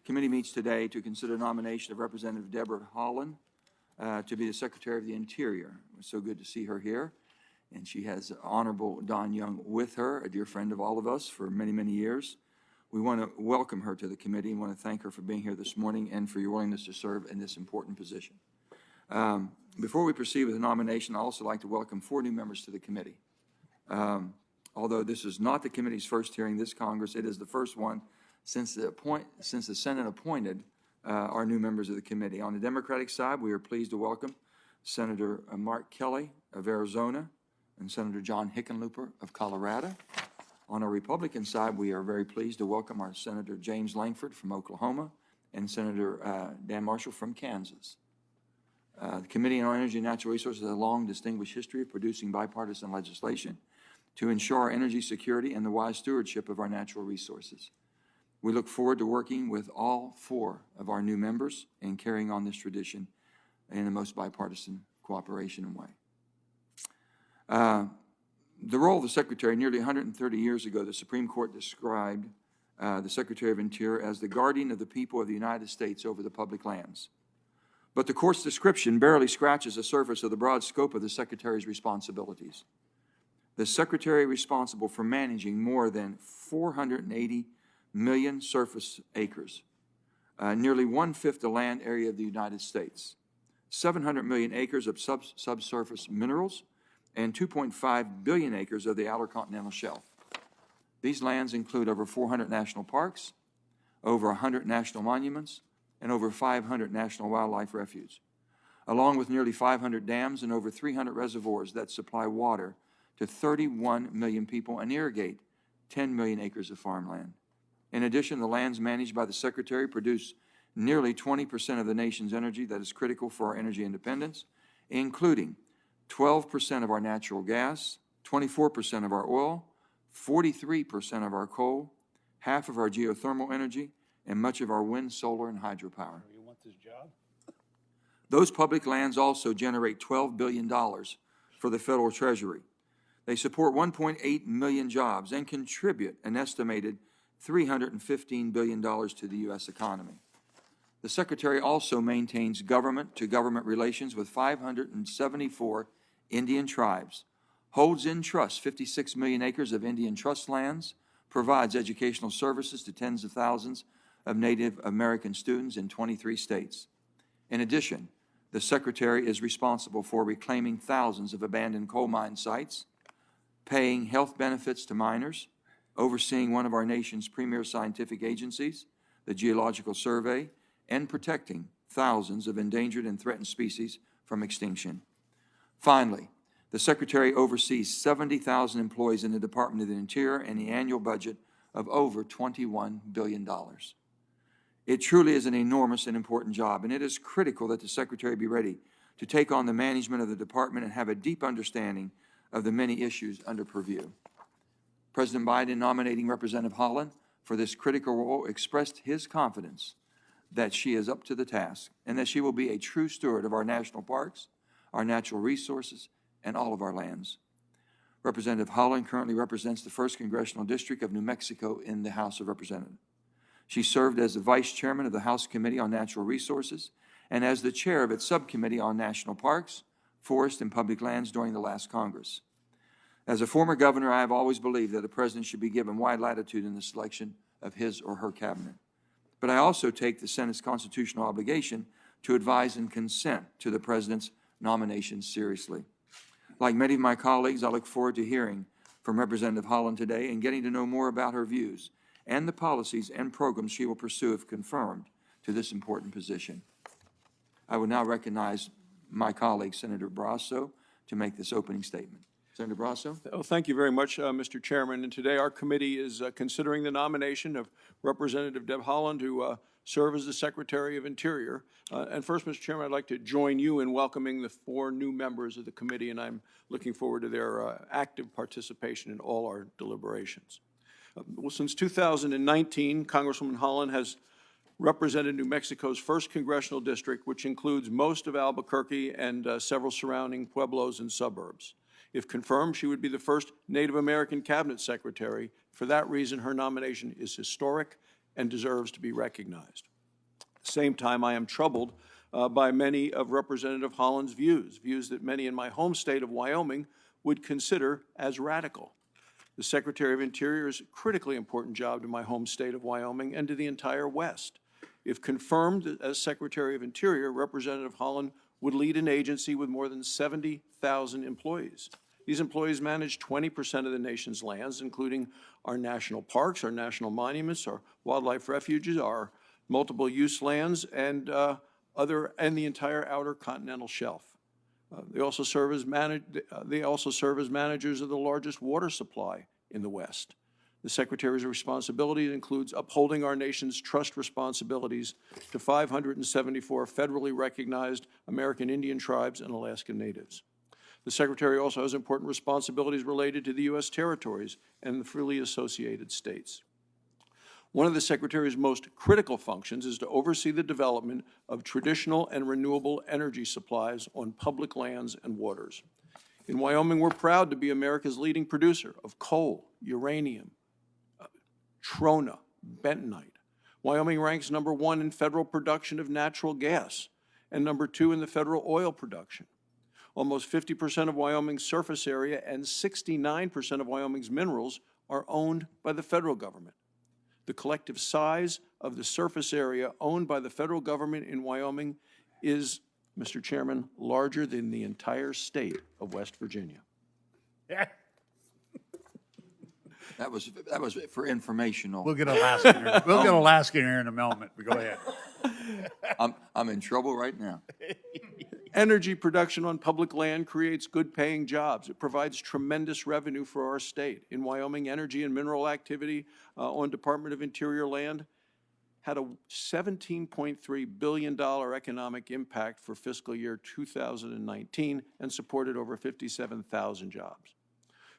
Committee meets today to consider nomination of Representative Deb Haaland to be the Secretary of the Interior. It's so good to see her here. And she has Honorable Don Young with her, a dear friend of all of us for many, many years. We want to welcome her to the committee and want to thank her for being here this morning and for your willingness to serve in this important position. Before we proceed with the nomination, I'd also like to welcome 4 new members to the committee. Although this is not the committee's first hearing this Congress, it is the first one since the Senate appointed our new members of the committee. On the Democratic side, we are pleased to welcome Senator Mark Kelly of Arizona and Senator John Hickenlooper of Colorado. On our Republican side, we are very pleased to welcome our Senator James Langford from Oklahoma and Senator Dan Marshall from Kansas. The Committee on Energy and Natural Resources has a long, distinguished history of producing bipartisan legislation to ensure our energy security and the wise stewardship of our natural resources. We look forward to working with all 4 of our new members and carrying on this tradition in the most bipartisan cooperation way. The role of the Secretary, nearly 130 years ago, the Supreme Court described the Secretary of Interior as the guardian of the people of the United States over the public lands. But the Court's description barely scratches the surface of the broad scope of the Secretary's responsibilities. The Secretary responsible for managing more than 480 million surface acres, nearly 1/5 the land area of the United States, 700 million acres of subsurface minerals, and 2.5 billion acres of the outer continental shelf. These lands include over 400 national parks, over 100 national monuments, and over 500 national wildlife refuges, along with nearly 500 dams and over 300 reservoirs that supply water to 31 million people and irrigate 10 million acres of farmland. In addition, the lands managed by the Secretary produce nearly 20% of the nation's energy that is critical for our energy independence, including 12% of our natural gas, 24% of our oil, 43% of our coal, half of our geothermal energy, and much of our wind, solar, and hydropower. You want this job? Those public lands also generate $12 billion for the federal treasury. They support 1.8 million jobs and contribute an estimated $315 billion to the U.S. economy. The Secretary also maintains government-to-government relations with 574 Indian tribes, holds in trust 56 million acres of Indian trust lands, provides educational services to tens of thousands of Native American students in 23 states. In addition, the Secretary is responsible for reclaiming thousands of abandoned coal mine sites, paying health benefits to miners, overseeing one of our nation's premier scientific agencies, the Geological Survey, and protecting thousands of endangered and threatened species from extinction. Finally, the Secretary oversees 70,000 employees in the Department of the Interior and the annual budget of over $21 billion. It truly is an enormous and important job, and it is critical that the Secretary be ready to take on the management of the department and have a deep understanding of the many issues under purview. President Biden, nominating Representative Haaland for this critical role, expressed his confidence that she is up to the task and that she will be a true steward of our national parks, our natural resources, and all of our lands. Representative Haaland currently represents the 1st Congressional District of New Mexico in the House of Representatives. She served as the Vice Chairman of the House Committee on Natural Resources and as the Chair of its Subcommittee on National Parks, Forests, and Public Lands during the last Congress. As a former governor, I have always believed that the President should be given wide latitude in the selection of his or her cabinet. But I also take the Senate's constitutional obligation to advise and consent to the President's nomination seriously. Like many of my colleagues, I look forward to hearing from Representative Haaland today and getting to know more about her views and the policies and programs she will pursue if confirmed to this important position. I will now recognize my colleague, Senator Barrasso, to make this opening statement. Senator Barrasso. Well, thank you very much, Mr. Chairman. And today our committee is considering the nomination of Representative Deb Haaland to serve as the Secretary of Interior. And first, Mr. Chairman, I'd like to join you in welcoming the 4 new members of the committee, and I'm looking forward to their active participation in all our deliberations. Well, since 2019, Congresswoman Haaland has represented New Mexico's 1st Congressional District, which includes most of Albuquerque and several surrounding pueblos and suburbs. If confirmed, she would be the first Native American Cabinet Secretary. For that reason, her nomination is historic and deserves to be recognized. same time, I am troubled by many of Representative Haaland's views that many in my home state of Wyoming would consider as radical. The Secretary of Interior is a critically important job to my home state of Wyoming and to the entire West. If confirmed as Secretary of Interior, Representative Haaland would lead an agency with more than 70,000 employees. These employees manage 20% of the nation's lands, including our national parks, our national monuments, our wildlife refuges, our multiple use lands, and the entire outer continental shelf. They also serve as managers of the largest water supply in the West. The Secretary's responsibility includes upholding our nation's trust responsibilities to 574 federally recognized American Indian tribes and Alaskan Natives. The Secretary also has important responsibilities related to the U.S. territories and the freely associated states. One of the Secretary's most critical functions is to oversee the development of traditional and renewable energy supplies on public lands and waters. In Wyoming, we're proud to be America's leading producer of coal, uranium, trona, bentonite. Wyoming ranks #1 in federal production of natural gas and #2 in the federal oil production. Almost 50% of Wyoming's surface area and 69% of Wyoming's minerals are owned by the federal government. The collective size of the surface area owned by the federal government in Wyoming is, Mr. Chairman, larger than the entire state of West Virginia. That was for informational. We'll get Alaska here. We'll get Alaska here in a moment. But go ahead. I'm in trouble right now. Energy production on public land creates good-paying jobs. It provides tremendous revenue for our state. In Wyoming, energy and mineral activity on Department of Interior land had a $17.3 billion economic impact for fiscal year 2019 and supported over 57,000 jobs.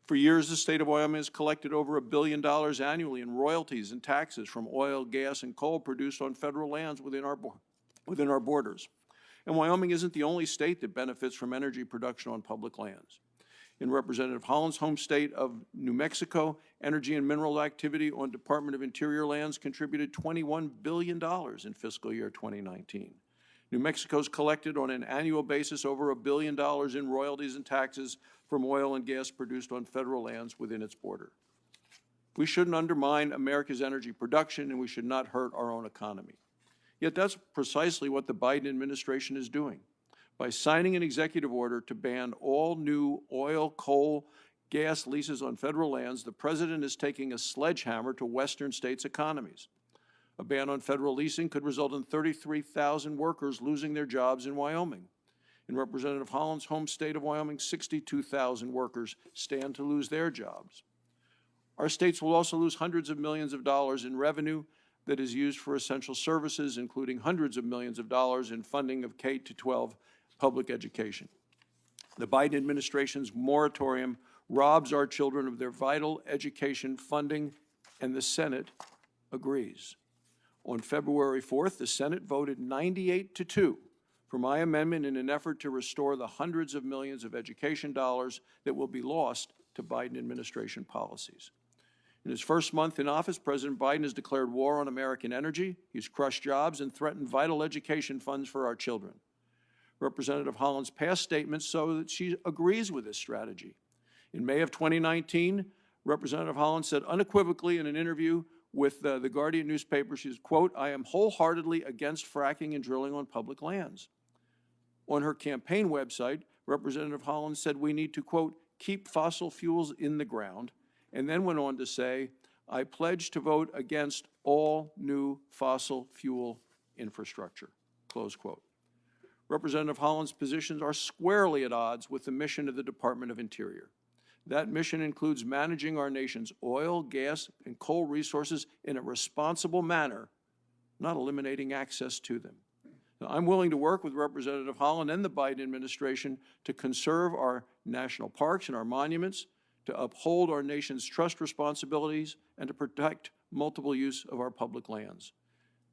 For years, the state of Wyoming has collected over $1 billion annually in royalties and taxes from oil, gas, and coal produced on federal lands within our borders. And Wyoming isn't the only state that benefits from energy production on public lands. In Representative Haaland's home state of New Mexico, energy and mineral activity on Department of Interior lands contributed $21 billion in fiscal year 2019. New Mexico's collected on an annual basis over $1 billion in royalties and taxes from oil and gas produced on federal lands within its border. We shouldn't undermine America's energy production, and we should not hurt our own economy. Yet that's precisely what the Biden administration is doing. By signing an executive order to ban all new oil, coal, gas leases on federal lands, the president is taking a sledgehammer to Western states' economies. A ban on federal leasing could result in 33,000 workers losing their jobs in Wyoming. In Representative Haaland's home state of Wyoming, 62,000 workers stand to lose their jobs. Our states will also lose hundreds of millions of dollars in revenue that is used for essential services, including hundreds of millions of dollars in funding of K-12 public education. The Biden administration's moratorium robs our children of their vital education funding, and the Senate agrees. On February 4th, the Senate voted 98-2 for my amendment in an effort to restore the hundreds of millions of education dollars that will be lost to Biden administration policies. In his first month in office, President Biden has declared war on American energy. He's crushed jobs and threatened vital education funds for our children. Representative Haaland's past statements show that she agrees with this strategy. In May of 2019, Representative Haaland said unequivocally in an interview with the Guardian newspaper, she said, quote, "I am wholeheartedly against fracking and drilling on public lands." On her campaign website, Representative Haaland said we need to, quote, "keep fossil fuels in the ground," and then went on to say, "I pledge to vote against all new fossil fuel infrastructure," close quote. Representative Haaland's positions are squarely at odds with the mission of the Department of Interior. That mission includes managing our nation's oil, gas, and coal resources in a responsible manner, not eliminating access to them. Now, I'm willing to work with Representative Haaland and the Biden administration to conserve our national parks and our monuments, to uphold our nation's trust responsibilities, and to protect multiple use of our public lands.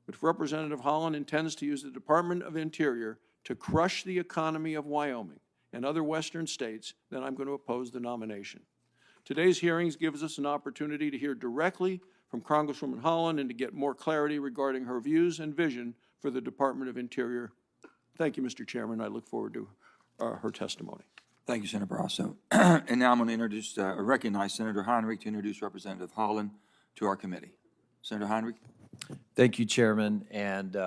But if Representative Haaland intends to use the Department of Interior to crush the economy of Wyoming and other Western states, then I'm going to oppose the nomination. Today's hearings gives us an opportunity to hear directly from Congresswoman Haaland and to get more clarity regarding her views and vision for the Department of Interior. Thank you, Mr. Chairman. I look forward to her testimony. Thank you, Senator Barrasso. And now I'm going to recognize Senator Heinrich to introduce Representative Haaland to our committee. Senator Heinrich. Thank you, Chairman. And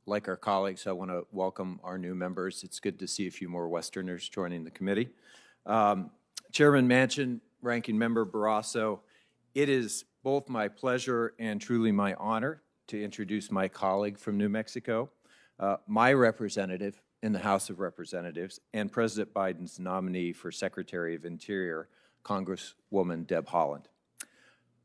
like our colleagues, I want to welcome our new members. It's good to see a few more Westerners joining the committee. Chairman Manchin, Ranking Member Barrasso, it is both my pleasure and truly my honor to introduce my colleague from New Mexico, my representative in the House of Representatives, and President Biden's nominee for Secretary of Interior, Congresswoman Deb Haaland.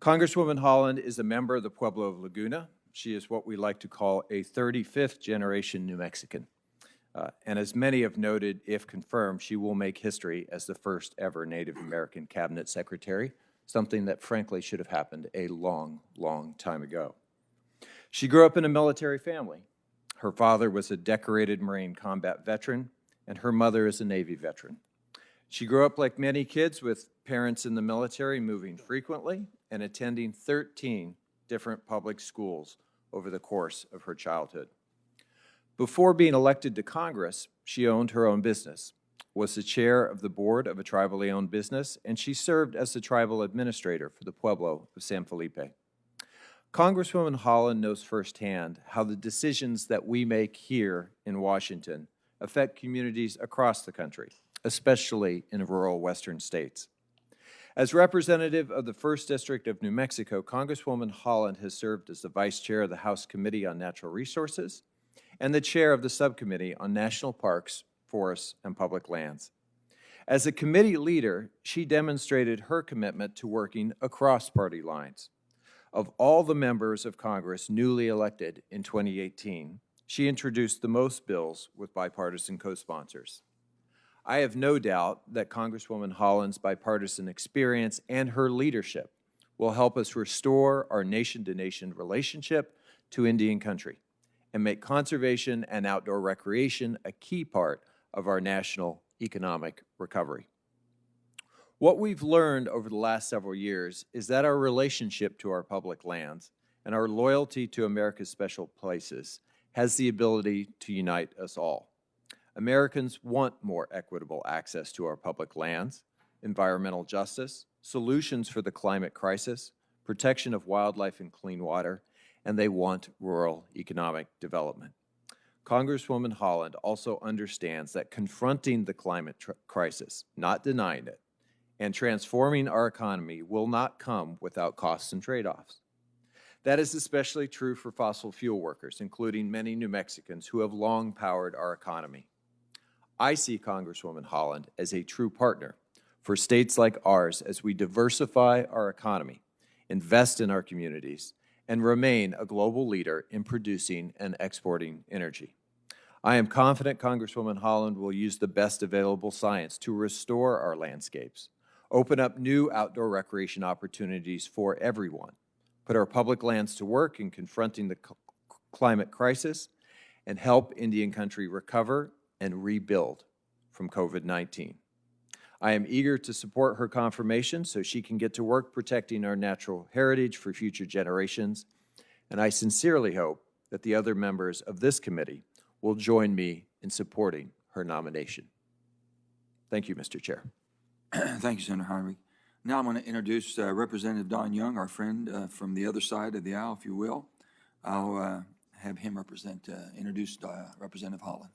Congresswoman Haaland is a member of the Pueblo of Laguna. She is what we like to call a 35th generation New Mexican. And as many have noted, if confirmed, she will make history as the first ever Native American cabinet secretary, something that frankly should have happened a long, long time ago. She grew up in a military family. Her father was a decorated Marine combat veteran, and her mother is a Navy veteran. She grew up like many kids with parents in the military, moving frequently and attending 13 different public schools over the course of her childhood. Before being elected to Congress, she owned her own business, was the chair of the board of a tribally owned business, and she served as the tribal administrator for the Pueblo of San Felipe. Congresswoman Haaland knows firsthand how the decisions that we make here in Washington affect communities across the country, especially in rural western states. As representative of the 1st District of New Mexico, Congresswoman Haaland has served as the vice chair of the House Committee on Natural Resources and the chair of the Subcommittee on National Parks, Forests, and Public Lands. As a committee leader, she demonstrated her commitment to working across party lines. Of all the members of Congress newly elected in 2018, she introduced the most bills with bipartisan co-sponsors. I have no doubt that Congresswoman Haaland's bipartisan experience and her leadership will help us restore our nation-to-nation relationship to Indian country and make conservation and outdoor recreation a key part of our national economic recovery. What we've learned over the last several years is that our relationship to our public lands and our loyalty to America's special places has the ability to unite us all. Americans want more equitable access to our public lands, environmental justice, solutions for the climate crisis, protection of wildlife and clean water, and they want rural economic development. Congresswoman Haaland also understands that confronting the climate crisis, not denying it, and transforming our economy will not come without costs and trade-offs. That is especially true for fossil fuel workers, including many New Mexicans who have long powered our economy. I see Congresswoman Haaland as a true partner for states like ours as we diversify our economy, invest in our communities, and remain a global leader in producing and exporting energy. I am confident Congresswoman Haaland will use the best available science to restore our landscapes, open up new outdoor recreation opportunities for everyone, put our public lands to work in confronting the climate crisis, and help Indian country recover and rebuild from COVID-19. I am eager to support her confirmation so she can get to work protecting our natural heritage for future generations, and I sincerely hope that the other members of this committee will join me in supporting her nomination. Thank you, Mr. Chair. Thank you, Senator Heinrich. Now I'm going to introduce Representative Don Young, our friend from the other side of the aisle, if you will. I'll have him introduce Representative Haaland.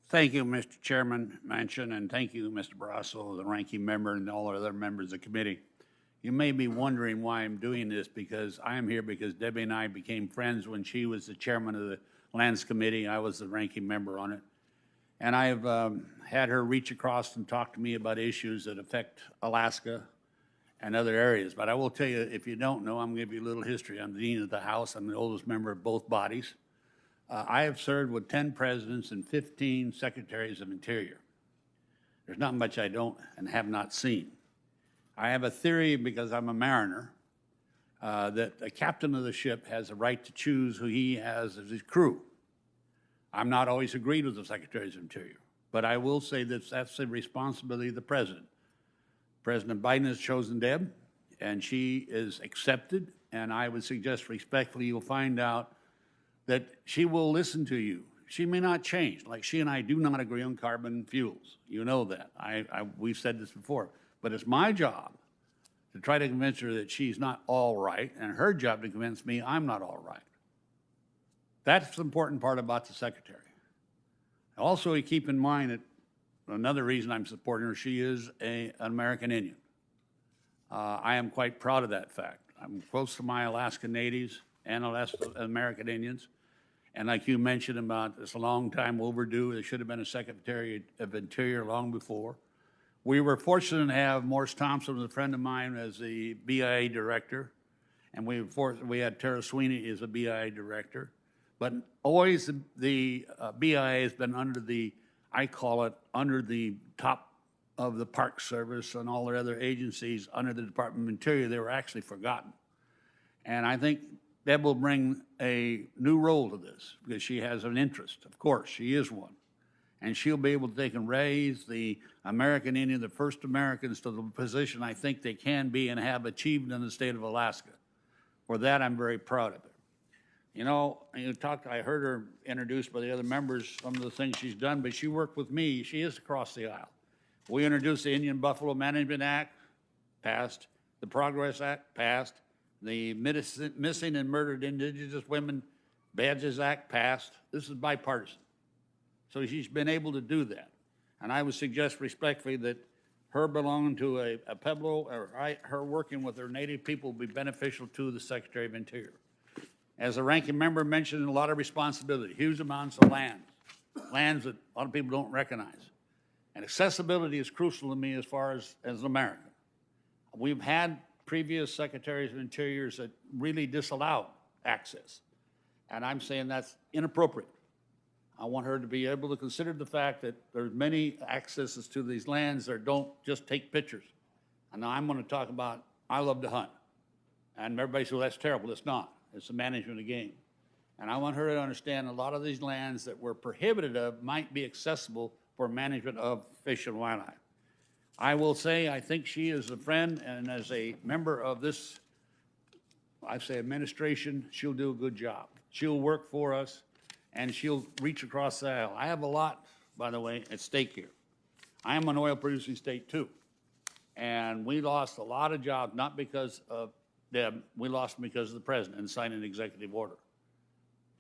Thank you, Mr. Chairman Manchin, and thank you, Mr. Barrasso, the ranking member, and all the other members of the committee. You may be wondering why I'm doing this, because I am here because Debbie and I became friends when she was the chairman of the Lands Committee. I was the ranking member on it. And I've had her reach across and talk to me about issues that affect Alaska and other areas. But I will tell you, if you don't know, I'm going to give you a little history. I'm the dean of the House. I'm the oldest member of both bodies. I have served with 10 presidents and 15 secretaries of Interior. There's not much I don't and have not seen. I have a theory, because I'm a mariner, that the captain of the ship has a right to choose who he has as his crew. I'm not always agreed with the secretaries of Interior, but I will say that that's the responsibility of the president. President Biden has chosen Deb, and she is accepted, and I would suggest respectfully you'll find out that she will listen to you. She may not change, like she and I do not agree on carbon fuels. You know that. We've said this before. But it's my job to try to convince her that she's not all right, and her job to convince me I'm not all right. That's the important part about the secretary. Also, you keep in mind that another reason I'm supporting her, she is an American Indian. I am quite proud of that fact. I'm close to my Alaskan natives and American Indians. And like you mentioned about it's a long time overdue, there should have been a Secretary of Interior long before. We were fortunate to have Morris Thompson, was a friend of mine, as the BIA director. And we had Tara Sweeney as a BIA director. But always the BIA has been under the, I call it, under the top of the Park Service and all their other agencies under the Department of Interior. They were actually forgotten. And I think Deb will bring a new role to this because she has an interest. Of course, she is one. And she'll be able to take and raise the American Indian, the first Americans, to the position I think they can be and have achieved in the state of Alaska. For that, I'm very proud of it. You know, I heard her introduced by the other members, some of the things she's done, but she worked with me. She is across the aisle. We introduced the Indian Buffalo Management Act, passed. The Progress Act, passed. The Missing and Murdered Indigenous Women Badges Act, passed. This is bipartisan. So she's been able to do that. And I would suggest respectfully that her belonging to a Pueblo, or her working with her native people will be beneficial to the Secretary of Interior. As the ranking member mentioned, a lot of responsibility, huge amounts of lands that a lot of people don't recognize. And accessibility is crucial to me as far as an American. We've had previous Secretaries of Interiors that really disallowed access. And I'm saying that's inappropriate. I want her to be able to consider the fact that there's many accesses to these lands that don't just take pictures. And now I'm going to talk about, I love to hunt. And everybody says, well, that's terrible. It's not. It's the management of game. And I want her to understand a lot of these lands that were prohibited of might be accessible for management of fish and wildlife. I will say, I think she is a friend, and as a member of this, I say administration, she'll do a good job. She'll work for us, and she'll reach across the aisle. I have a lot, by the way, at stake here. I am an oil-producing state, too. And we lost a lot of jobs, not because of Deb, we lost them because of the president and signed an executive order.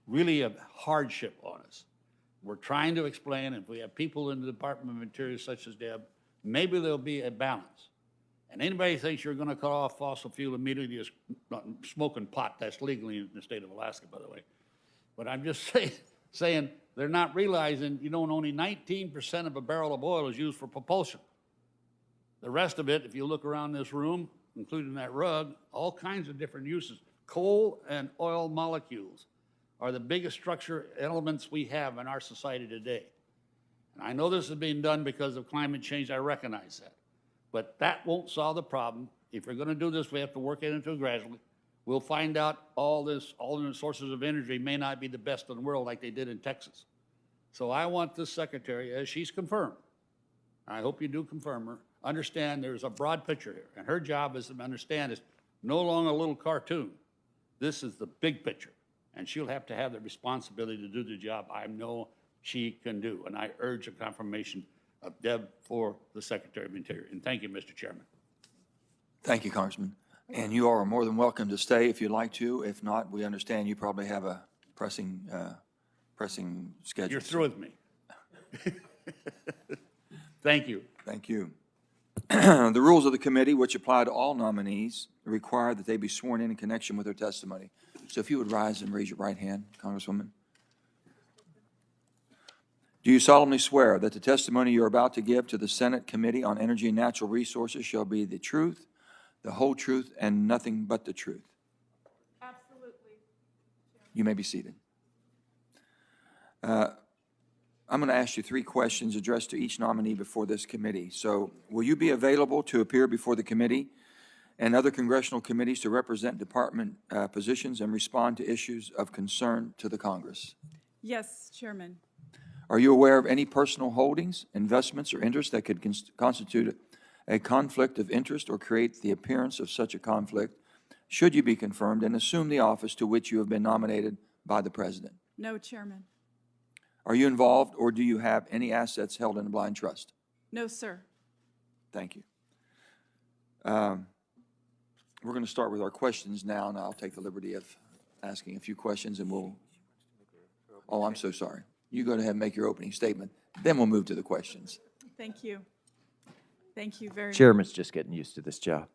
Really a hardship on us. We're trying to explain, if we have people in the Department of Interior such as Deb, maybe there'll be a balance. And anybody thinks you're going to cut off fossil fuel immediately is smoking pot. That's legally in the state of Alaska, by the way. But I'm just saying they're not realizing, you know, only 19% of a barrel of oil is used for propulsion. The rest of it, if you look around this room, including that rug, all kinds of different uses. Coal and oil molecules are the biggest structure elements we have in our society today. And I know this is being done because of climate change, I recognize that. But that won't solve the problem. If we're gonna do this, we have to work into it gradually. We'll find out all the sources of energy may not be the best in the world like they did in Texas. So I want this secretary, as she's confirmed, I hope you do confirm her, understand there's a broad picture here. And her job is to understand it's no longer a little cartoon. This is the big picture. And she'll have to have the responsibility to do the job I know she can do. And I urge a confirmation of Deb for the Secretary of Interior. And thank you, Mr. Chairman. Thank you, Congressman. And you are more than welcome to stay if you'd like to. If not, we understand you probably have a pressing schedule. You're through with me. Thank you. Thank you. The rules of the committee, which apply to all nominees, require that they be sworn in connection with their testimony. So if you would rise and raise your right hand, Congresswoman. Do you solemnly swear that the testimony you are about to give to the Senate Committee on Energy and Natural Resources shall be the truth, the whole truth, and nothing but the truth? Absolutely. You may be seated. I'm going to ask you 3 questions addressed to each nominee before this committee. So will you be available to appear before the committee and other congressional committees to represent department positions and respond to issues of concern to the Congress? Yes, Chairman. Are you aware of any personal holdings, investments, or interests that could constitute a conflict of interest or create the appearance of such a conflict should you be confirmed and assume the office to which you have been nominated by the president? No, Chairman. Are you involved or do you have any assets held in a blind trust? No, sir. Thank you. We're going to start with our questions now, and I'll take the liberty of asking a few questions, and we'll, oh, I'm so sorry. You go ahead and make your opening statement, then we'll move to the questions. Thank you. Thank you very much. Chairman's just getting used to this job.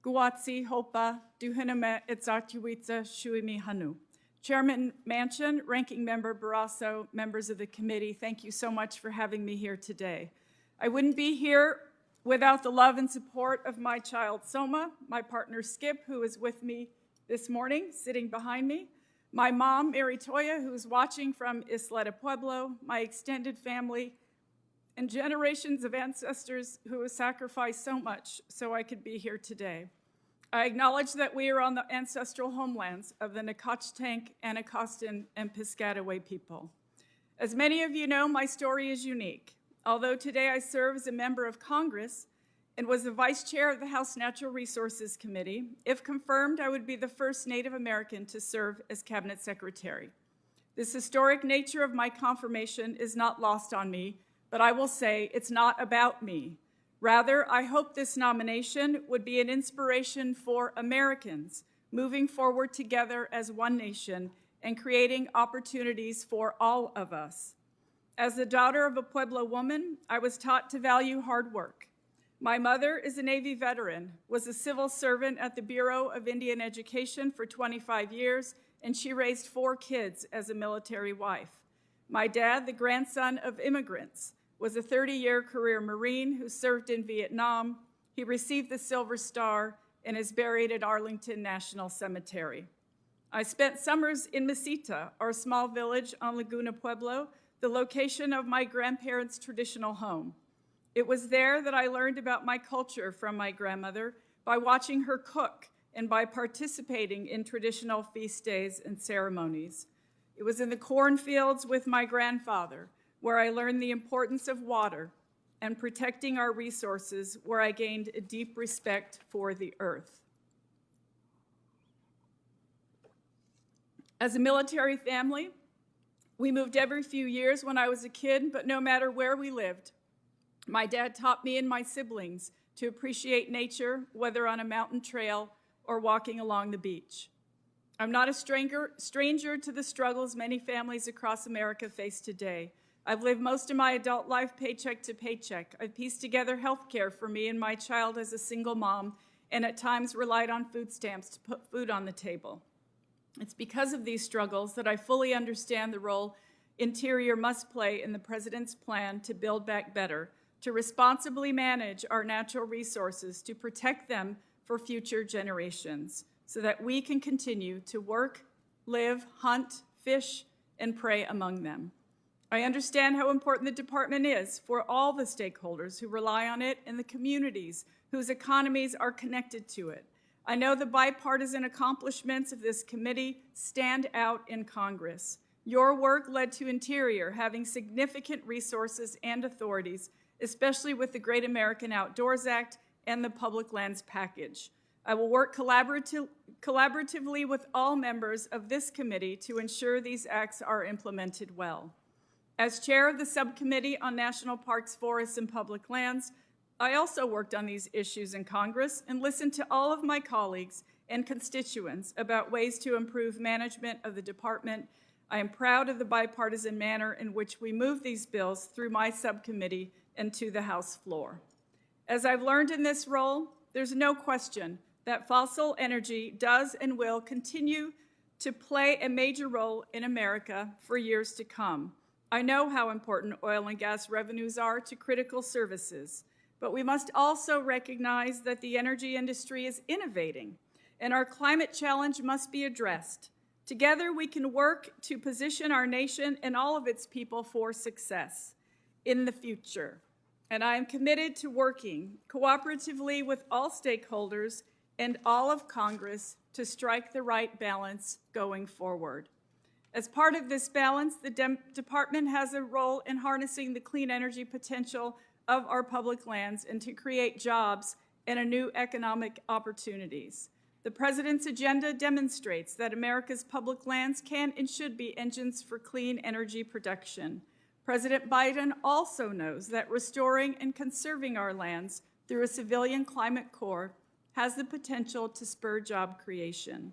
Guatsi Hopa Duhiname Itzartuitza Shuimi Hanu. Chairman Manchin, Ranking Member Barrasso, members of the committee, thank you so much for having me here today. I wouldn't be here without the love and support of my child Soma, my partner Skip, who is with me this morning, sitting behind me, my mom, Mary Toya, who's watching from Isla de Pueblo, my extended family, and generations of ancestors who have sacrificed so much so I could be here today. I acknowledge that we are on the ancestral homelands of the Nacotchtank, Anacostan, and Piscataway people. As many of you know, my story is unique. Although today I serve as a member of Congress and was the vice chair of the House Natural Resources Committee, if confirmed, I would be the first Native American to serve as cabinet secretary. This historic nature of my confirmation is not lost on me, but I will say it's not about me. Rather, I hope this nomination would be an inspiration for Americans moving forward together as one nation and creating opportunities for all of us. As the daughter of a Pueblo woman, I was taught to value hard work. My mother is a Navy veteran, was a civil servant at the Bureau of Indian Education for 25 years, and she raised 4 kids as a military wife. My dad, the grandson of immigrants, was a 30-year career Marine who served in Vietnam. He received the Silver Star and is buried at Arlington National Cemetery. I spent summers in Mesita, our small village on Laguna Pueblo, the location of my grandparents' traditional home. It was there that I learned about my culture from my grandmother by watching her cook and by participating in traditional feast days and ceremonies. It was in the cornfields with my grandfather where I learned the importance of water and protecting our resources, where I gained a deep respect for the earth. As a military family, we moved every few years when I was a kid, but no matter where we lived, my dad taught me and my siblings to appreciate nature, whether on a mountain trail or walking along the beach. I'm not a stranger to the struggles many families across America face today. I've lived most of my adult life paycheck to paycheck. I've pieced together health care for me and my child as a single mom, and at times relied on food stamps to put food on the table. It's because of these struggles that I fully understand the role Interior must play in the President's plan to build back better, to responsibly manage our natural resources, to protect them for future generations, so that we can continue to work, live, hunt, fish, and prey among them. I understand how important the department is for all the stakeholders who rely on it and the communities whose economies are connected to it. I know the bipartisan accomplishments of this committee stand out in Congress. Your work led to Interior having significant resources and authorities, especially with the Great American Outdoors Act and the Public Lands Package. I will work collaboratively with all members of this committee to ensure these acts are implemented well. As chair of the Subcommittee on National Parks, Forests, and Public Lands, I also worked on these issues in Congress and listened to all of my colleagues and constituents about ways to improve management of the department. I am proud of the bipartisan manner in which we move these bills through my subcommittee and to the House floor. As I've learned in this role, there's no question that fossil energy does and will continue to play a major role in America for years to come. I know how important oil and gas revenues are to critical services, but we must also recognize that the energy industry is innovating, and our climate challenge must be addressed. Together, we can work to position our nation and all of its people for success in the future. And I am committed to working cooperatively with all stakeholders and all of Congress to strike the right balance going forward. As part of this balance, the department has a role in harnessing the clean energy potential of our public lands and to create jobs and new economic opportunities. The President's agenda demonstrates that America's public lands can and should be engines for clean energy production. President Biden also knows that restoring and conserving our lands through a civilian climate corps has the potential to spur job creation.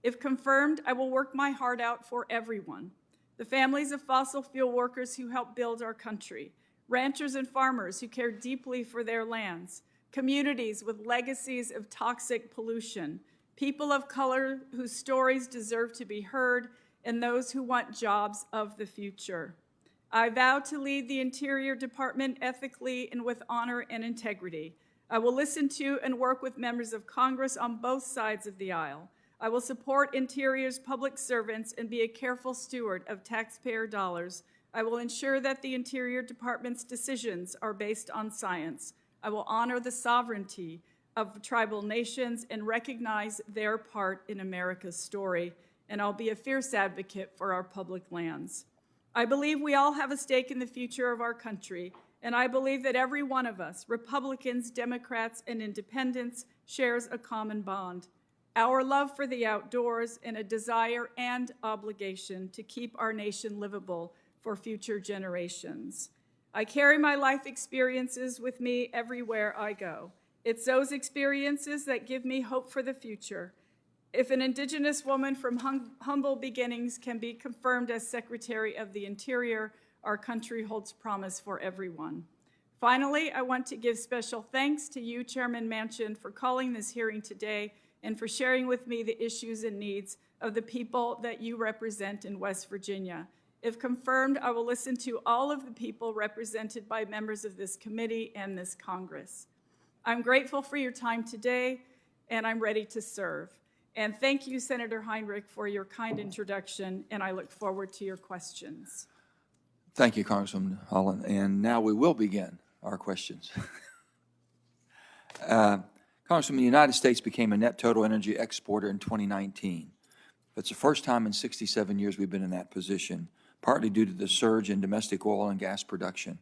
If confirmed, I will work my heart out for everyone. The families of fossil fuel workers who help build our country, ranchers and farmers who care deeply for their lands, communities with legacies of toxic pollution, people of color whose stories deserve to be heard, and those who want jobs of the future. I vow to lead the Interior Department ethically and with honor and integrity. I will listen to and work with members of Congress on both sides of the aisle. I will support Interior's public servants and be a careful steward of taxpayer dollars. I will ensure that the Interior Department's decisions are based on science. I will honor the sovereignty of tribal nations and recognize their part in America's story. And I'll be a fierce advocate for our public lands. I believe we all have a stake in the future of our country, and I believe that every one of us, Republicans, Democrats, and independents, shares a common bond: our love for the outdoors and a desire and obligation to keep our nation livable for future generations. I carry my life experiences with me everywhere I go. It's those experiences that give me hope for the future. If an Indigenous woman from humble beginnings can be confirmed as Secretary of the Interior, our country holds promise for everyone. Finally, I want to give special thanks to you, Chairman Manchin, for calling this hearing today and for sharing with me the issues and needs of the people that you represent in West Virginia. If confirmed, I will listen to all of the people represented by members of this committee and this Congress. I'm grateful for your time today, and I'm ready to serve. And thank you, Senator Heinrich, for your kind introduction, and I look forward to your questions. Thank you, Congresswoman Haaland. And now we will begin our questions. Congresswoman, the United States became a net total energy exporter in 2019. That's the first time in 67 years we've been in that position, partly due to the surge in domestic oil and gas production.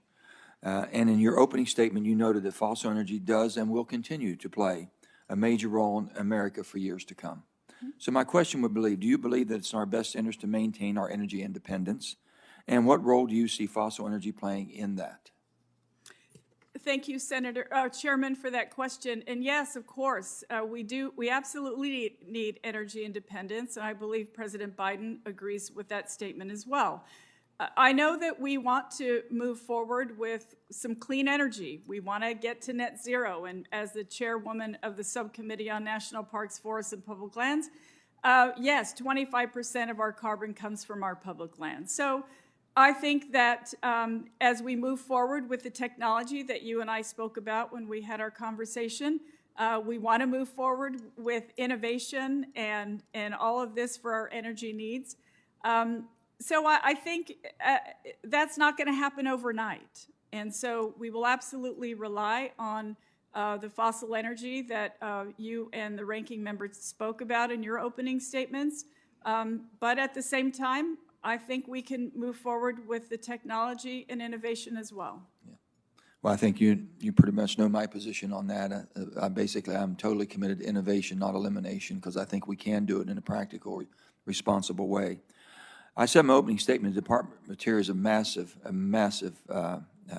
And in your opening statement, you noted that fossil energy does and will continue to play a major role in America for years to come. So my question would be, do you believe that it's in our best interest to maintain our energy independence? And what role do you see fossil energy playing in that? Thank you, Chairman, for that question. And yes, of course, we absolutely need energy independence, and I believe President Biden agrees with that statement as well. I know that we want to move forward with some clean energy. We want to get to net zero. And as the chairwoman of the Subcommittee on National Parks, Forests, and Public Lands, yes, 25% of our carbon comes from our public lands. So I think that as we move forward with the technology that you and I spoke about when we had our conversation, we want to move forward with innovation and all of this for our energy needs. So I think that's not going to happen overnight. And so we will absolutely rely on the fossil energy that you and the ranking member spoke about in your opening statements. But at the same time, I think we can move forward with the technology and innovation as well. Yeah. Well, I think you pretty much know my position on that. I'm totally committed to innovation, not elimination, because I think we can do it in a practical, responsible way. I said in my opening statement, the Department of Interior is a massive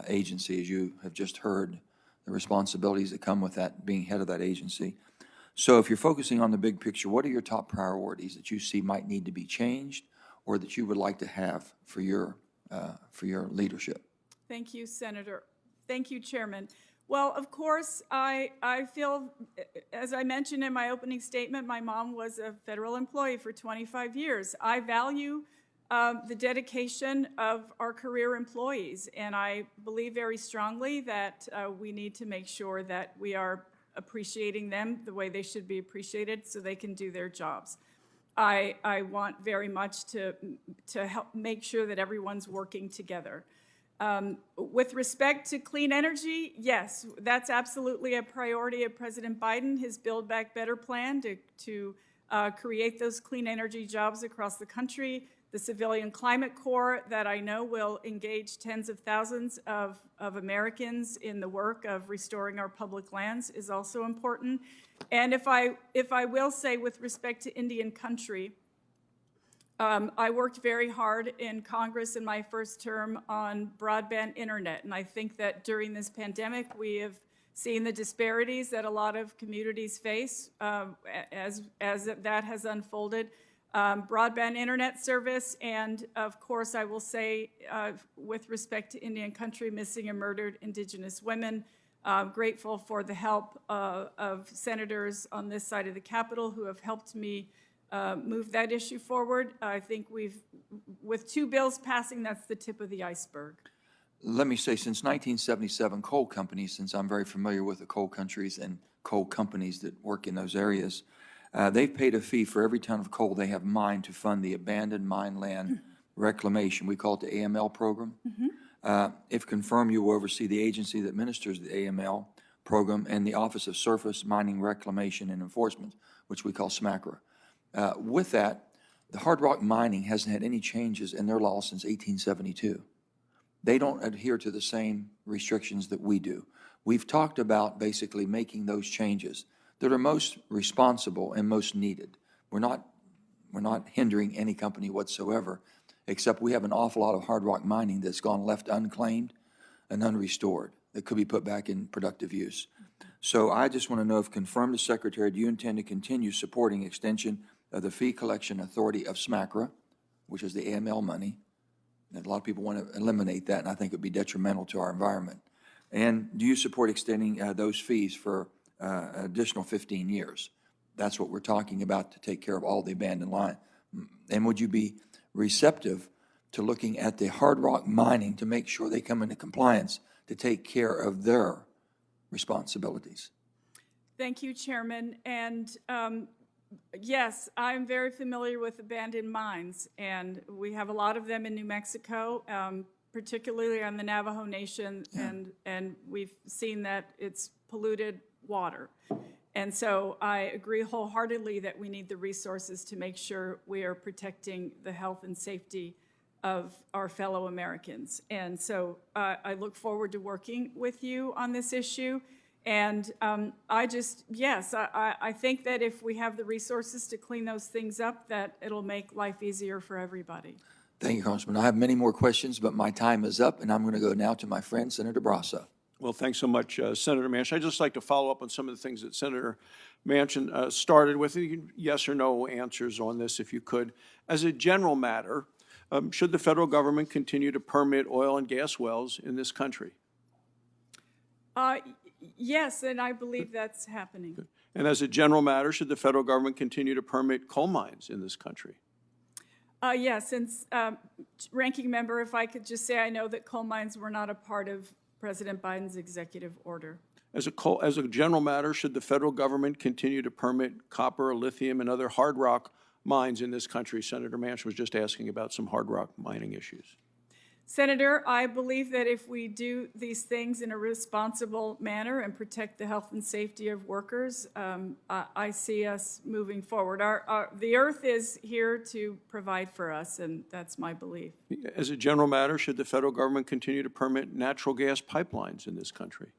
agency, as you have just heard, the responsibilities that come with that, being head of that agency. So if you're focusing on the big picture, what are your top priorities that you see might need to be changed or that you would like to have for your leadership? Thank you, Senator. Thank you, Chairman. Well, of course, I feel, as I mentioned in my opening statement, my mom was a federal employee for 25 years. I value the dedication of our career employees, and I believe very strongly that we need to make sure that we are appreciating them the way they should be appreciated so they can do their jobs. I want very much to help make sure that everyone's working together. With respect to clean energy, yes, that's absolutely a priority of President Biden, his Build Back Better plan to create those clean energy jobs across the country. The Civilian Climate Corps that I know will engage tens of thousands of Americans in the work of restoring our public lands is also important. And if I will say with respect to Indian country, I worked very hard in Congress in my first term on broadband internet, and I think that during this pandemic we have seen the disparities that a lot of communities face as that has unfolded. Broadband internet service, and of course I will say with respect to Indian country, missing and murdered Indigenous women, grateful for the help of senators on this side of the Capitol who have helped me move that issue forward. I think with 2 bills passing, that's the tip of the iceberg. Let me say, since 1977, coal companies, since I'm very familiar with the coal countries and coal companies that work in those areas, they've paid a fee for every ton of coal they have mined to fund the abandoned mine land reclamation. We call it the AML program. If confirmed, you will oversee the agency that administers the AML program and the Office of Surface Mining Reclamation and Enforcement, which we call SMACRA. With that, the hard rock mining hasn't had any changes in their law since 1872. They don't adhere to the same restrictions that we do. We've talked about basically making those changes that are most responsible and most needed. We're not hindering any company whatsoever, except we have an awful lot of hard rock mining that's gone left unclaimed and unrestored that could be put back in productive use. So I just want to know, if confirmed as Secretary, do you intend to continue supporting extension of the fee collection authority of SMACRA, which is the AML money? And a lot of people want to eliminate that, and I think it would be detrimental to our environment. And do you support extending those fees for additional 15 years? That's what we're talking about, to take care of all the abandoned line. And would you be receptive to looking at the hard rock mining to make sure they come into compliance to take care of their responsibilities? Thank you, Chairman. And yes, I'm very familiar with abandoned mines, and we have a lot of them in New Mexico, particularly on the Navajo Nation, and we've seen that it's polluted water. And so I agree wholeheartedly that we need the resources to make sure we are protecting the health and safety of our fellow Americans. And so I look forward to working with you on this issue. And I think that if we have the resources to clean those things up, that it'll make life easier for everybody. Thank you, Congressman. I have many more questions, but my time is up, and I'm going to go now to my friend, Senator Barrasso. Well, thanks so much, Senator Manchin. I'd just like to follow up on some of the things that Senator Manchin started with. Yes or no answers on this, if you could. As a general matter, should the federal government continue to permit oil and gas wells in this country? Yes, and I believe that's happening. And as a general matter, should the federal government continue to permit coal mines in this country? Yes, since Ranking Member, if I could just say, I know that coal mines were not a part of President Biden's executive order. As a general matter, should the federal government continue to permit copper, lithium, and other hard rock mines in this country? Senator Manchin was just asking about some hard rock mining issues. Senator, I believe that if we do these things in a responsible manner and protect the health and safety of workers, I see us moving forward. The earth is here to provide for us, and that's my belief. As a general matter, should the federal government continue to permit natural gas pipelines in this country?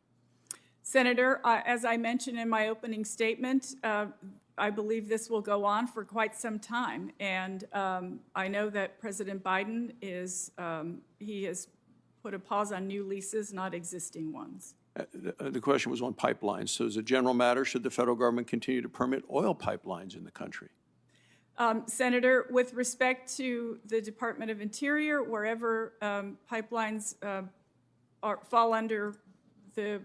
Senator, as I mentioned in my opening statement, I believe this will go on for quite some time, and I know that President Biden he has put a pause on new leases, not existing ones. The question was on pipelines. So as a general matter, should the federal government continue to permit oil pipelines in the country? Senator, with respect to the Department of Interior, wherever pipelines fall under the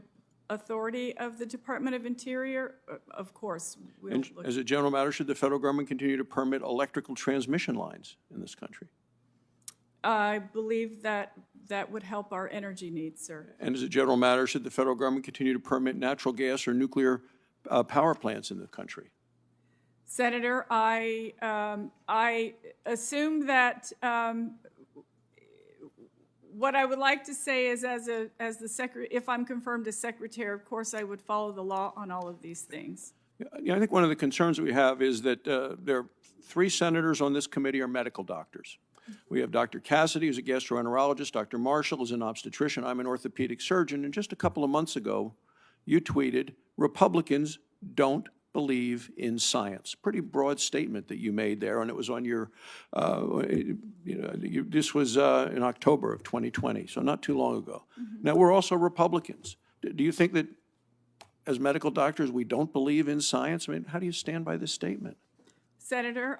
authority of the Department of Interior, of course, we'll look. As a general matter, should the federal government continue to permit electrical transmission lines in this country? I believe that would help our energy needs, sir. And as a general matter, should the federal government continue to permit natural gas or nuclear power plants in the country? Senator, I assume that what I would like to say is, if I'm confirmed as Secretary, of course, I would follow the law on all of these things. Yeah, I think one of the concerns we have is that there are 3 senators on this committee are medical doctors. We have Dr. Cassidy, who's a gastroenterologist. Dr. Marshall is an obstetrician. I'm an orthopedic surgeon. And just a couple of months ago, you tweeted, "Republicans don't believe in science." Pretty broad statement that you made there, and it was on your, this was in October of 2020, so not too long ago. Now, we're also Republicans. Do you think that as medical doctors, we don't believe in science? I mean, how do you stand by this statement? Senator,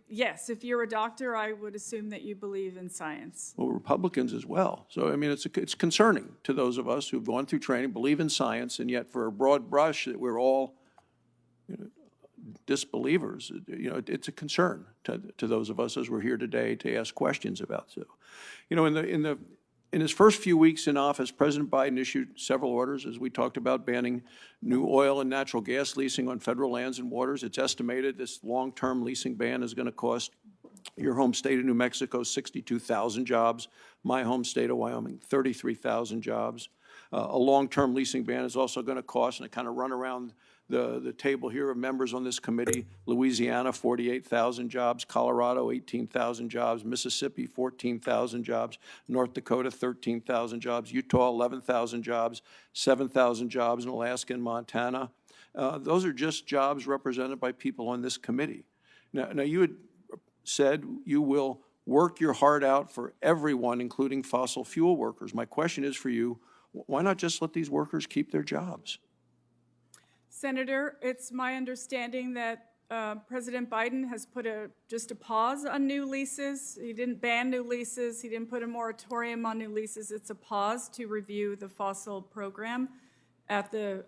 yes, if you're a doctor, I would assume that you believe in science. Well, Republicans as well. So, I mean, it's concerning to those of us who've gone through training, believe in science, and yet for a broad brush that we're all disbelievers. It's a concern to those of us as we're here today to ask questions about. So, in his first few weeks in office, President Biden issued several orders, as we talked about, banning new oil and natural gas leasing on federal lands and waters. It's estimated this long-term leasing ban is going to cost your home state of New Mexico 62,000 jobs, my home state of Wyoming 33,000 jobs. A long-term leasing ban is also going to cost, and I kind of run around the table here of members on this committee, Louisiana, 48,000 jobs, Colorado, 18,000 jobs, Mississippi, 14,000 jobs, North Dakota, 13,000 jobs, Utah, 11,000 jobs, 7,000 jobs in Alaska and Montana. Those are just jobs represented by people on this committee. Now you had said you will work your heart out for everyone, including fossil fuel workers. My question is for you, why not just let these workers keep their jobs? Senator, it's my understanding that President Biden has put just a pause on new leases. He didn't ban new leases. He didn't put a moratorium on new leases. It's a pause to review the fossil program at the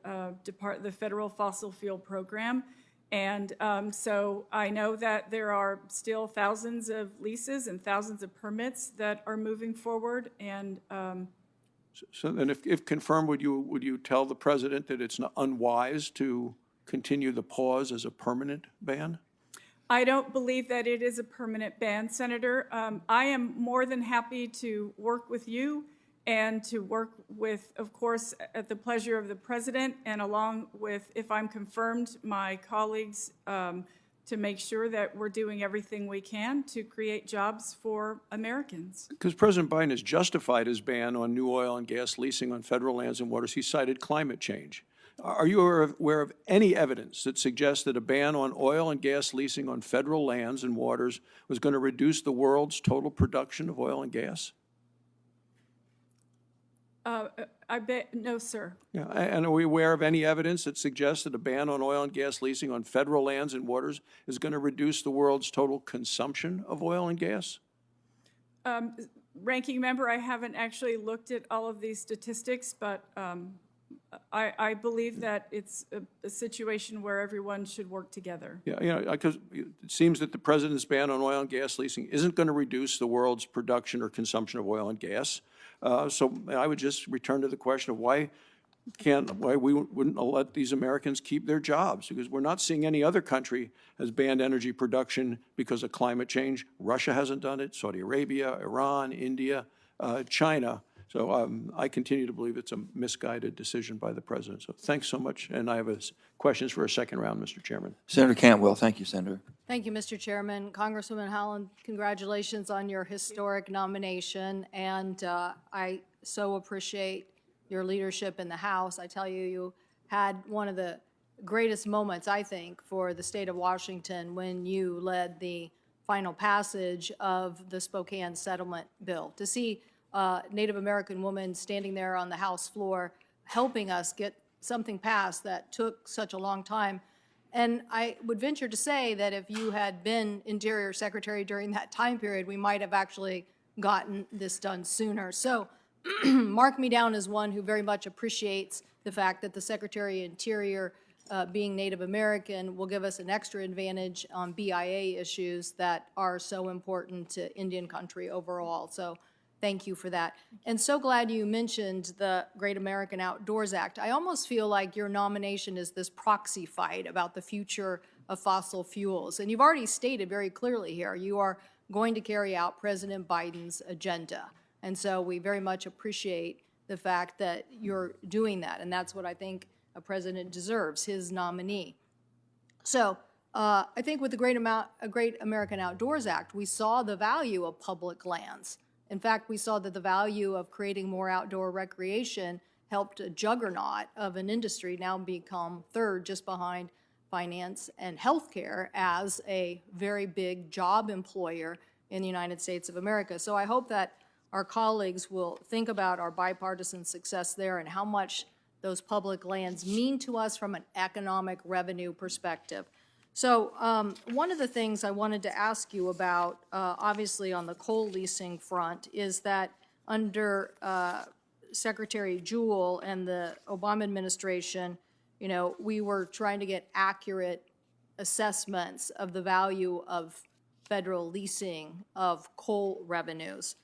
federal fossil fuel program. And so I know that there are still thousands of leases and thousands of permits that are moving forward. And so then if confirmed, would you tell the president that it's unwise to continue the pause as a permanent ban? I don't believe that it is a permanent ban, Senator. I am more than happy to work with you and to work with, of course, at the pleasure of the president, and along with, if I'm confirmed, my colleagues, to make sure that we're doing everything we can to create jobs for Americans. Because President Biden has justified his ban on new oil and gas leasing on federal lands and waters. He cited climate change. Are you aware of any evidence that suggests that a ban on oil and gas leasing on federal lands and waters was going to reduce the world's total production of oil and gas? I bet, no, sir. Yeah, and are we aware of any evidence that suggests that a ban on oil and gas leasing on federal lands and waters is going to reduce the world's total consumption of oil and gas? Ranking member, I haven't actually looked at all of these statistics, but I believe that it's a situation where everyone should work together. Yeah, because it seems that the president's ban on oil and gas leasing isn't going to reduce the world's production or consumption of oil and gas. So I would just return to the question of why we wouldn't let these Americans keep their jobs, because we're not seeing any other country has banned energy production because of climate change. Russia hasn't done it, Saudi Arabia, Iran, India, China. So I continue to believe it's a misguided decision by the president. So thanks so much. And I have questions for a second round, Mr. Chairman. Senator Cantwell, thank you, Senator. Thank you, Mr. Chairman. Congresswoman Haaland, congratulations on your historic nomination. And I so appreciate your leadership in the House. I tell you, you had one of the greatest moments, I think, for the state of Washington when you led the final passage of the Spokane settlement bill. To see Native American woman standing there on the House floor helping us get something passed that took such a long time. And I would venture to say that if you had been Interior Secretary during that time period, we might have actually gotten this done sooner. So mark me down as one who very much appreciates the fact that the Secretary of Interior, being Native American, will give us an extra advantage on BIA issues that are so important to Indian country overall. So thank you for that. And so glad you mentioned the Great American Outdoors Act. I almost feel like your nomination is this proxy fight about the future of fossil fuels. And you've already stated very clearly here, you are going to carry out President Biden's agenda. And so we very much appreciate the fact that you're doing that. And that's what I think a president deserves, his nominee. So I think with the Great American Outdoors Act, we saw the value of public lands. In fact, we saw that the value of creating more outdoor recreation helped a juggernaut of an industry now become third just behind finance and healthcare as a very big job employer in the United States of America. So I hope that our colleagues will think about our bipartisan success there and how much those public lands mean to us from an economic revenue perspective. So one of the things I wanted to ask you about, obviously on the coal leasing front, is that under Secretary Jewell and the Obama administration, you know, we were trying to get accurate assessments of the value of federal leasing of coal revenues.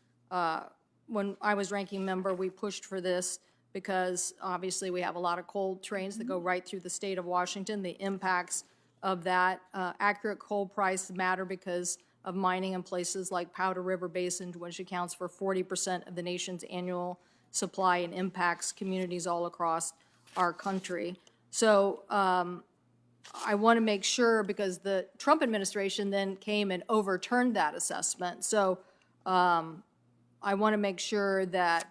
When I was ranking member, we pushed for this because obviously we have a lot of coal trains that go right through the state of Washington. The impacts of that accurate coal price matter because of mining in places like Powder River Basin, which accounts for 40% of the nation's annual supply and impacts communities all across our country. So I want to make sure, because the Trump administration then came and overturned that assessment. So I want to make sure that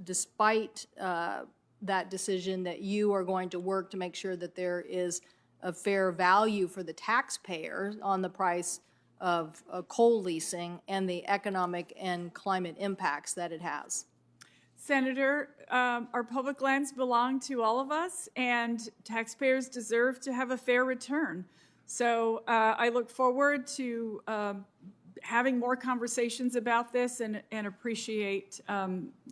despite that decision, that you are going to work to make sure that there is a fair value for the taxpayer on the price of coal leasing and the economic and climate impacts that it has. Senator, our public lands belong to all of us, and taxpayers deserve to have a fair return. So I look forward to having more conversations about this and appreciate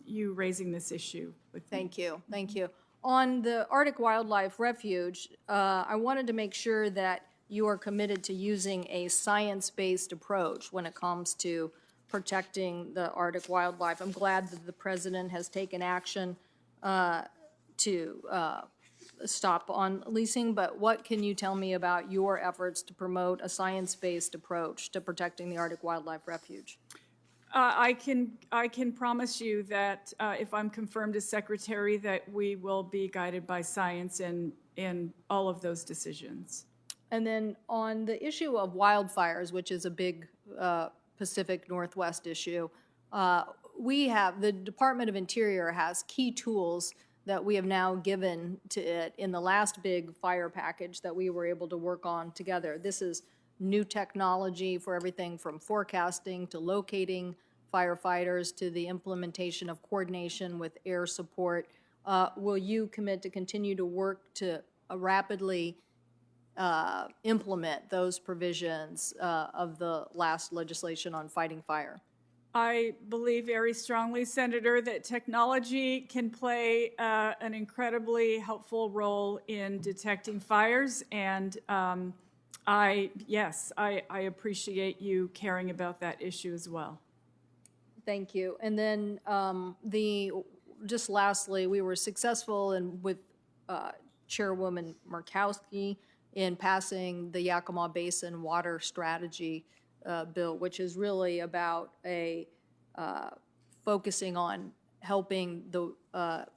you raising this issue with me. Thank you. Thank you. On the Arctic Wildlife Refuge, I wanted to make sure that you are committed to using a science-based approach when it comes to protecting the Arctic wildlife. I'm glad that the President has taken action to stop on leasing, but what can you tell me about your efforts to promote a science-based approach to protecting the Arctic Wildlife Refuge? I can promise you that if I'm confirmed as secretary, that we will be guided by science in all of those decisions. And then on the issue of wildfires, which is a big Pacific Northwest issue, the Department of Interior has key tools that we have now given to it in the last big fire package that we were able to work on together. This is new technology for everything from forecasting to locating firefighters to the implementation of coordination with air support. Will you commit to continue to work to rapidly implement those provisions of the last legislation on fighting fire? I believe very strongly, Senator, that technology can play an incredibly helpful role in detecting fires, and I appreciate you caring about that issue as well. Thank you. And then just lastly, we were successful with Chairwoman Murkowski in passing the Yakima Basin Water Strategy bill, which is really about focusing on helping the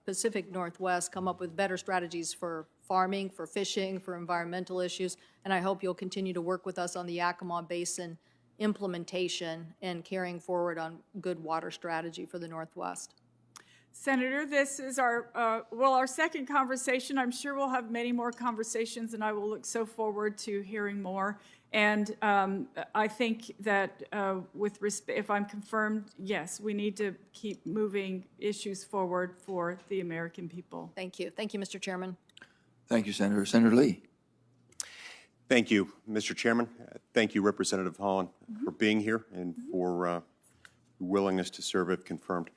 Pacific Northwest come up with better strategies for farming, for fishing, for environmental issues. And I hope you'll continue to work with us on the Yakima Basin implementation and carrying forward on good water strategy for the Northwest. Senator, this is our second conversation. I'm sure we'll have many more conversations, and I will look so forward to hearing more. And I think that with respect, if I'm confirmed, yes, we need to keep moving issues forward for the American people. Thank you. Thank you, Mr. Chairman. Thank you, Senator. Senator Lee. Thank you, Mr. Chairman. Thank you, Representative Haaland, for being here and for your willingness to serve if confirmed.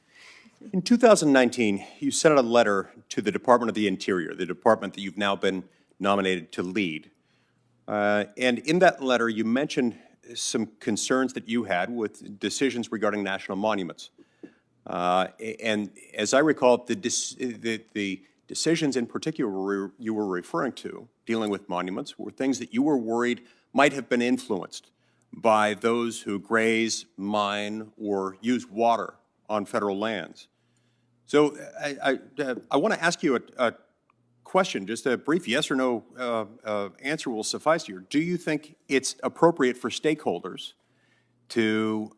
In 2019, you sent a letter to the Department of the Interior, the department that you've now been nominated to lead. And in that letter, you mentioned some concerns that you had with decisions regarding national monuments. And as I recall, the decisions in particular you were referring to, dealing with monuments, were things that you were worried might have been influenced by those who graze, mine, or use water on federal lands. So I want to ask you a question, just a brief yes or no answer will suffice here. Do you think it's appropriate for stakeholders to,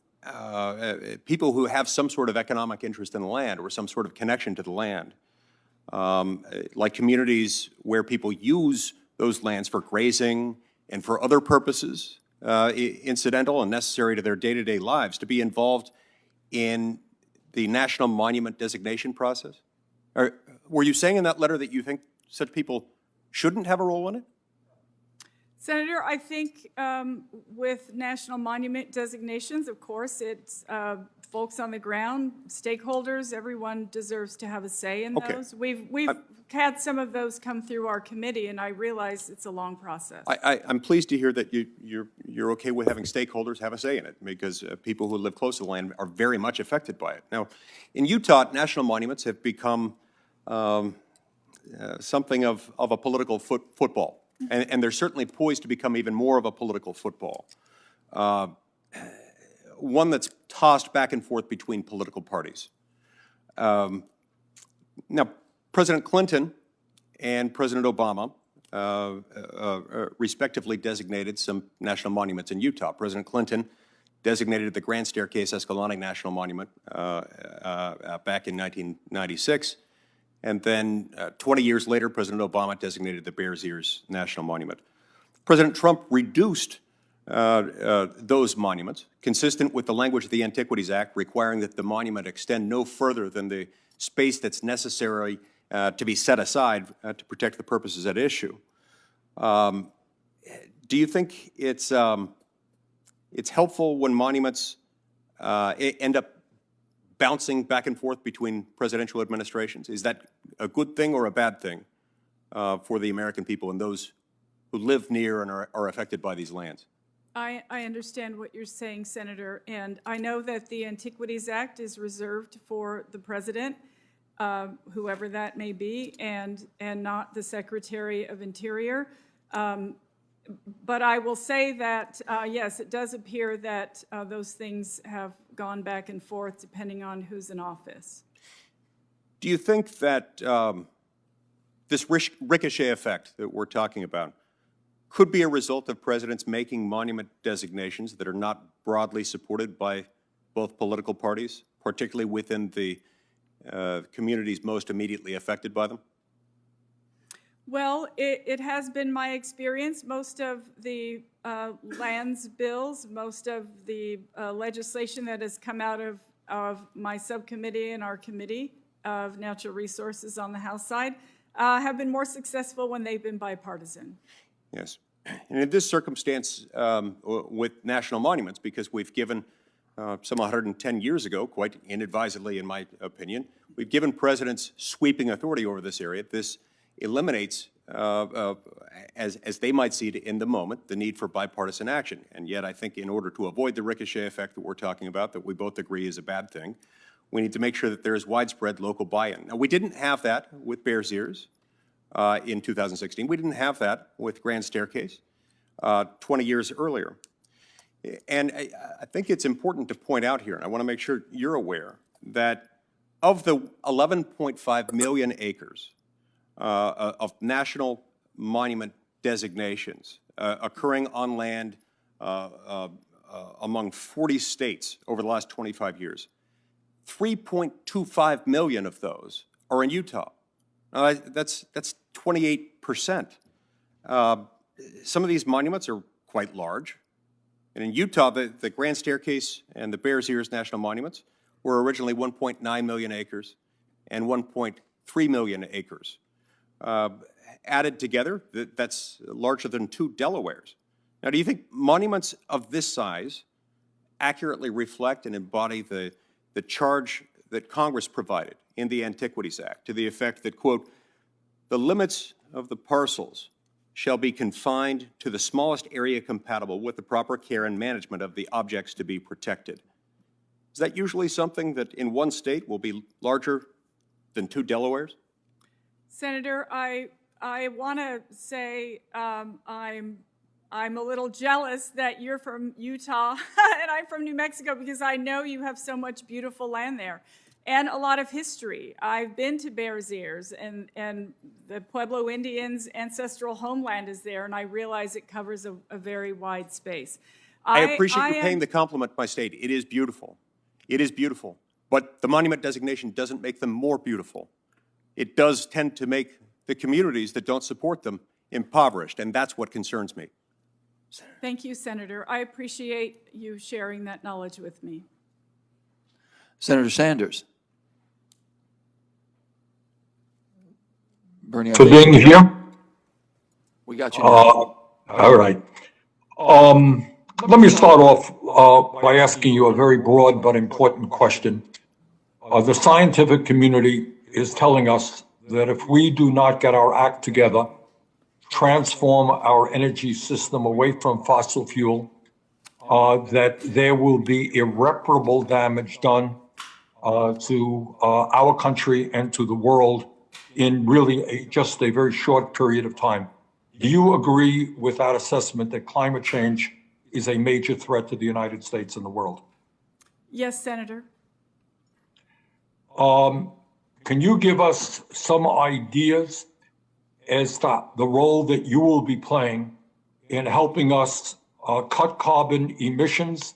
people who have some sort of economic interest in the land or some sort of connection to the land, like communities where people use those lands for grazing and for other purposes, incidental and necessary to their day-to-day lives, to be involved in the national monument designation process? Were you saying in that letter that you think such people shouldn't have a role in it? Senator, I think with national monument designations, of course, it's folks on the ground, stakeholders, everyone deserves to have a say in Okay. those. We've had some of those come through our committee, and I realize it's a long process. I'm pleased to hear that you're okay with having stakeholders have a say in it, because people who live close to the land are very much affected by it. Now, in Utah, national monuments have become something of a political football, and they're certainly poised to become even more of a political football, one that's tossed back and forth between political parties. Now, President Clinton and President Obama respectively designated some national monuments in Utah. President Clinton designated the Grand Staircase Escalante National Monument back in 1996. And then 20 years later, President Obama designated the Bears Ears National Monument. President Trump reduced those monuments, consistent with the language of the Antiquities Act, requiring that the monument extend no further than the space that's necessary to be set aside to protect the purposes at issue. Do you think it's helpful when monuments end up bouncing back and forth between presidential administrations? Is that a good thing or a bad thing for the American people and those who live near and are affected by these lands? I understand what you're saying, Senator, and I know that the Antiquities Act is reserved for the president, whoever that may be, and not the Secretary of Interior. But I will say that, yes, it does appear that those things have gone back and forth depending on who's in office. Do you think that this ricochet effect that we're talking about could be a result of presidents making monument designations that are not broadly supported by both political parties, particularly within the communities most immediately affected by them? Well, it has been my experience. Most of the lands bills, most of the legislation that has come out of my subcommittee and our committee of natural resources on the House side have been more successful when they've been bipartisan. Yes. And in this circumstance with national monuments, because we've given some 110 years ago, quite inadvisedly in my opinion, we've given presidents sweeping authority over this area. This eliminates, as they might see it in the moment, the need for bipartisan action. And yet I think in order to avoid the ricochet effect that we're talking about, that we both agree is a bad thing, we need to make sure that there is widespread local buy-in. Now, we didn't have that with Bears Ears in 2016. We didn't have that with Grand Staircase 20 years earlier. And I think it's important to point out here, and I want to make sure you're aware, that of the 11.5 million acres of national monument designations occurring on land among 40 states over the last 25 years, 3.25 million of those are in Utah. Now, that's 28%. Some of these monuments are quite large. And in Utah, the Grand Staircase and the Bears Ears National Monuments were originally 1.9 million acres and 1.3 million acres. Added together, that's larger than 2 Delawares. Now, do you think monuments of this size accurately reflect and embody the charge that Congress provided in the Antiquities Act to the effect that, quote, the limits of the parcels shall be confined to the smallest area compatible with the proper care and management of the objects to be protected? Is that usually something that in one state will be larger than 2 Delawares? Senator, I want to say I'm a little jealous that you're from Utah and I'm from New Mexico, because I know you have so much beautiful land there. and a lot of history. I've been to Bears Ears, and the Pueblo Indians' ancestral homeland is there, and I realize it covers a very wide space. I appreciate you paying the compliment to my state. It is beautiful. It is beautiful. But the monument designation doesn't make them more beautiful. It does tend to make the communities that don't support them impoverished, and that's what concerns me. Thank you, Senator. I appreciate you sharing that knowledge with me. Senator Sanders. Bernie, For being here? we got you now. All right. Let me start off by asking you a very broad but important question. The scientific community is telling us that if we do not get our act together, transform our energy system away from fossil fuel, that there will be irreparable damage done to our country and to the world in really just a very short period of time. Do you agree with that assessment that climate change is a major threat to the United States and the world? Yes, Senator. Can you give us some ideas as to the role that you will be playing in helping us cut carbon emissions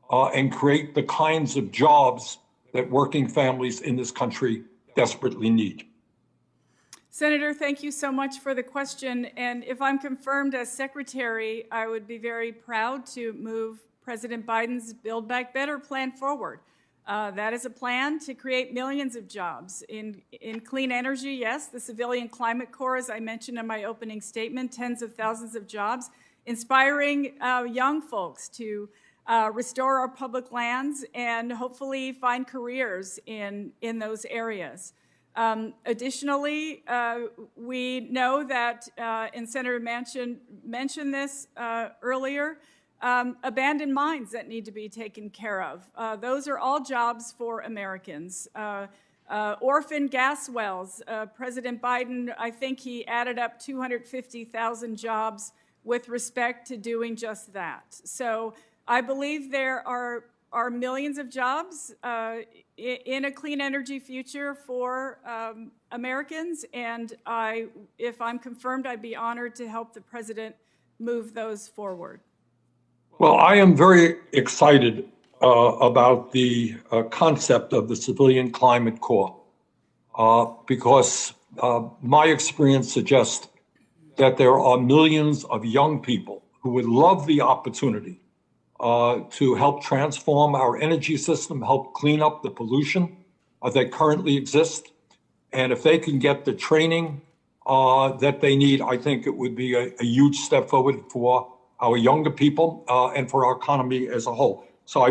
and create the kinds of jobs that working families in this country desperately need? Senator, thank you so much for the question. And if I'm confirmed as Secretary, I would be very proud to move President Biden's Build Back Better plan forward. That is a plan to create millions of jobs in clean energy, yes, the Civilian Climate Corps, as I mentioned in my opening statement, tens of thousands of jobs, inspiring young folks to restore our public lands and hopefully find careers in those areas. Additionally, we know that, and Senator Manchin mentioned this earlier, abandoned mines that need to be taken care of. Those are all jobs for Americans. Orphan gas wells. President Biden, I think he added up 250,000 jobs with respect to doing just that. So I believe there are millions of jobs in a clean energy future for Americans, and if I'm confirmed, I'd be honored to help the president move those forward. Well, I am very excited about the concept of the Civilian Climate Corps because my experience suggests that there are millions of young people who would love the opportunity to help transform our energy system, help clean up the pollution that currently exists. And if they can get the training that they need, I think it would be a huge step forward for our younger people and for our economy as a whole. So I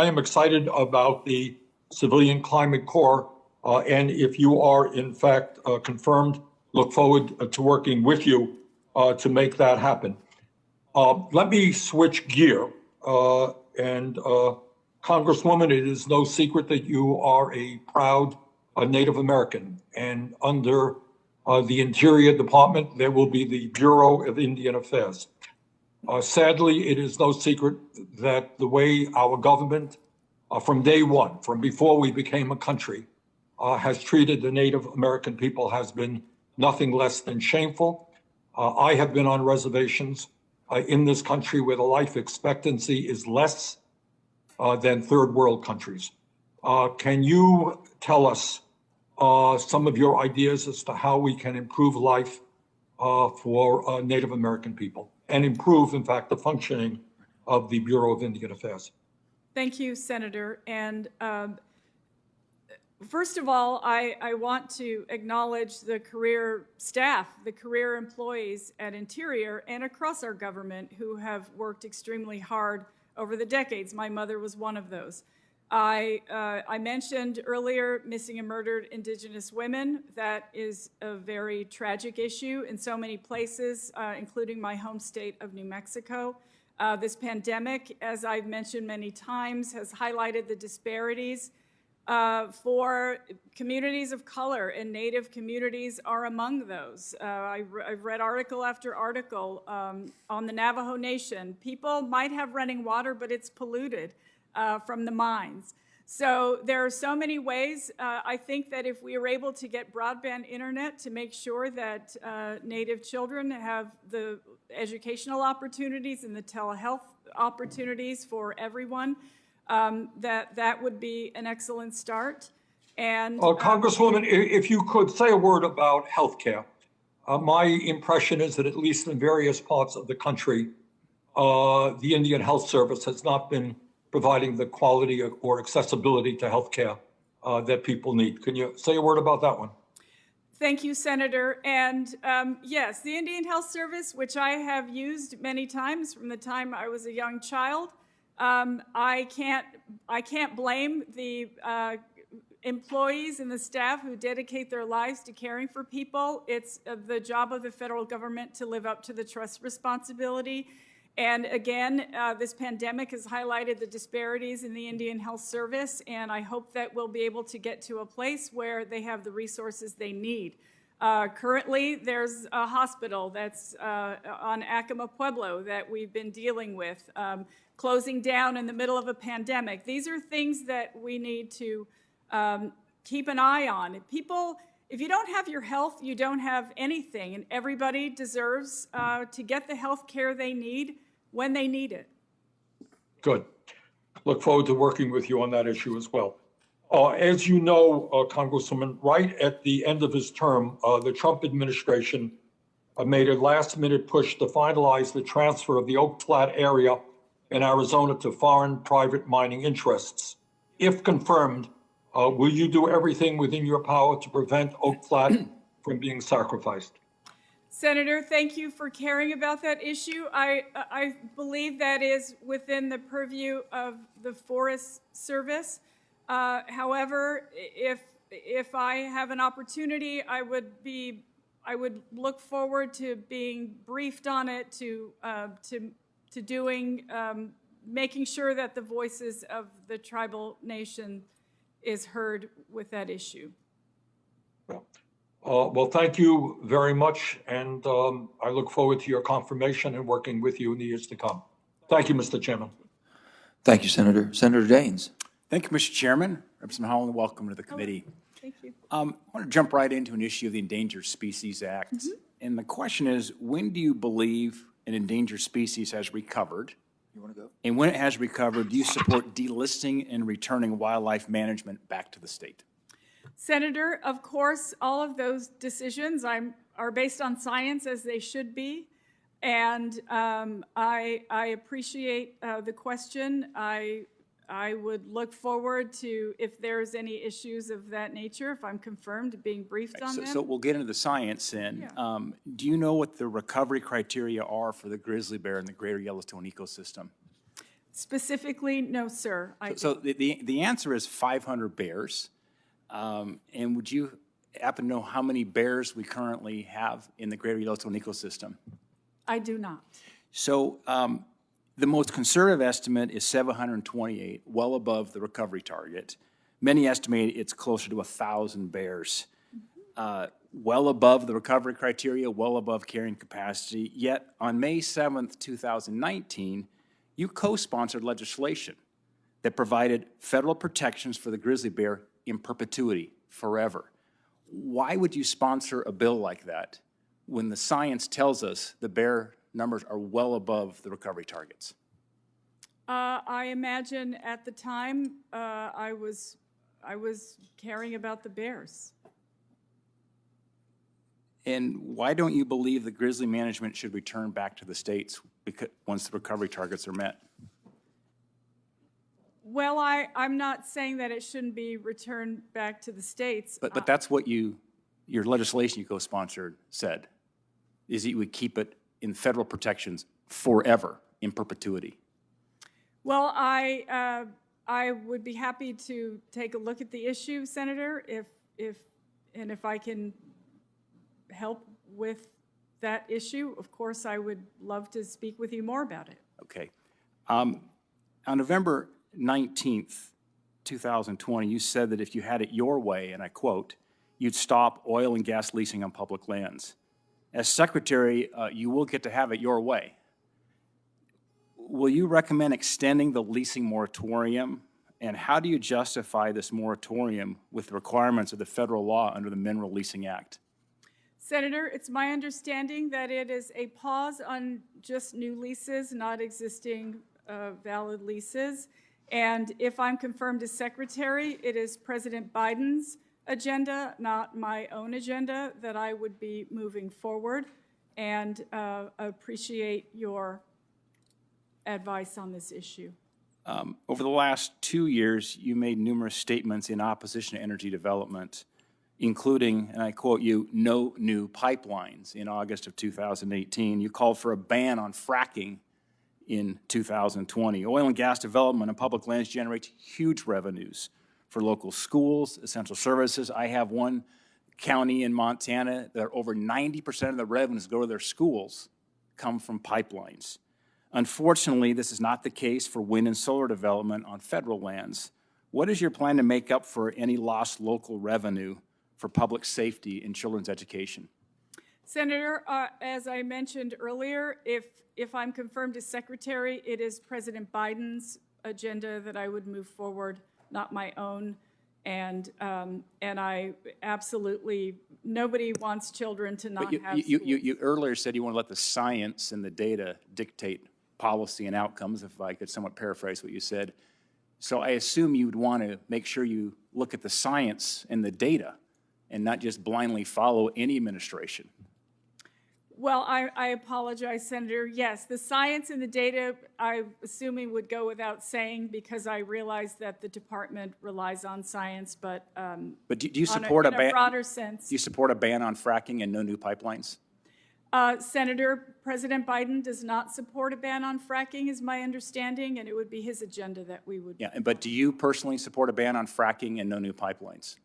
am excited about the Civilian Climate Corps. And if you are in fact confirmed, look forward to working with you to make that happen. Let me switch gear. Congresswoman, it is no secret that you are a proud Native American. And under the Interior Department, there will be the Bureau of Indian Affairs. Sadly, it is no secret that the way our government, from day one, from before we became a country, has treated the Native American people has been nothing less than shameful. I have been on reservations in this country where the life expectancy is less than third world countries. Can you tell us some of your ideas as to how we can improve life for Native American people and improve, in fact, the functioning of the Bureau of Indian Affairs? Thank you, Senator. And first of all, I want to acknowledge the career staff, the career employees at Interior and across our government who have worked extremely hard over the decades. My mother was one of those. I mentioned earlier missing and murdered Indigenous women. That is a very tragic issue in so many places, including my home state of New Mexico. This pandemic, as I've mentioned many times, has highlighted the disparities for communities of color, and Native communities are among those. I've read article after article on the Navajo Nation. People might have running water, but it's polluted from the mines. So there are so many ways. I think that if we are able to get broadband internet to make sure that Native children have the educational opportunities and the telehealth opportunities for everyone, that would be an excellent start. And Congresswoman, if you could say a word about healthcare. My impression is that at least in various parts of the country, the Indian Health Service has not been providing the quality or accessibility to healthcare that people need. Can you say a word about that one? Thank you, Senator. And yes, the Indian Health Service, which I have used many times from the time I was a young child, I can't blame the employees and the staff who dedicate their lives to caring for people. It's the job of the federal government to live up to the trust responsibility. And again, this pandemic has highlighted the disparities in the Indian Health Service, and I hope that we'll be able to get to a place where they have the resources they need. Currently, there's a hospital that's on Acoma Pueblo that we've been dealing with, closing down in the middle of a pandemic. These are things that we need to keep an eye on. If you don't have your health, you don't have anything, and everybody deserves to get the health care they need when they need it. Good. Look forward to working with you on that issue as well. As you know, Congresswoman, right at the end of his term, the Trump administration made a last-minute push to finalize the transfer of the Oak Flat area in Arizona to foreign private mining interests. If confirmed, will you do everything within your power to prevent Oak Flat from being sacrificed? Senator, thank you for caring about that issue. I believe that is within the purview of the Forest Service. However, if I have an opportunity, I would look forward to being briefed on it, to making sure that the voices of the tribal nation is heard with that issue. Well, thank you very much, and I look forward to your confirmation and working with you in the years to come. Thank you, Mr. Chairman. Thank you, Senator. Senator Daines. Thank you, Mr. Chairman. Representative Haaland, welcome to the committee. Thank you. I want to jump right into an issue of the Endangered Species Act. And the question is, when do you believe an endangered species has recovered? You want to go? And when it has recovered, do you support delisting and returning wildlife management back to the state? Senator, of course, all of those decisions are based on science, as they should be. And I appreciate the question. I would look forward to, if there's any issues of that nature, if I'm confirmed, being briefed on them. So we'll get into the science then. Yeah. Do you know what the recovery criteria are for the grizzly bear in the greater Yellowstone ecosystem? Specifically, no, sir. So the answer is 500 bears. And would you happen to know how many bears we currently have in the greater Yellowstone ecosystem? I do not. So the most conservative estimate is 728, well above the recovery target. Many estimate it's closer to 1,000 bears. Well above the recovery criteria, well above carrying capacity. Yet on May 7th, 2019, you co-sponsored legislation that provided federal protections for the grizzly bear in perpetuity, forever. Why would you sponsor a bill like that when the science tells us the bear numbers are well above the recovery targets? I imagine at the time I was caring about the bears. And why don't you believe that grizzly management should return back to the states once the recovery targets are met? Well, I'm not saying that it shouldn't be returned back to the states. But that's what your legislation you co-sponsored said, is that you would keep it in federal protections forever, in perpetuity. Well, I would be happy to take a look at the issue, Senator, if I can help with that issue. Of course, I would love to speak with you more about it. Okay. On November 19th, 2020, you said that if you had it your way, and I quote, you'd stop oil and gas leasing on public lands. As Secretary, you will get to have it your way. Will you recommend extending the leasing moratorium And how do you justify this moratorium with the requirements of the federal law under the Mineral Leasing Act? Senator, it's my understanding that it is a pause on just new leases, not existing valid leases. And if I'm confirmed as secretary, it is President Biden's agenda, not my own agenda, that I would be moving forward. And appreciate your advice on this issue. Over the last 2 years, you made numerous statements in opposition to energy development, including, and I quote you, "no new pipelines" in August of 2018. You called for a ban on fracking in 2020. Oil and gas development on public lands generates huge revenues for local schools, essential services. I have one county in Montana that over 90% of the revenues go to their schools come from pipelines. Unfortunately, this is not the case for wind and solar development on federal lands. What is your plan to make up for any lost local revenue for public safety and children's education? Senator, as I mentioned earlier, if I'm confirmed as secretary, it is President Biden's agenda that I would move forward, not my own. And I absolutely, nobody wants children to not have schools. You earlier said you want to let the science and the data dictate policy and outcomes, if I could somewhat paraphrase what you said. So I assume you would want to make sure you look at the science and the data and not just blindly follow any administration. Well, I apologize, Senator. Yes, the science and the data, I'm assuming, would go without saying because I realize that the department relies on science, but do you support in a broader sense. Do you support a ban on fracking and no new pipelines? Senator, President Biden does not support a ban on fracking, is my understanding, and it would be his agenda that we would. Yeah, but do you personally support a ban on fracking and no new pipelines?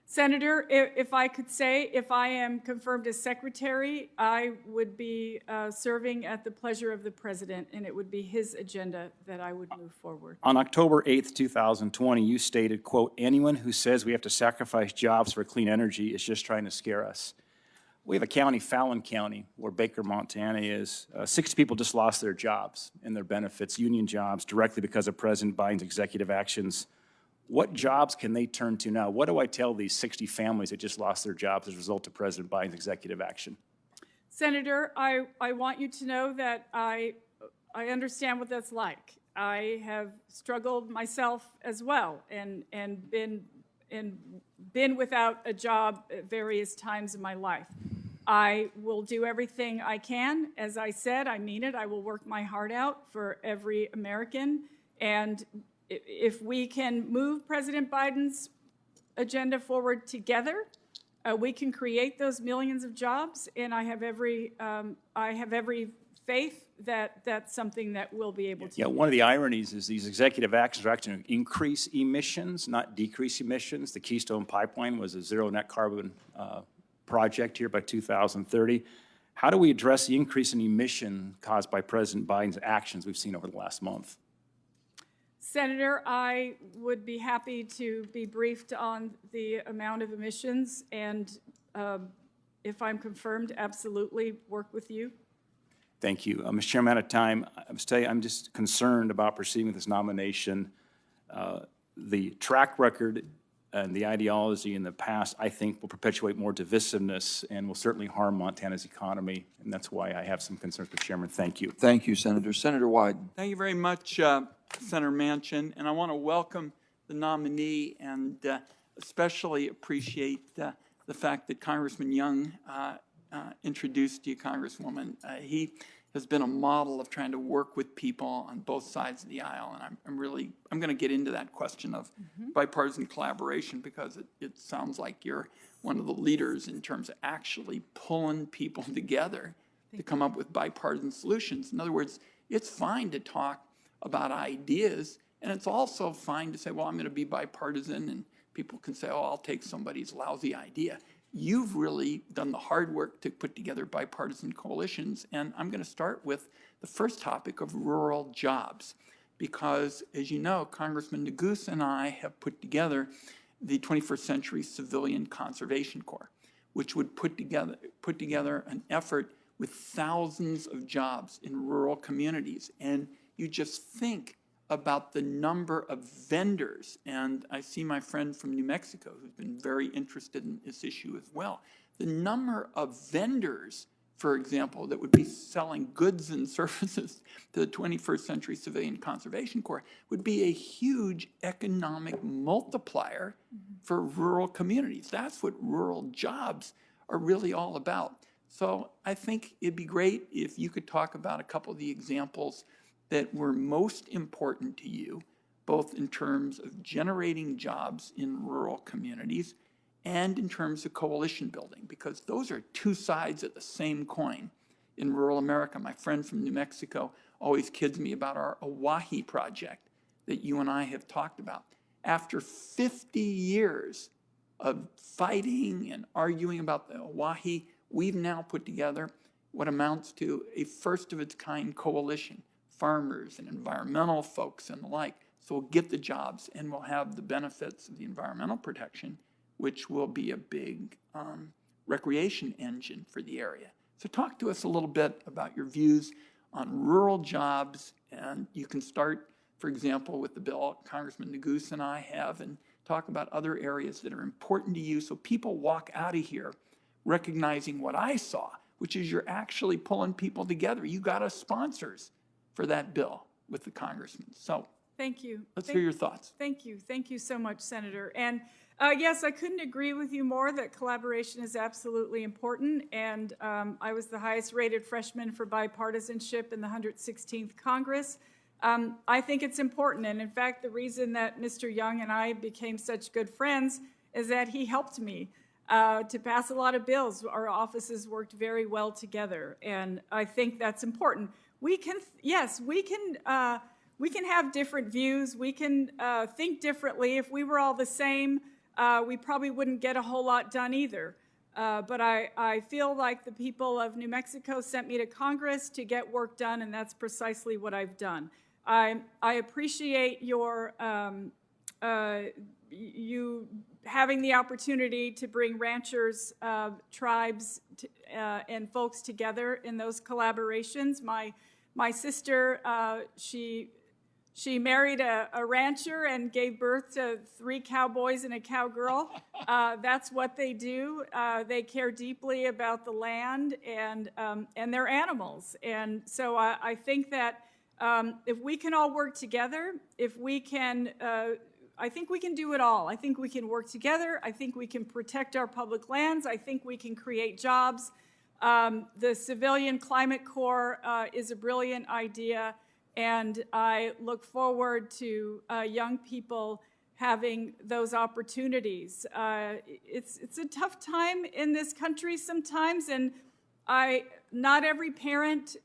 Senator, if I could say, if I am confirmed as secretary, I would be serving at the pleasure of the president, and it would be his agenda that I would move forward. On October 8th, 2020, you stated, quote, "Anyone who says we have to sacrifice jobs for clean energy is just trying to scare us." We have a county, Fallon County, where Baker, Montana is. 60 people just lost their jobs and their benefits, union jobs, directly because of President Biden's executive actions. What jobs can they turn to now? What do I tell these 60 families that just lost their jobs as a result of President Biden's executive action? Senator, I want you to know that I understand what that's like. I have struggled myself as well and been without a job at various times in my life. I will do everything I can. As I said, I mean it. I will work my heart out for every American. And if we can move President Biden's agenda forward together, we can create those millions of jobs. And I have every faith that that's something that we'll be able to do. Yeah, one of the ironies is these executive actions are actually going to increase emissions, not decrease emissions. The Keystone Pipeline was a zero net carbon project here by 2030. How do we address the increase in emission caused by President Biden's actions we've seen over the last month? Senator, I would be happy to be briefed on the amount of emissions, and if I'm confirmed, absolutely work with you. Thank you. Mr. Chairman, I'm out of time. I'm just concerned about proceeding with this nomination. The track record and the ideology in the past, I think, will perpetuate more divisiveness and will certainly harm Montana's economy, and that's why I have some concerns, Mr. Chairman. Thank you. Thank you, Senator. Senator Wyden. Thank you very much, Senator Manchin, and I want to welcome the nominee and especially appreciate the fact that Congressman Young introduced you, Congresswoman. He has been a model of trying to work with people on both sides of the aisle, and I'm going to get into that question of bipartisan collaboration because it sounds like you're one of the leaders in terms of actually pulling people together to come up with bipartisan solutions. In other words, it's fine to talk about ideas, and it's also fine to say, well, I'm going to be bipartisan, and people can say, oh, I'll take somebody's lousy idea. You've really done the hard work to put together bipartisan coalitions, and I'm going to start with the first topic of rural jobs, because, as you know, Congressman Neguse and I have put together the 21st Century Civilian Conservation Corps, which would put together an effort with thousands of jobs in rural communities. And you just think about the number of vendors, and I see my friend from New Mexico who's been very interested in this issue as well. The number of vendors, for example, that would be selling goods and services to the 21st Century Civilian Conservation Corps would be a huge economic multiplier for rural communities. That's what rural jobs are really all about. So I think it'd be great if you could talk about a couple of the examples that were most important to you, both in terms of generating jobs in rural communities and in terms of coalition building, because those are two sides of the same coin in rural America. My friend from New Mexico always kids me about our Oahe project that you and I have talked about. After 50 years of fighting and arguing about the Oahe, we've now put together what amounts to a first-of-its-kind coalition, farmers and environmental folks and the like. So we'll get the jobs and we'll have the benefits of the environmental protection, which will be a big recreation engine for the area. So talk to us a little bit about your views on rural jobs, and you can start, for example, with the bill Congressman Neguse and I have, and talk about other areas that are important to you so people walk out of here recognizing what I saw, which is you're actually pulling people together. You got us sponsors for that bill with the congressman. So Thank you. let's hear your thoughts. Thank you. Thank you so much, Senator. And yes, I couldn't agree with you more that collaboration is absolutely important. And I was the highest rated freshman for bipartisanship in the 116th Congress. I think it's important. And in fact, the reason that Mr. Young and I became such good friends is that he helped me to pass a lot of bills. Our offices worked very well together. And I think that's important. We can have different views. We can think differently. If we were all the same, we probably wouldn't get a whole lot done either. But I feel like the people of New Mexico sent me to Congress to get work done, and that's precisely what I've done. I appreciate your you having the opportunity to bring ranchers, tribes, and folks together in those collaborations. My sister, she married a rancher and gave birth to 3 cowboys and a cowgirl. That's what they do. They care deeply about the land and their animals. And so I think that if we can all work together, if we can, I think we can do it all. I think we can work together. I think we can protect our public lands. I think we can create jobs. The Civilian Climate Corps is a brilliant idea, and I look forward to young people having those opportunities. It's a tough time in this country sometimes, and not every parent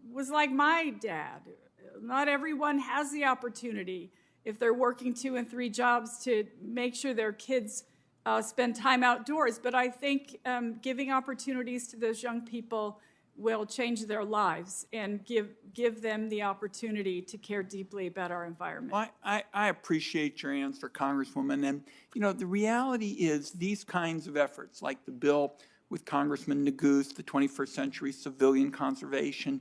was like my dad. Not everyone has the opportunity, if they're working 2 and 3 jobs, to make sure their kids spend time outdoors. But I think giving opportunities to those young people will change their lives and give them the opportunity to care deeply about our environment. Well, I appreciate your answer, Congresswoman. And, you know, the reality is these kinds of efforts, like the bill with Congressman Neguse, the 21st Century Civilian Conservation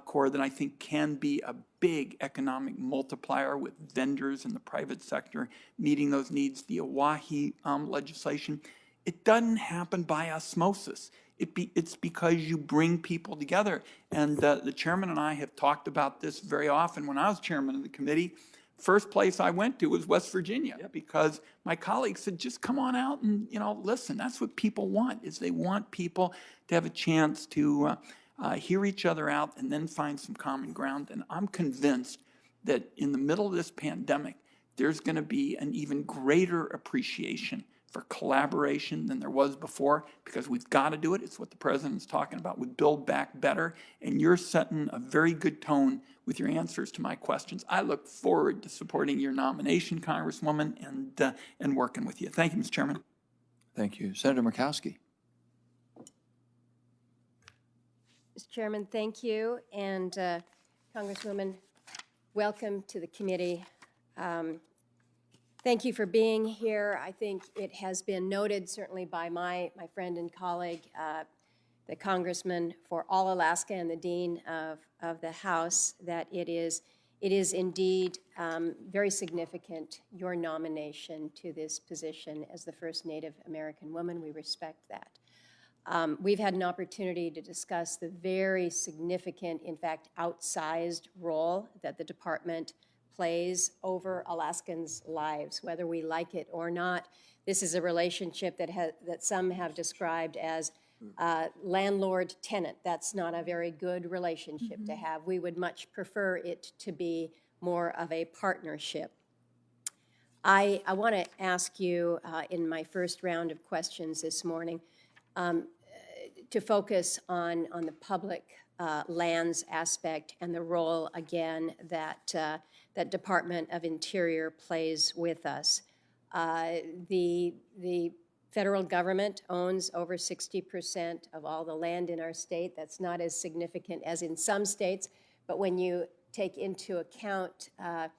Corps, that I think can be a big economic multiplier with vendors in the private sector meeting those needs. The Oahe legislation, it doesn't happen by osmosis. It's because you bring people together. And the chairman and I have talked about this very often. When I was chairman of the committee, first place I went to was West Virginia, because my colleagues said, just come on out and, you know, listen. That's what people want, is they want people to have a chance to hear each other out and then find some common ground. And I'm convinced that in the middle of this pandemic, there's going to be an even greater appreciation for collaboration than there was before, because we've got to do it. It's what the president's talking about with Build Back Better, and you're setting a very good tone with your answers to my questions. I look forward to supporting your nomination, Congresswoman, and working with you. Thank you, Mr. Chairman. Thank you. Senator Murkowski. Mr. Chairman, thank you. And Congresswoman, welcome to the committee. Thank you for being here. I think it has been noted, certainly by my friend and colleague, that the congressman for all Alaska and the dean of the House that it is indeed very significant, your nomination to this position as the first Native American woman. We respect that. We've had an opportunity to discuss the very significant, in fact, outsized role that the department plays over Alaskans' lives, whether we like it or not. This is a relationship that some have described as landlord-tenant. That's not a very good relationship to have. We would much prefer it to be more of a partnership. I want to ask you in my first round of questions this morning to focus on the public lands aspect and the role, again, that Department of Interior plays with us. The federal government owns over 60% of all the land in our state. That's not as significant as in some states, but when you take into account that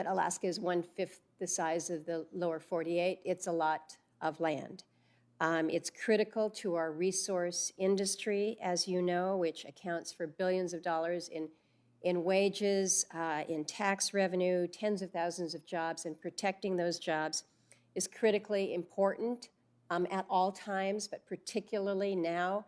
Alaska is 1/5 the size of the lower 48, it's a lot of land. It's critical to our resource industry, as you know, which accounts for billions of dollars in wages, in tax revenue, tens of thousands of jobs, and protecting those jobs is critically important at all times, but particularly now.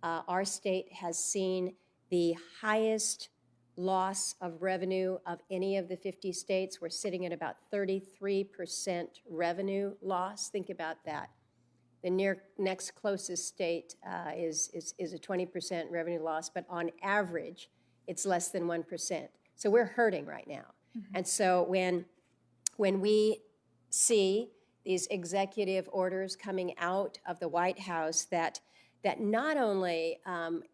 Our state has seen the highest loss of revenue of any of the 50 states. We're sitting at about 33% revenue loss. Think about that. The next closest state is a 20% revenue loss, but on average, it's less than 1%. So we're hurting right now. And so when we see these executive orders coming out of the White House that not only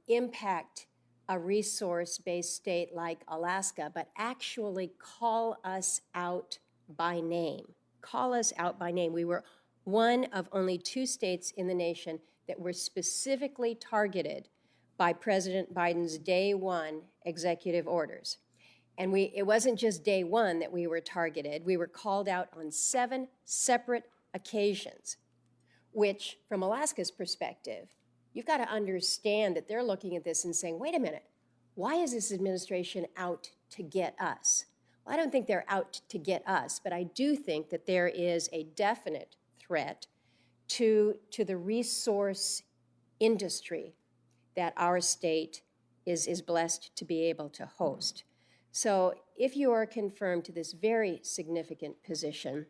impact a resource-based state like Alaska, but actually call us out by name. Call us out by name. We were one of only 2 states in the nation that were specifically targeted by President Biden's day 1 executive orders. And it wasn't just day 1 that we were targeted. We were called out on 7 separate occasions, which, from Alaska's perspective, you've got to understand that they're looking at this and saying, wait a minute, why is this administration out to get us? Well, I don't think they're out to get us, but I do think that there is a definite threat to the resource industry that our state is blessed to be able to host. So if you are confirmed to this very significant position,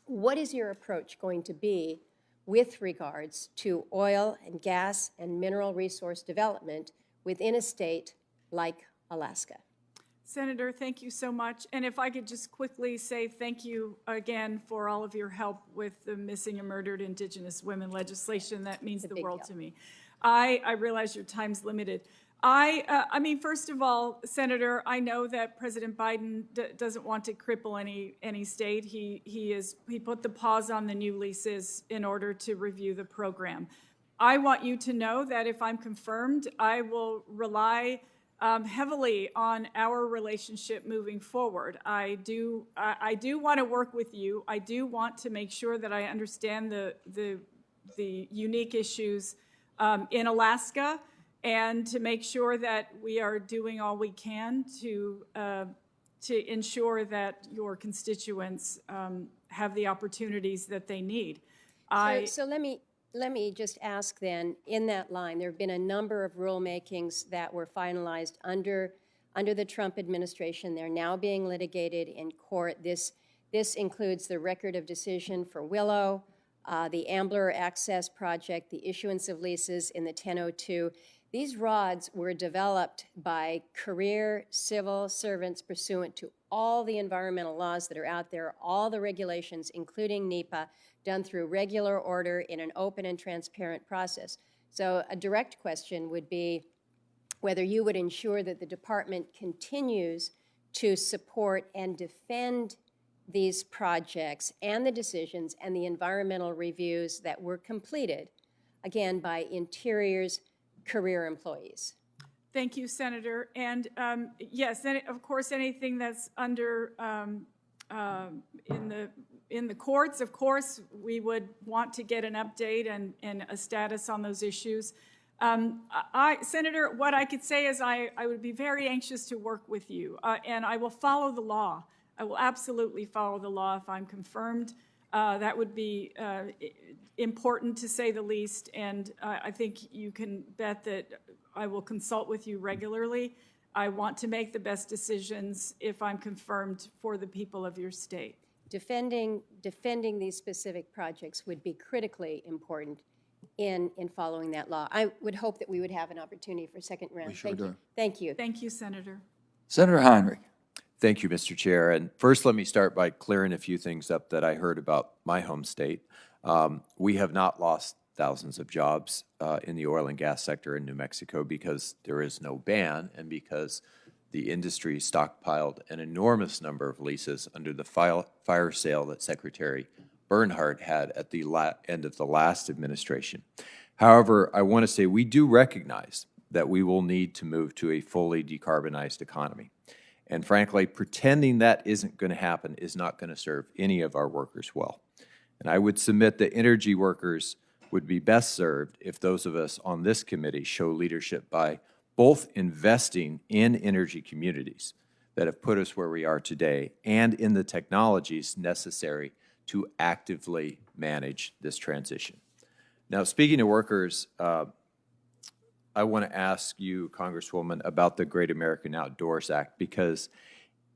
what is your approach going to be with regards to oil and gas and mineral resource development within a state like Alaska? Senator, thank you so much. And if I could just quickly say thank you again for all of your help with the missing and murdered Indigenous women legislation. That means the world to me. I realize your time's limited. I mean, first of all, Senator, I know that President Biden doesn't want to cripple any state. He put the pause on the new leases in order to review the program. I want you to know that if I'm confirmed, I will rely heavily on our relationship moving forward. I do want to work with you. I do want to make sure that I understand the unique issues in Alaska, and to make sure that we are doing all we can to ensure that your constituents have the opportunities that they need. So let me just ask then, in that line, there have been a number of rulemakings that were finalized under the Trump administration. They're now being litigated in court. This includes the record of decision for Willow, the Ambler Access Project, the issuance of leases in the 1002. These RODs were developed by career civil servants pursuant to all the environmental laws that are out there, all the regulations, including NEPA, done through regular order in an open and transparent process. So a direct question would be whether you would ensure that the department continues to support and defend these projects and the decisions and the environmental reviews that were completed, again, by Interior's career employees. Thank you, Senator. And yes, of course, anything that's under in the courts, of course, we would want to get an update and a status on those issues. Senator, what I could say is I would be very anxious to work with you, and I will follow the law. I will absolutely follow the law if I'm confirmed. That would be important, to say the least, and I think you can bet that I will consult with you regularly. I want to make the best decisions if I'm confirmed for the people of your state. Defending these specific projects would be critically important in following that law. I would hope that we would have an opportunity for second round. sure Thank you. do. Thank you. Thank you, Senator. Senator Heinrich. Thank you, Mr. Chair. And first, let me start by clearing a few things up that I heard about my home state. We have not lost thousands of jobs in the oil and gas sector in New Mexico because there is no ban and because the industry stockpiled an enormous number of leases under the fire sale that Secretary Bernhardt had at the end of the last administration. However, I want to say we do recognize that we will need to move to a fully decarbonized economy. And frankly, pretending that isn't going to happen is not going to serve any of our workers well. And I would submit that energy workers would be best served if those of us on this committee show leadership by both investing in energy communities that have put us where we are today and in the technologies necessary to actively manage this transition. Now, speaking of workers, I want to ask you, Congresswoman, about the Great American Outdoors Act, because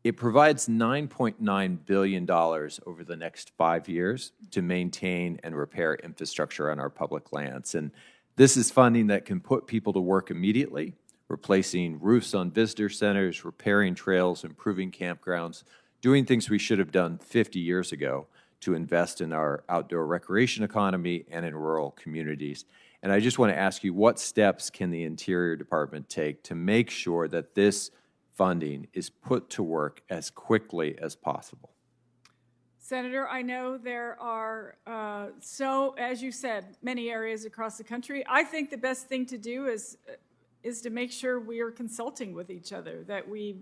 it provides $9.9 billion over the next 5 years to maintain and repair infrastructure on our public lands. And this is funding that can put people to work immediately, replacing roofs on visitor centers, repairing trails, improving campgrounds, doing things we should have done 50 years ago to invest in our outdoor recreation economy and in rural communities. And I just want to ask you, what steps can the Interior Department take to make sure that this funding is put to work as quickly as possible? Senator, I know there are, as you said, many areas across the country. I think the best thing to do is to make sure we are consulting with each other, that we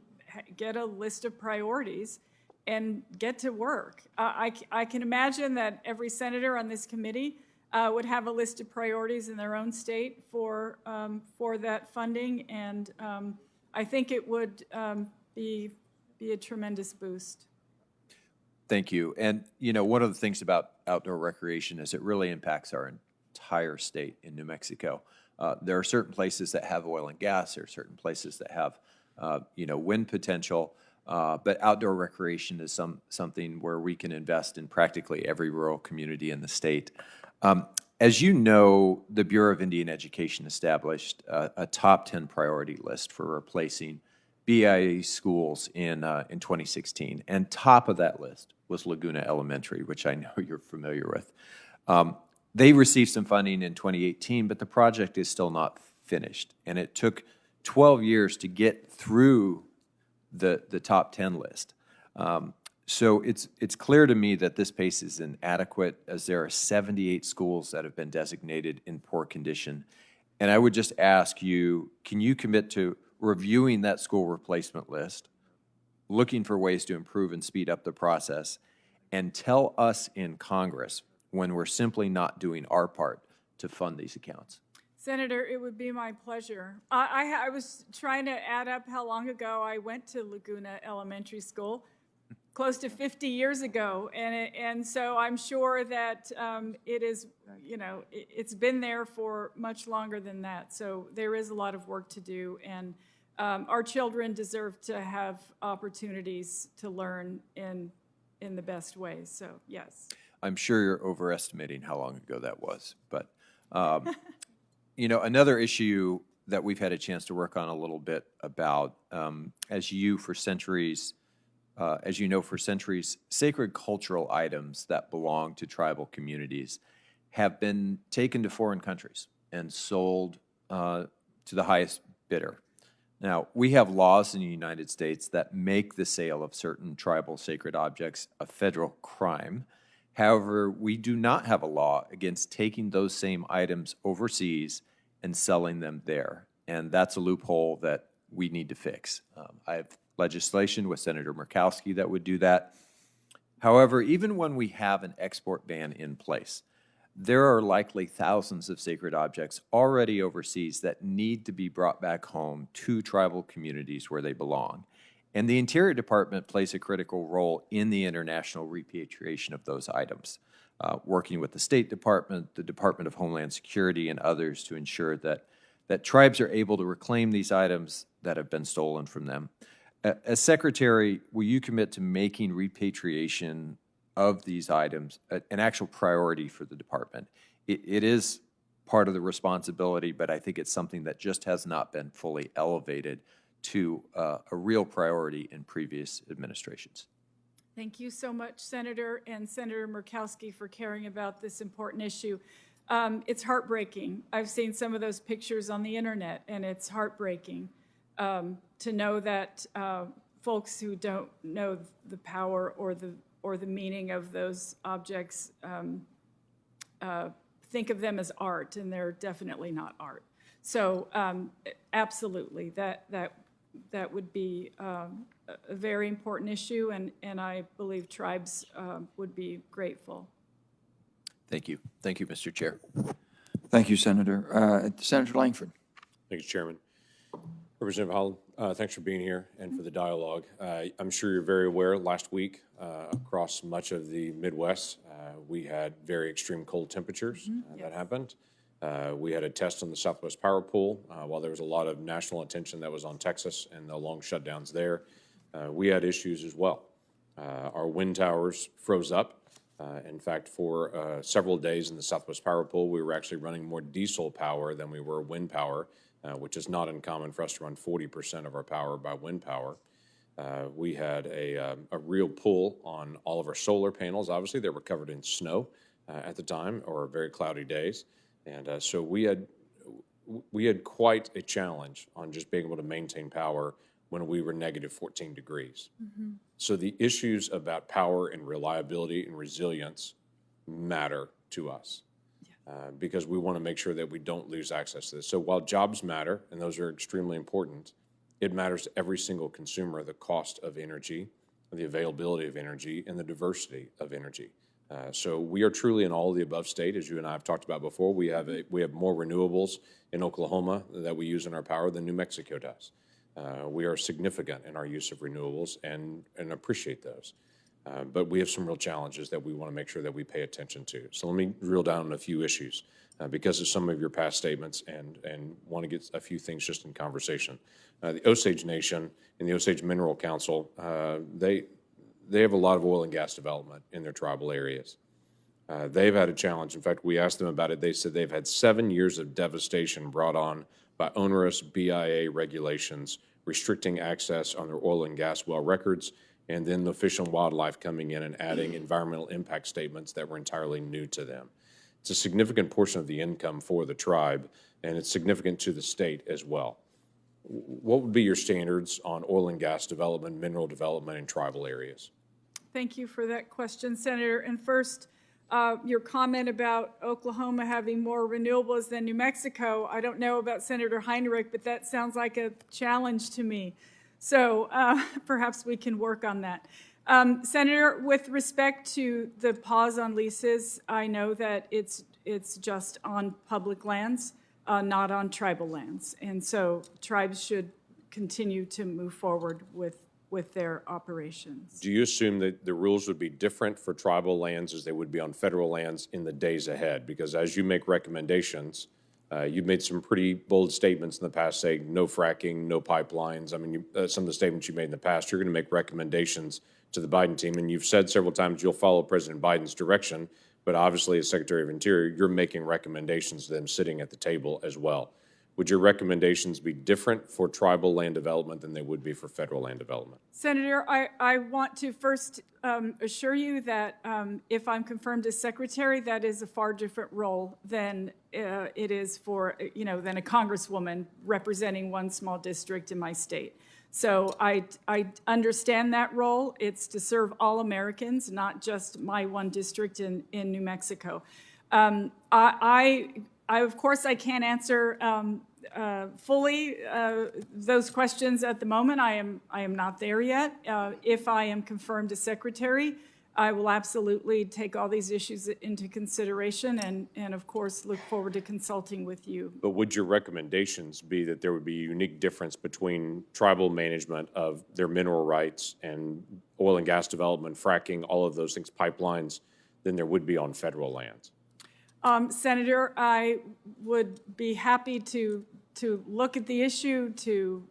get a list of priorities and get to work. I can imagine that every senator on this committee would have a list of priorities in their own state for that funding, and I think it would be a tremendous boost. Thank you. And, you know, one of the things about outdoor recreation is it really impacts our entire state in New Mexico. There are certain places that have oil and gas. There are certain places that have, wind potential. But outdoor recreation is something where we can invest in practically every rural community in the state. As you know, the Bureau of Indian Education established a top 10 priority list for replacing BIA schools in 2016. And top of that list was Laguna Elementary, which I know you're familiar with. They received some funding in 2018, but the project is still not finished. And it took 12 years to get through the top 10 list. So it's clear to me that this pace is inadequate, as there are 78 schools that have been designated in poor condition. And I would just ask you, can you commit to reviewing that school replacement list, looking for ways to improve and speed up the process, and tell us in Congress when we're simply not doing our part to fund these accounts? Senator, it would be my pleasure. I was trying to add up how long ago I went to Laguna Elementary School, close to 50 years ago, and so I'm sure that it is, it's been there for much longer than that. So there is a lot of work to do, and our children deserve to have opportunities to learn in the best ways. So yes. I'm sure you're overestimating how long ago that was, but another issue that we've had a chance to work on a little bit about, as you know, for centuries, sacred cultural items that belong to tribal communities have been taken to foreign countries and sold to the highest bidder. Now, we have laws in the United States that make the sale of certain tribal sacred objects a federal crime. However, we do not have a law against taking those same items overseas and selling them there. And that's a loophole that we need to fix. I have legislation with Senator Murkowski that would do that. However, even when we have an export ban in place, there are likely thousands of sacred objects already overseas that need to be brought back home to tribal communities where they belong. And the Interior Department plays a critical role in the international repatriation of those items, working with the State Department, the Department of Homeland Security, and others to ensure that tribes are able to reclaim these items that have been stolen from them. As Secretary, will you commit to making repatriation of these items an actual priority for the department? It is part of the responsibility, but I think it's something that just has not been fully elevated to a real priority in previous administrations. Thank you so much, Senator, and Senator Murkowski, for caring about this important issue. It's heartbreaking. I've seen some of those pictures on the internet, and it's heartbreaking to know that folks who don't know the power or the meaning of those objects think of them as art, and they're definitely not art. So absolutely, that would be a very important issue, and I believe tribes would be grateful. Thank you. Thank you, Mr. Chair. Thank you, Senator. Senator Langford. Thank you, Chairman. Representative Haaland, thanks for being here and for the dialogue. I'm sure you're very aware last week across much of the Midwest, we had very extreme cold temperatures that happened. We had a test on the Southwest Power Pool. While there was a lot of national attention that was on Texas and the long shutdowns there, we had issues as well. Our wind towers froze up. In fact, for several days in the Southwest Power Pool, we were actually running more diesel power than we were wind power, which is not uncommon for us to run 40% of our power by wind power. We had a real pull on all of our solar panels. Obviously, they were covered in snow at the time, or very cloudy days. And so we had quite a challenge on just being able to maintain power when we were negative 14 degrees. Mm-hmm. So the issues about power and reliability and resilience matter to us because we want to make sure that we don't lose access to this. So while jobs matter, and those are extremely important, it matters to every single consumer, the cost of energy, the availability of energy, and the diversity of energy. So we are truly an all of the above state, as you and I have talked about before. We have more renewables in Oklahoma that we use in our power than New Mexico does. We are significant in our use of renewables and appreciate those. But we have some real challenges that we want to make sure that we pay attention to. So let me drill down on a few issues because of some of your past statements and want to get a few things just in conversation. The Osage Nation and the Osage Mineral Council, they have a lot of oil and gas development in their tribal areas. They've had a challenge. In fact, we asked them about it. They said they've had 7 years of devastation brought on by onerous BIA regulations restricting access on their oil and gas well records, and then the Fish and Wildlife coming in and adding environmental impact statements that were entirely new to them. It's a significant portion of the income for the tribe, and it's significant to the state as well. What would be your standards on oil and gas development, mineral development in tribal areas? Thank you for that question, Senator. And first, your comment about Oklahoma having more renewables than New Mexico. I don't know about Senator Heinrich, but that sounds like a challenge to me. So perhaps we can work on that. Senator, with respect to the pause on leases, I know that it's just on public lands, not on tribal lands. And so tribes should continue to move forward with their operations. Do you assume that the rules would be different for tribal lands as they would be on federal lands in the days ahead? Because as you make recommendations, you've made some pretty bold statements in the past saying no fracking, no pipelines. I mean, some of the statements you made in the past, you're going to make recommendations to the Biden team, and you've said several times you'll follow President Biden's direction, but obviously as Secretary of Interior, you're making recommendations to them sitting at the table as well. Would your recommendations be different for tribal land development than they would be for federal land development? Senator, I want to first assure you that if I'm confirmed as Secretary, that is a far different role than it is for, than a Congresswoman representing one small district in my state. So I understand that role. It's to serve all Americans, not just my one district in New Mexico. Of course, I can't answer fully those questions at the moment. I am not there yet. If I am confirmed as Secretary, I will absolutely take all these issues into consideration and of course, look forward to consulting with you. But would your recommendations be that there would be a unique difference between tribal management of their mineral rights and oil and gas development, fracking, all of those things, pipelines, than there would be on federal lands? Senator, I would be happy to look at the issue, to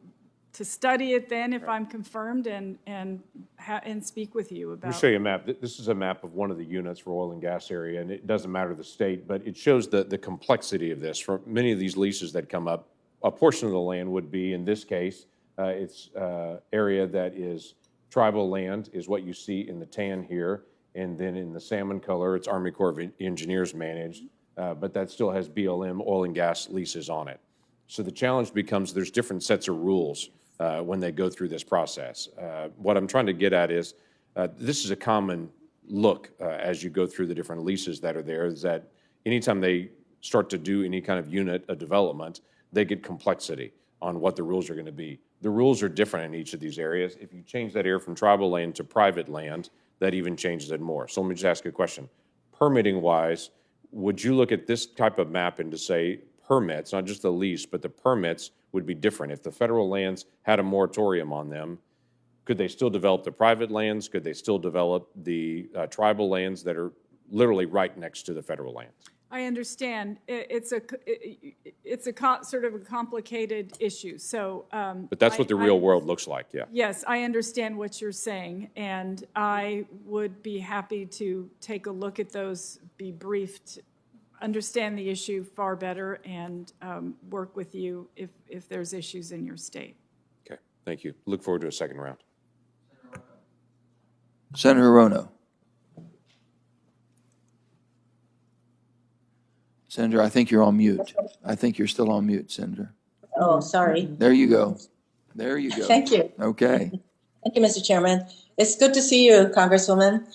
study it then if I'm confirmed and speak with you about. Let me show you a map. This is a map of one of the units for oil and gas area, and it doesn't matter the state, but it shows the complexity of this. For many of these leases that come up, a portion of the land would be, in this case, it's area that is tribal land, is what you see in the tan here, and then in the salmon color, it's Army Corps of Engineers managed, but that still has BLM oil and gas leases on it. So the challenge becomes there's different sets of rules when they go through this process. What I'm trying to get at is this is a common look as you go through the different leases that are there, is that anytime they start to do any kind of unit of development, they get complexity on what the rules are going to be. The rules are different in each of these areas. If you change that area from tribal land to private land, that even changes it more. So let me just ask you a question. Permitting-wise, would you look at this type of map and to say permits, not just the lease, but the permits would be different? If the federal lands had a moratorium on them, could they still develop the private lands? Could they still develop the tribal lands that are literally right next to the federal lands? I understand. It's a sort of a complicated issue, so. But that's what the real world looks like, yeah. Yes, I understand what you're saying, and I would be happy to take a look at those, be briefed, understand the issue far better, and work with you if there's issues in your state. Okay, thank you. Look forward to a second round. Senator Rono. Senator, I think you're on mute. I think you're still on mute, Senator. Oh, sorry. There you go. There you go. Thank you. Okay. Thank you, Mr. Chairman. It's good to see you, Congresswoman.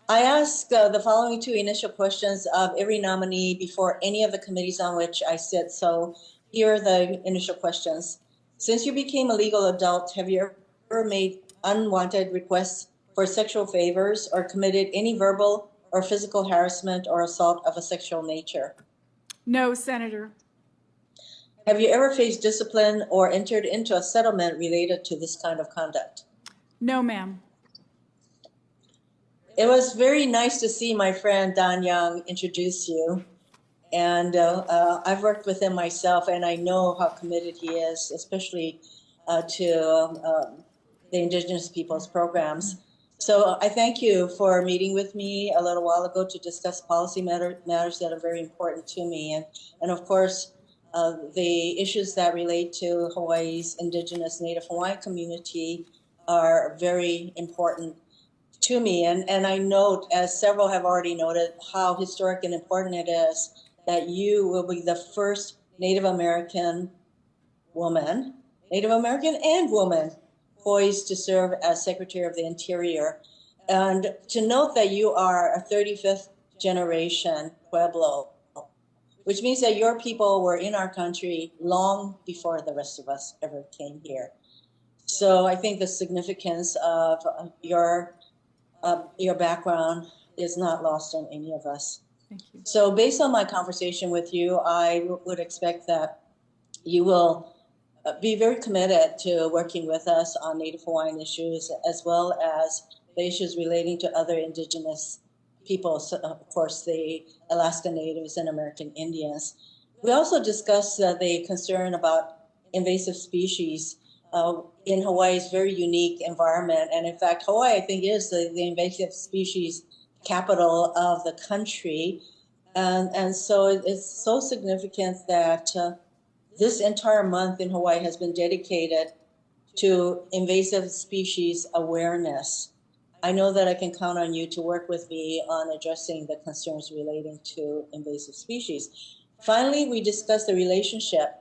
I ask the following two initial questions of every nominee before any of the committees on which I sit. So here are the initial questions. Since you became a legal adult, have you ever made unwanted requests for sexual favors or committed any verbal or physical harassment or assault of a sexual nature? No, Senator. Have you ever faced discipline or entered into a settlement related to this kind of conduct? No, ma'am. It was very nice to see my friend Don Young introduce you. And I've worked with him myself, and I know how committed he is, especially to the Indigenous people's programs. So I thank you for meeting with me a little while ago to discuss policy matters that are very important to me. And of course, the issues that relate to Hawaii's Indigenous Native Hawaiian community are very important to me. And I note, as several have already noted, how historic and important it is that you will be the first Native American woman, Native American and woman, poised to serve as Secretary of the Interior. And to note that you are a 35th generation Pueblo, which means that your people were in our country long before the rest of us ever came here. So I think the significance of your background is not lost on any of us. Thank you. So based on my conversation with you, I would expect that you will be very committed to working with us on Native Hawaiian issues, as well as the issues relating to other Indigenous peoples, of course, the Alaska Natives and American Indians. We also discussed the concern about invasive species in Hawaii's very unique environment. And in fact, Hawaii, I think, is the invasive species capital of the country. And so it's so significant that this entire month in Hawaii has been dedicated to invasive species awareness. I know that I can count on you to work with me on addressing the concerns relating to invasive species. Finally, we discussed the relationship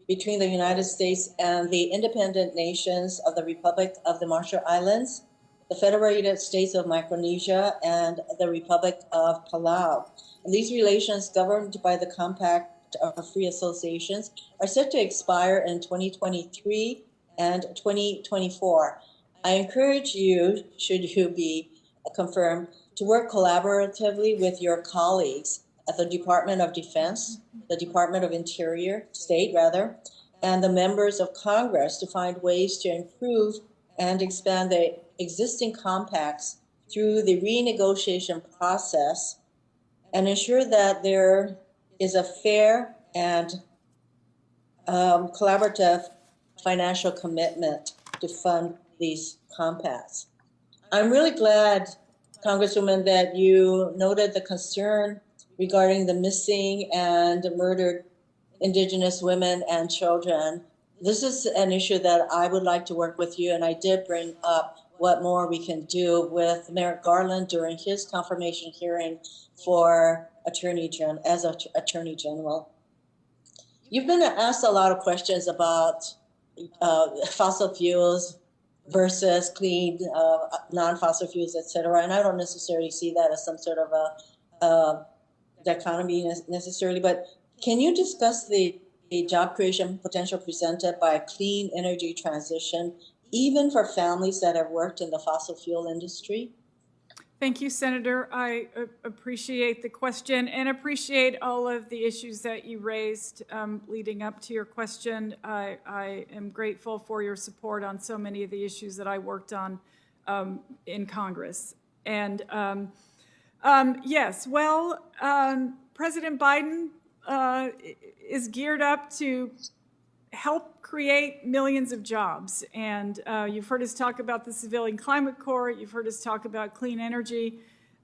between the United States and the independent nations of the Republic of the Marshall Islands, the Federated States of Micronesia, and the Republic of Palau. And these relations, governed by the Compact of Free Associations, are set to expire in 2023 and 2024. I encourage you, should you be confirmed to work collaboratively with your colleagues at the Department of Defense, the Department of Interior, State rather, and the members of Congress to find ways to improve and expand the existing compacts through the renegotiation process and ensure that there is a fair and collaborative financial commitment to fund these compacts. I'm really glad, Congresswoman, that you noted the concern regarding the missing and murdered Indigenous women and children. This is an issue that I would like to work with you, and I did bring up what more we can do with Merrick Garland during his confirmation hearing for Attorney General. You've been asked a lot of questions about fossil fuels versus clean, non-fossil fuels, et cetera, and I don't necessarily see that as some sort of a dichotomy necessarily, but can you discuss the job creation potential presented by a clean energy transition, even for families that have worked in the fossil fuel industry? Thank you, Senator. I appreciate the question and appreciate all of the issues that you raised leading up to your question. I am grateful for your support on so many of the issues that I worked on in Congress. And yes, well, President Biden is geared up to help create millions of jobs. And you've heard us talk about the Civilian Climate Corps. You've heard us talk about clean energy.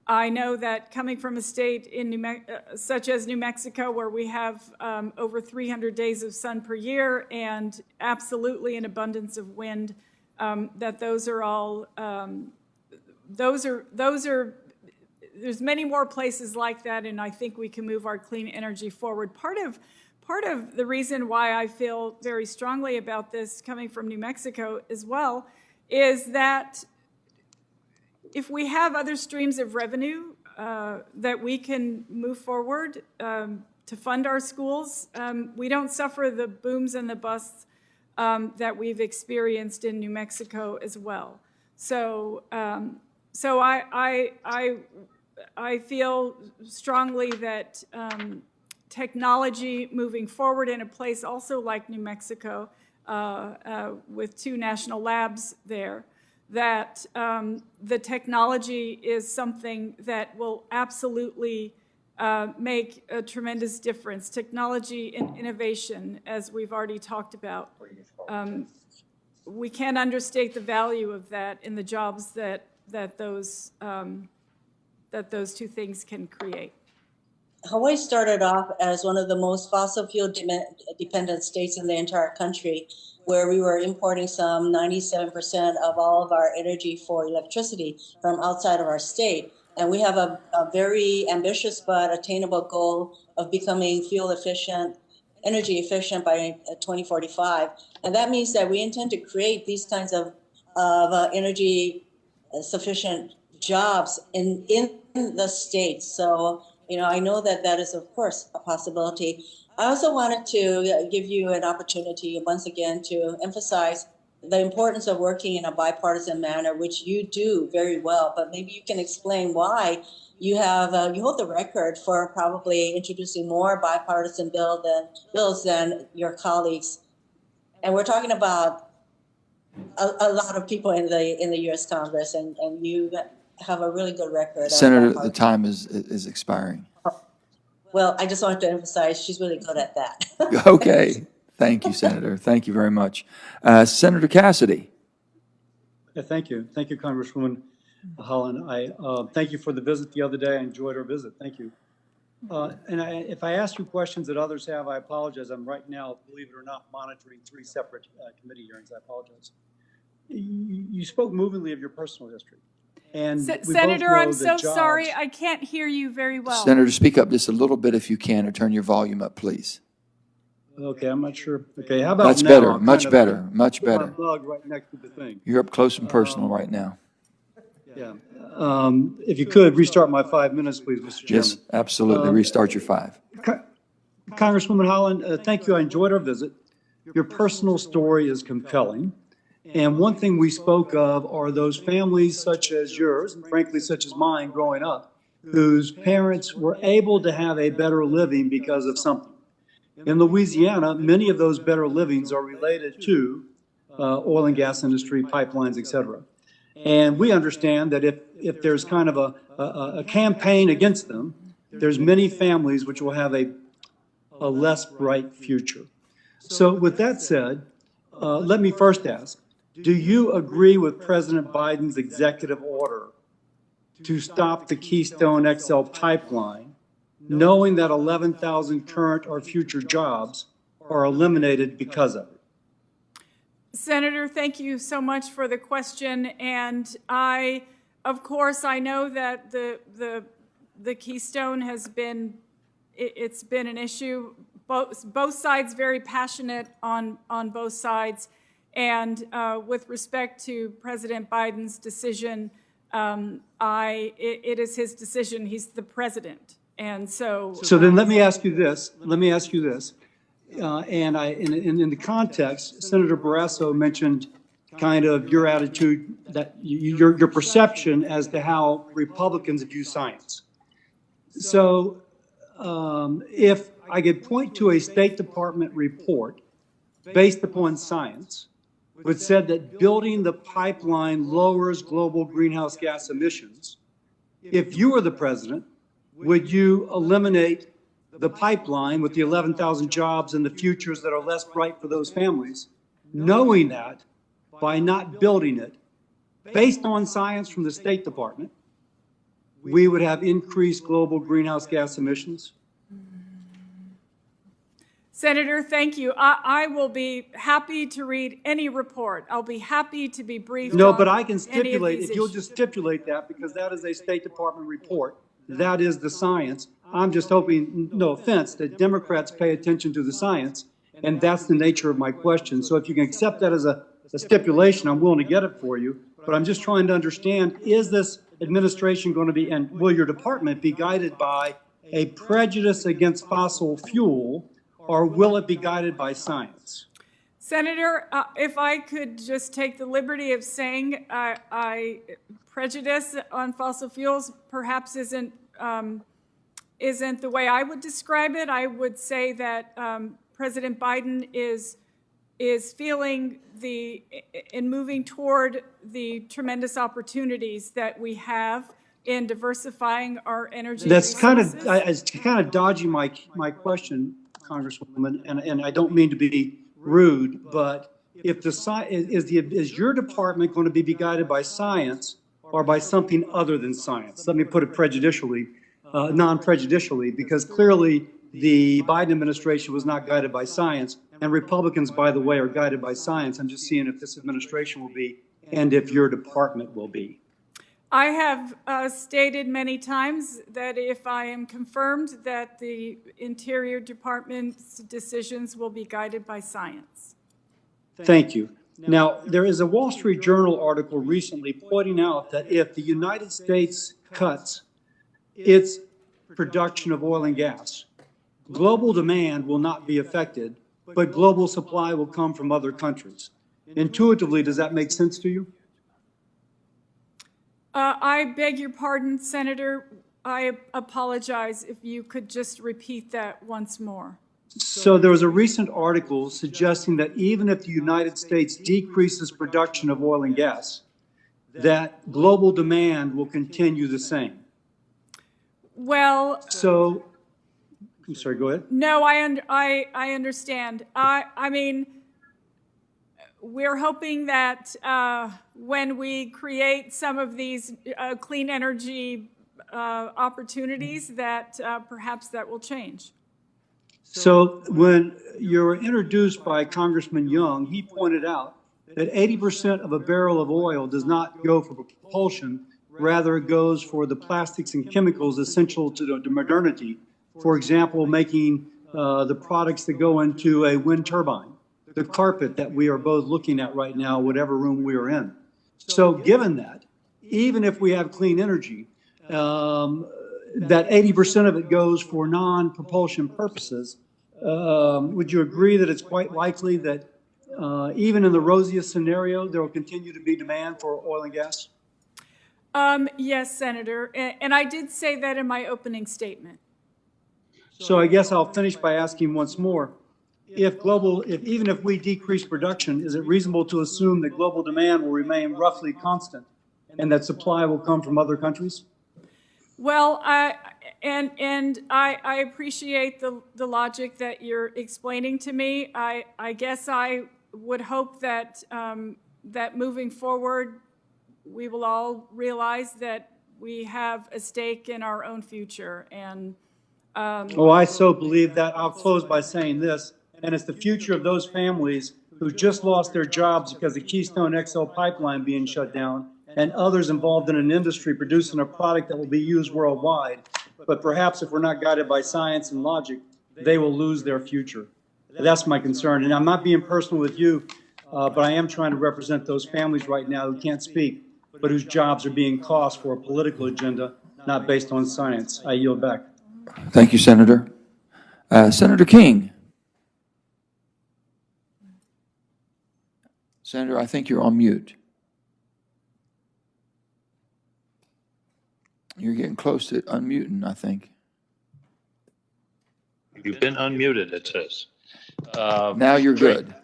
I know that coming from a state in such as New Mexico, where we have over 300 days of sun per year and absolutely an abundance of wind, that those are all, there's many more places like that, and I think we can move our clean energy forward. Part of the reason why I feel very strongly about this coming from New Mexico as well is that if we have other streams of revenue that we can move forward to fund our schools, we don't suffer the booms and the busts that we've experienced in New Mexico as well. So, I feel strongly that technology moving forward in a place also like New Mexico with 2 national labs there, that the technology is something that will absolutely make a tremendous difference. Technology and innovation, as we've already talked about. We can't understate the value of that in the jobs that those 2 things can create. Hawaii started off as one of the most fossil fuel dependent states in the entire country, where we were importing some 97% of all of our energy for electricity from outside of our state. And we have a very ambitious but attainable goal of becoming fuel efficient, energy efficient by 2045. And that means that we intend to create these kinds of energy sufficient jobs in the state. So, you know, I know that that is, of course, a possibility. I also wanted to give you an opportunity once again to emphasize the importance of working in a bipartisan manner, which you do very well, but maybe you can explain why you have, you hold the record for probably introducing more bipartisan bills than your colleagues. And we're talking about a lot of people in the U.S. Congress, and you have a really good record. Senator, the time is expiring. Well, I just wanted to emphasize she's really good at that. Okay. Thank you, Senator. Thank you very much. Senator Cassidy. Yeah, thank you. Thank you, Congresswoman Haaland. I thank you for the visit the other day. I enjoyed our visit. Thank you. If I ask you questions that others have, I apologize. I'm right now, believe it or not, monitoring 3 separate committee hearings. I apologize. You spoke movingly of your personal history. And Senator, I'm so sorry. I can't hear you very well. Senator, speak up just a little bit if you can, or turn your volume up, please. Okay, I'm not sure. Okay, how about That's now? better, much better, much Put my better. mug right next to the thing. You're up close and personal right now. Yeah. If you could, restart my 5 minutes, please, Mr. Chairman. Yes, absolutely. Restart your 5. Congresswoman Haaland, thank you. I enjoyed our visit. Your personal story is compelling, And one thing we spoke of are those families such as yours, and frankly, such as mine growing up, whose parents were able to have a better living because of something. In Louisiana, many of those better livings are related to oil and gas industry, pipelines, et cetera. And we understand that if there's kind of a campaign against them, there's many families which will have a less bright future. So with that said, let me first ask, do you agree with President Biden's executive order to stop the Keystone XL pipeline, knowing that 11,000 current or future jobs are eliminated because of it? Senator, thank you so much for the question. And of course, I know that the Keystone has been, it's been an issue. Both sides very passionate on both sides. And with respect to President Biden's decision, it is his decision. He's the president. And so. So then let me ask you this. And in the context, Senator Barrasso mentioned kind of your attitude, that your perception as to how Republicans view science. So if I could point to a State Department report based upon science, which said that building the pipeline lowers global greenhouse gas emissions, if you were the president, would you eliminate the pipeline with the 11,000 jobs and the futures that are less bright for those families, knowing that by not building it, based on science from the State Department, we would have increased global greenhouse gas emissions? Senator, thank you. I will be happy to read any report. I'll be happy to be briefed. No, on but I can any of stipulate, these if you'll issues. just stipulate that, because that is a State Department report. That is the science. I'm just hoping, no offense, that Democrats pay attention to the science, and that's the nature of my question. So if you can accept that as a stipulation, I'm willing to get it for you. But I'm just trying to understand, is this administration going to be, and will your department be guided by a prejudice against fossil fuel, or will it be guided by science? Senator, if I could just take the liberty of saying prejudice on fossil fuels perhaps isn't the way I would describe it. I would say that President Biden is feeling in moving toward the tremendous opportunities that we have in diversifying our energy That's resources. it's kind of dodging my question, Congresswoman, and I don't mean to be rude, but if is your department going to be guided by science or by something other than science? Let me put it non-prejudicially, because clearly the Biden administration was not guided by science, and Republicans, by the way, are guided by science. I'm just seeing if this administration will be, and if your department will be. I have stated many times that if I am confirmed, that the Interior Department's decisions will be guided by science. Thank you. Now, there is a Wall Street Journal article recently pointing out that if the United States cuts its production of oil and gas, global demand will not be affected, but global supply will come from other countries. Intuitively, does that make sense to you? I beg your pardon, Senator. I apologize if you could just repeat that once more. So there was a recent article suggesting that even if the United States decreases production of oil and gas, that global demand will continue the same. Well, so, I'm sorry, go ahead. No, I understand. I mean, we're hoping that when we create some of these clean energy opportunities, that perhaps that will change. So when you were introduced by Congressman Young, he pointed out that 80% of a barrel of oil does not go for propulsion, rather it goes for the plastics and chemicals essential to modernity. For example, making the products that go into a wind turbine, the carpet that we are both looking at right now, whatever room we are in. So given that, even if we have clean energy, that 80% of it goes for non-propulsion purposes, would you agree that it's quite likely that even in the rosiest scenario, there will continue to be demand for oil and gas? Yes, Senator, and I did say that in my opening statement. So I guess I'll finish by asking once more, even if we decrease production, is it reasonable to assume that global demand will remain roughly constant and that supply will come from other countries? Well, I appreciate the logic that you're explaining to me. I guess I would hope that that moving forward, we will all realize that we have a stake in our own future. And oh, I so believe that. I'll close by saying this, and it's the future of those families who just lost their jobs because of Keystone XL pipeline being shut down, and others involved in an industry producing a product that will be used worldwide. But perhaps if we're not guided by science and logic, they will lose their future. That's my concern. And I'm not being personal with you, but I am trying to represent those families right now who can't speak, but whose jobs are being cost for a political agenda, not based on science. I yield back. Thank you, Senator. Senator King. Senator, I think you're on mute. You're getting close to unmuting, I think. You've been unmuted, it says. Now you're great. good.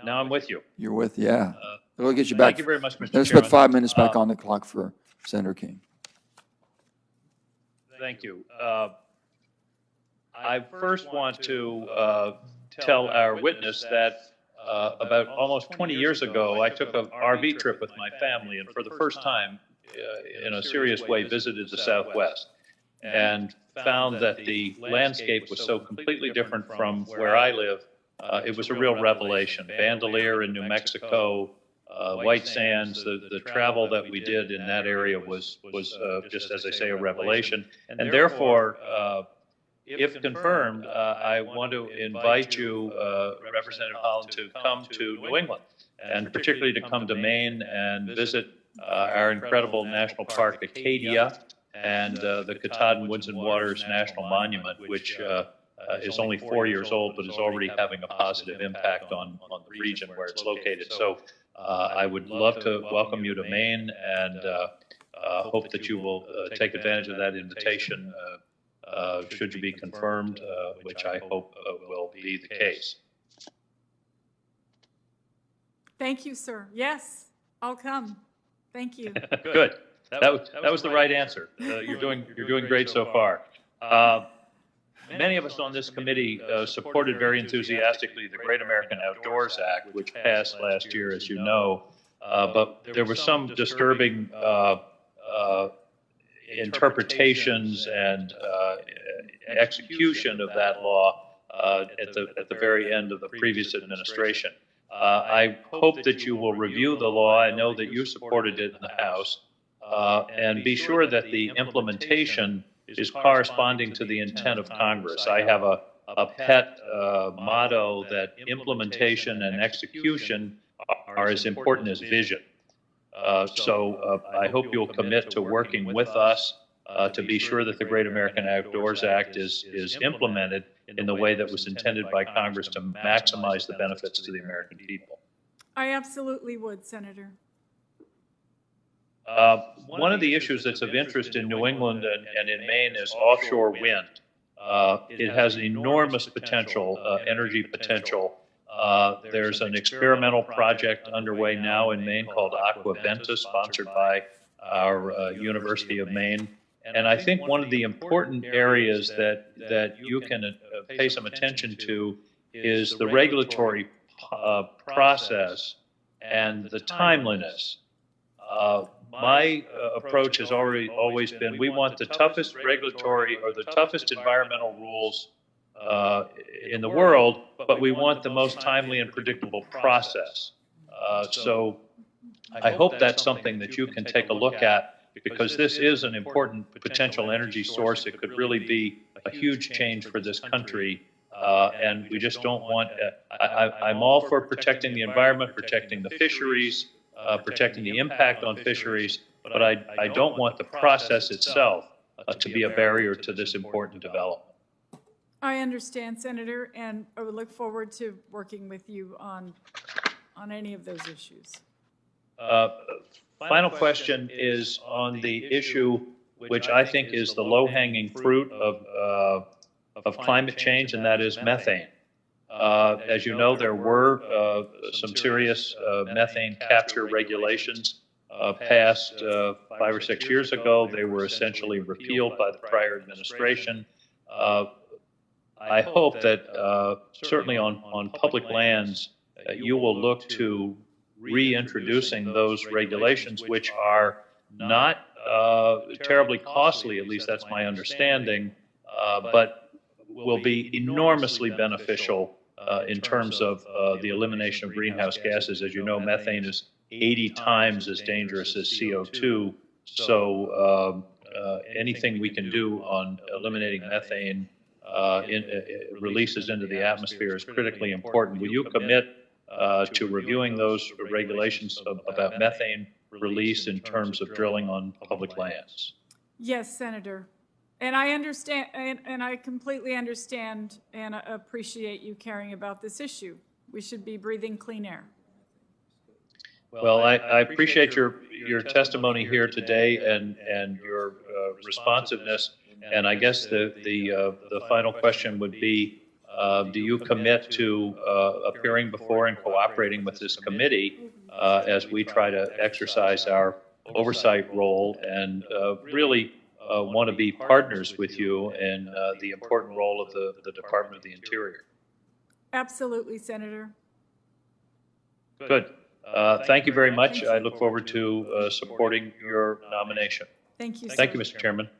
Now I'm with you. You're with, yeah. We'll get you back. Thank you very much, Mr. Let's Chairman. put 5 minutes back on the clock for Senator King. Thank you. I first want to tell our witness that about almost 20 years ago, I took an RV trip with my family, and for the first time in a serious way visited the Southwest and found that the landscape was so completely different from where I live. It was a real revelation. Bandelier in New Mexico, White Sands, the travel that we did in that area was just, as I say, a revelation. And therefore, if confirmed, I want to invite you, Representative Haaland, to come to New England, and particularly to come to Maine and visit our incredible national park, Acadia, and the Katahdin Woods and Waters National Monument, which is only 4 years old, but is already having a positive impact on the region where it's located. So I would love to welcome you to Maine, and hope that you will take advantage of that invitation should you be confirmed, which I hope will be the case. thank you, sir. Yes, I'll come. Thank you. Good. That was the right answer. You're doing great so far. Many of us on this committee supported very enthusiastically the Great American Outdoors Act, which passed last year, as you know. But there were some disturbing interpretations and execution of that law at the very end of the previous administration. I hope that you will review the law. I know that you supported it in the House. And be sure that the implementation is corresponding to the intent of Congress. I have a pet motto that implementation and execution are as important as vision. So I hope you'll commit to working with us to be sure that the Great American Outdoors Act is implemented in the way that was intended by Congress to maximize the benefits to the American people. I absolutely would, Senator. One of the issues that's of interest in New England and in Maine is offshore wind. It has enormous potential, energy potential. There's an experimental project underway now in Maine called Aquaventa, sponsored by our University of Maine. And I think one of the important areas that you can pay some attention to is the regulatory process and the timeliness. My approach has always been, we want the toughest regulatory or the toughest environmental rules in the world, but we want the most timely and predictable process. So I hope that's something that you can take a look at, because this is an important potential energy source. It could really be a huge change for this country. And we just don't want, I'm all for protecting the environment, protecting the fisheries, protecting the impact on fisheries, but I don't want the process itself to be a barrier to this important development. I understand, Senator, and I would look forward to working with you on any of those issues. Final question is on the issue, which I think is the low-hanging fruit of climate change, and that is methane. As you know, there were some serious methane capture regulations passed 5 or 6 years ago. They were essentially repealed by the prior administration. I hope that certainly on public lands, you will look to reintroducing those regulations, which are not terribly costly, at least that's my understanding, but will be enormously beneficial in terms of the elimination of greenhouse gases. As you know, methane is 80 times as dangerous as CO2. So anything we can do on eliminating methane releases into the atmosphere is critically important. Will you commit to reviewing those regulations about methane release in terms of drilling on public lands? Yes, Senator. And I understand, and I completely understand and appreciate you caring about this issue. We should be breathing clean air. Well, I appreciate your testimony here today and your responsiveness. And I guess the final question would be, do you commit to appearing before and cooperating with this committee as we try to exercise our oversight role and really want to be partners with you in the important role of the Department of the Interior? Absolutely, Senator. Good. Thank you very much. I look forward to supporting your nomination. Thank you, sir. Thank you, Mr. Chairman.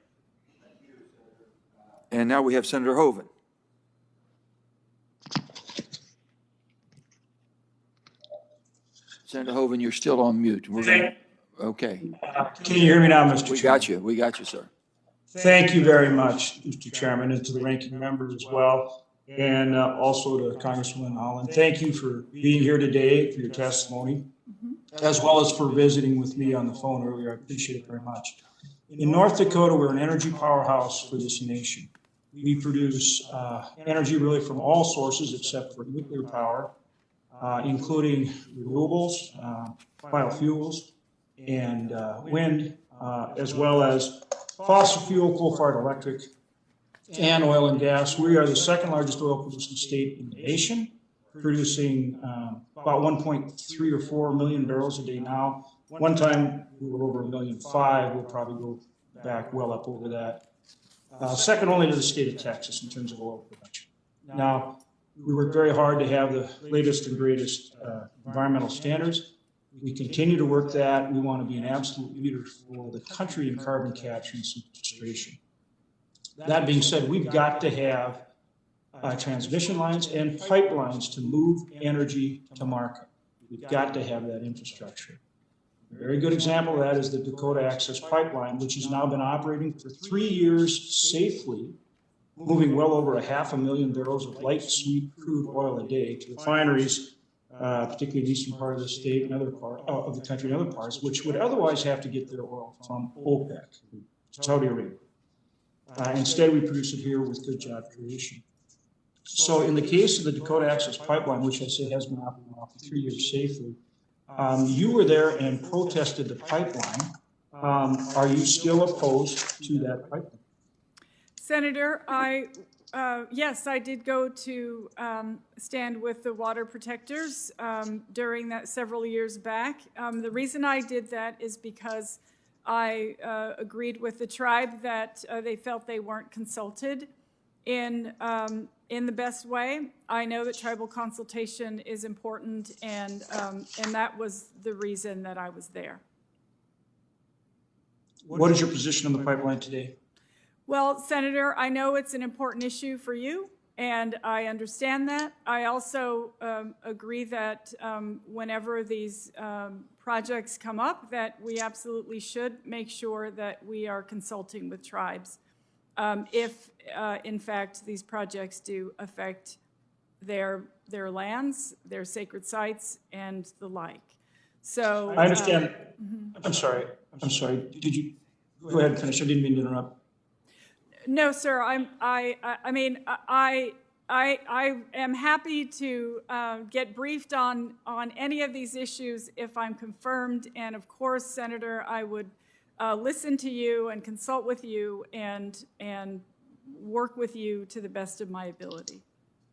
And now we have Senator Hoeven. Senator Hoeven, you're still on mute. Okay. Can you hear me now, Mr. Chairman? We got you. We got you, sir. Thank you very much, Mr. Chairman, and to the ranking members as well, and also to Congresswoman Haaland. Thank you for being here today, for your testimony, as well as for visiting with me on the phone earlier. I appreciate it very much. In North Dakota, we're an energy powerhouse for this nation. We produce energy really from all sources except for nuclear power, including renewables, biofuels, and wind, as well as fossil fuel, coal-fired electric, and oil and gas. We are the second largest oil producing state in the nation, producing about 1.3 or 4 million barrels a day now. One time we were over 1.5 million. We'll probably go back well up over that. Second only to the state of Texas in terms of oil production. Now, we work very hard to have the latest and greatest environmental standards. We continue to work that. We want to be an absolute leader for the country in carbon capture and sequestration. That being said, we've got to have transmission lines and pipelines to move energy to market. We've got to have that infrastructure. A very good example of that is the Dakota Access Pipeline, which has now been operating for 3 years safely, moving well over 500,000 barrels of light sweet crude oil a day to refineries, particularly in the eastern part of the state and other part of the country and other parts, which would otherwise have to get their oil from OPEC, Saudi Arabia. Instead, we produce it here with good job creation. So in the case of the Dakota Access Pipeline, which I say has been operating for 3 years safely, you were there and protested the pipeline. Are you still opposed to that pipeline? Senator, yes, I did go to stand with the water protectors during that several years back. The reason I did that is because I agreed with the tribe that they felt they weren't consulted in the best way. I know that tribal consultation is important, and that was the reason that I was there. What is your position on the pipeline today? Well, Senator, I know it's an important issue for you, and I understand that. I also agree that whenever these projects come up, that we absolutely should make sure that we are consulting with tribes if, in fact, these projects do affect their lands, their sacred sites, and the like. So I understand. I'm sorry. Did you go ahead and finish? I didn't mean to interrupt. No, sir, I am happy to get briefed on any of these issues if I'm confirmed. And of course, Senator, I would listen to you and consult with you and work with you to the best of my ability.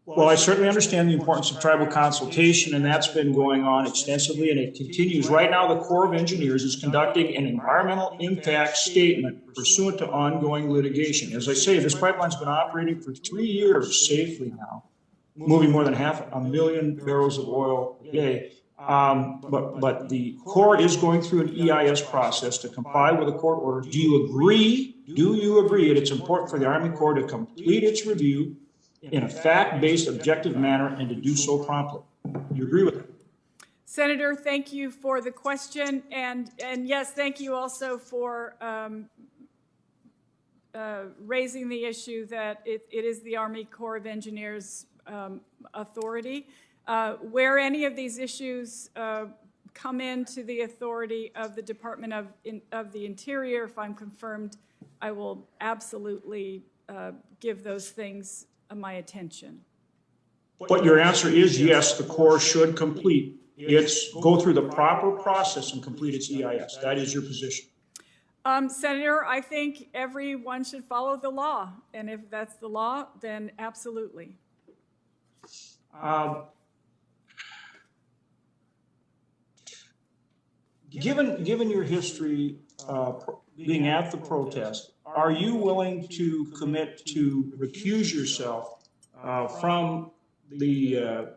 Well, I certainly understand the importance of tribal consultation, and that's been going on extensively, and it continues. Right now, the Corps of Engineers is conducting an environmental impact statement pursuant to ongoing litigation. As I say, this pipeline's been operating for 3 years safely now, moving more than 500,000 barrels of oil a day. But the Corps is going through an EIS process to comply with a court order. Do you agree that it's important for the Army Corps to complete its review in a fact-based, objective manner and to do so promptly? Do you agree with that? Senator, thank you for the question. And yes, thank you also for raising the issue that it is the Army Corps of Engineers authority. Where any of these issues come into the authority of the Department of the Interior, if I'm confirmed, I will absolutely give those things my attention. But your answer is yes, the Corps should go through the proper process and complete its EIS. That is your position. Senator, I think everyone should follow the law. And if that's the law, then absolutely. Given your history being at the protest, are you willing to commit to recuse yourself from the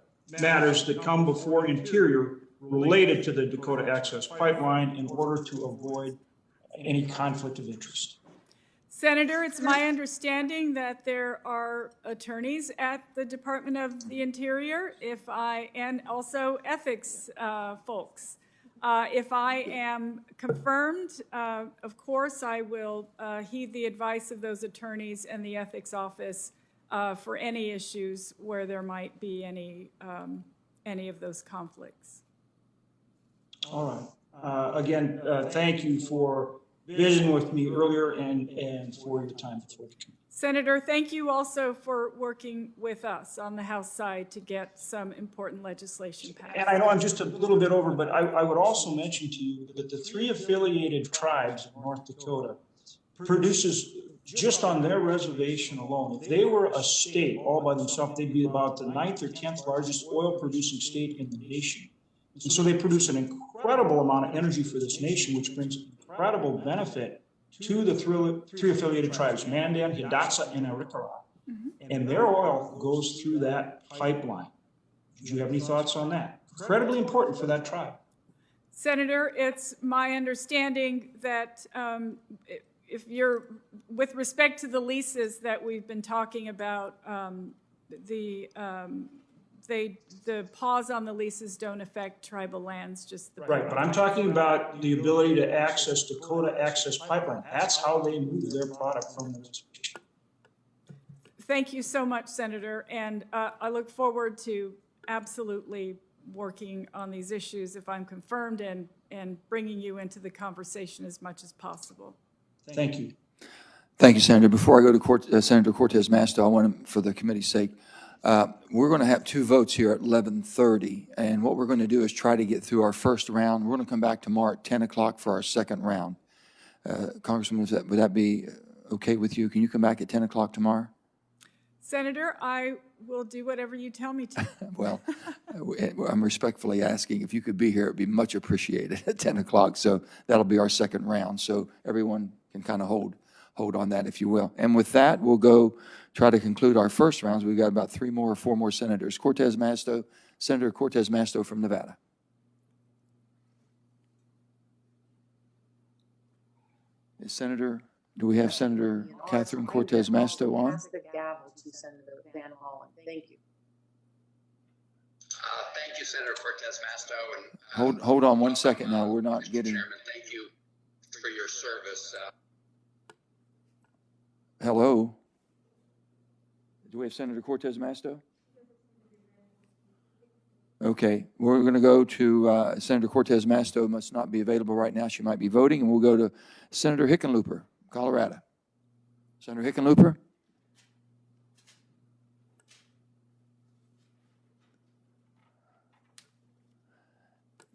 matters that come before Interior related to the Dakota Access Pipeline in order to avoid any conflict of interest? Senator, it's my understanding that there are attorneys at the Department of the Interior, and also ethics folks. If I am confirmed, of course, I will heed the advice of those attorneys and the ethics office for any issues where there might be any of those conflicts. All right. Again, thank you for visiting with me earlier and for your time before the committee. Senator, thank you also for working with us on the House side to get some important legislation passed. And I know I'm just a little bit over, but I would also mention to you that the 3 affiliated tribes of North Dakota produces, just on their reservation alone, if they were a state all by themselves, they'd be about the 9th or 10th largest oil-producing state in the nation. And so they produce an incredible amount of energy for this nation, which brings incredible benefit to the 3 affiliated tribes, Mandan, Hidatsa, and Arikara. And their oil goes through that pipeline. Do you have any thoughts on that? Incredibly important for that tribe. Senator, it's my understanding that if you're, with respect to the leases that we've been talking about, the pause on the leases don't affect tribal lands, just the... Right, but I'm talking about the ability to access Dakota Access Pipeline. That's how they move their product from the reservation. Thank you so much, Senator, and I look forward to absolutely working on these issues if I'm confirmed and bringing you into the conversation as much as possible. Thank you. Thank you, Senator. Before I go to Senator Cortez Masto, I want to, for the committee's sake, we're going to have 2 votes here at 11:30, and what we're going to do is try to get through our first round. We're going to come back tomorrow at 10 o'clock for our second round. Congressman, would that be okay with you? Can you come back at 10 o'clock tomorrow? Senator, I will do whatever you tell me to. Well, I'm respectfully asking if you could be here. It would be much appreciated at 10 o'clock. So that'll be our second round. So everyone can kind of hold on that, if you will. And with that, we'll go try to conclude our first rounds. We've got about 3 more or 4 more senators. Cortez Masto, Senator Cortez Masto from Nevada. Do we have Senator Catherine Cortez Masto on? Pass the gavel to Senator Van Hollen. Thank you. Thank you, Senator Cortez Masto. And Hold on 1 second now. We're not getting. Chairman, thank you for your service. Hello. Do we have Senator Cortez Masto? Okay, we're going to go to Senator Cortez Masto. Must not be available right now. She might be voting, and we'll go to Senator Hickenlooper, Colorado. Senator Hickenlooper?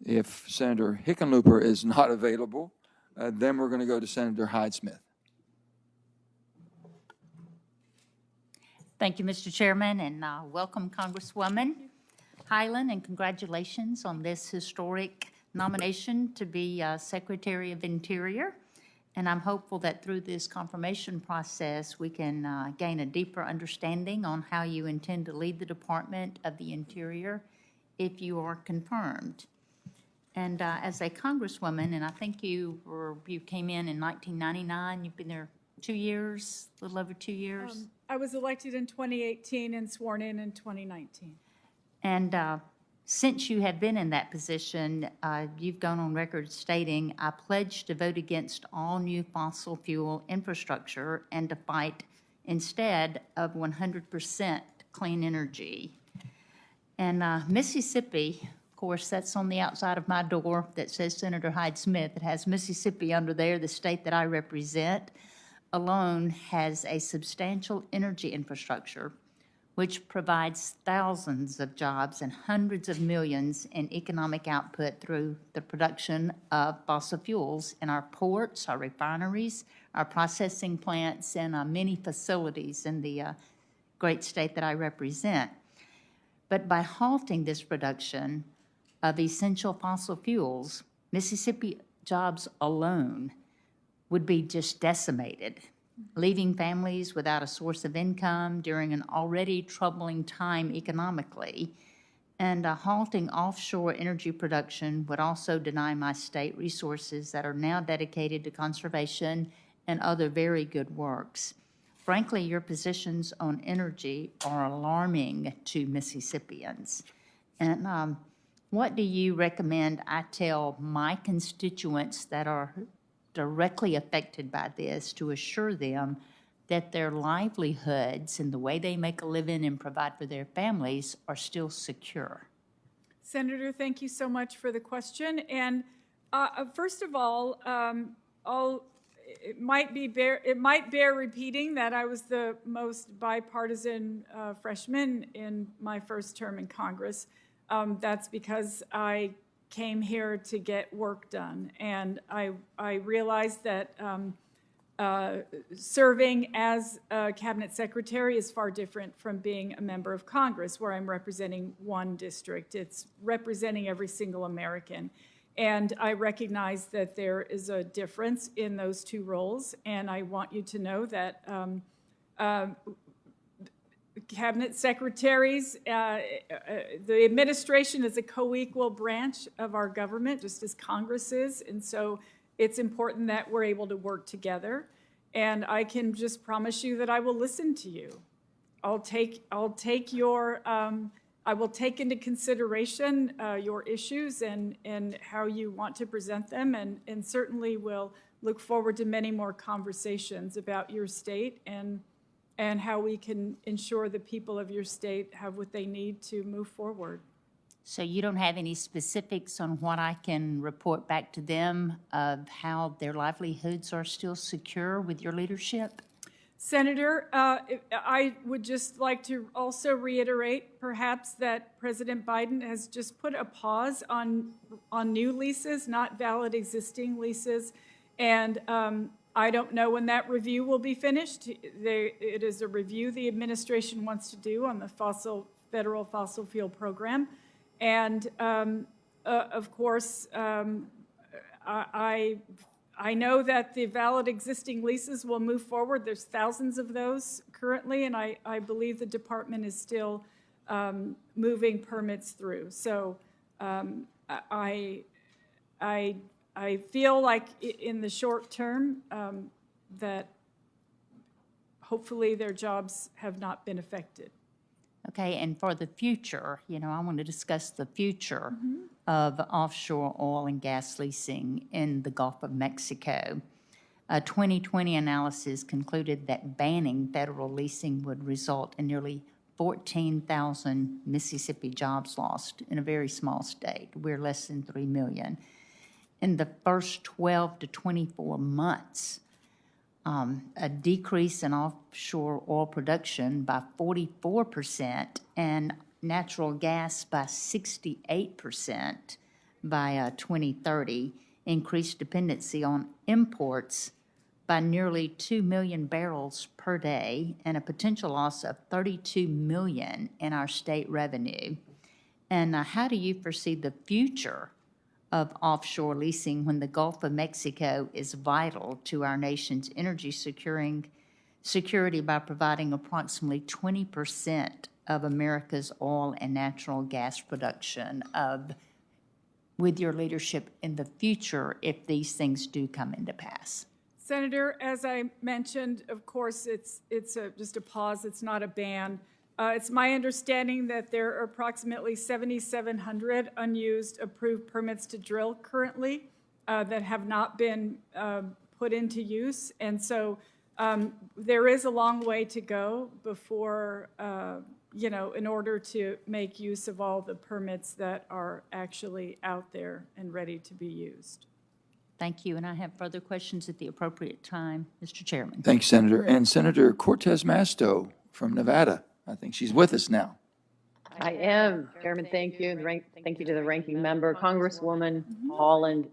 If Senator Hickenlooper is not available, then we're going to go to Senator Hyde-Smith. Thank you, Mr. Chairman, and welcome Congresswoman Haaland, and congratulations on this historic nomination to be Secretary of Interior. And I'm hopeful that through this confirmation process, we can gain a deeper understanding on how you intend to lead the Department of the Interior if you are confirmed. And as a Congresswoman, and I think you came in 1999, you've been there 2 years, a little over 2 years. I was elected in 2018 and sworn in 2019. And since you have been in that position, you've gone on record stating, I pledge to vote against all new fossil fuel infrastructure and to fight instead of 100% clean energy. And Mississippi, of course, that's on the outside of my door that says Senator Hyde-Smith. It has Mississippi under there, the state that I represent alone has a substantial energy infrastructure which provides thousands of jobs and hundreds of millions in economic output through the production of fossil fuels in our ports, our refineries, our processing plants, and many facilities in the great state that I represent. But by halting this production of essential fossil fuels, Mississippi jobs alone would be just decimated, leaving families without a source of income during an already troubling time economically. And halting offshore energy production would also deny my state resources that are now dedicated to conservation and other very good works. Frankly, your positions on energy are alarming to Mississippians. And what do you recommend I tell my constituents that are directly affected by this to assure them that their livelihoods and the way they make a living and provide for their families are still secure? Senator, thank you so much for the question. And first of all, it might bear repeating that I was the most bipartisan freshman in my first term in Congress. That's because I came here to get work done. And I realized that serving as a cabinet secretary is far different from being a member of Congress, where I'm representing one district. It's representing every single American. And I recognize that there is a difference in those two roles. And I want you to know that cabinet secretaries, the administration is a co-equal branch of our government, just as Congress is. And so it's important that we're able to work together. And I can just promise you that I will listen to you. I will take into consideration your issues and how you want to present them, and certainly will look forward to many more conversations about your state and how we can ensure the people of your state have what they need to move forward. So you don't have any specifics on what I can report back to them of how their livelihoods are still secure with your leadership? Senator, I would just like to also reiterate perhaps that President Biden has just put a pause on new leases, not valid existing leases. And I don't know when that review will be finished. It is a review the administration wants to do on the federal fossil fuel program. And of course, I know that the valid existing leases will move forward. There's thousands of those currently, and I believe the department is still moving permits through. So I feel like in the short term that hopefully their jobs have not been affected. Okay, and for the future, I want to discuss the future of offshore oil and gas leasing in the Gulf of Mexico. A 2020 analysis concluded that banning federal leasing would result in nearly 14,000 Mississippi jobs lost in a very small state. We're less than 3 million. In the first 12 to 24 months, a decrease in offshore oil production by 44% and natural gas by 68% by 2030, increased dependency on imports by nearly 2 million barrels per day, and a potential loss of 32 million in our state revenue. And how do you foresee the future of offshore leasing when the Gulf of Mexico is vital to our nation's energy security by providing approximately 20% of America's oil and natural gas production? With your leadership in the future, if these things do come into pass? Senator, as I mentioned, of course, it's just a pause. It's not a ban. It's my understanding that there are approximately 7,700 unused approved permits to drill currently that have not been put into use. And so there is a long way to go before, in order to make use of all the permits that are actually out there and ready to be used. Thank you, and I have further questions at the appropriate time, Mr. Chairman. Thanks, Senator. And Senator Cortez Masto from Nevada. I think she's with us now. I am, Chairman, thank you. Thank you to the ranking member. Congresswoman Haaland,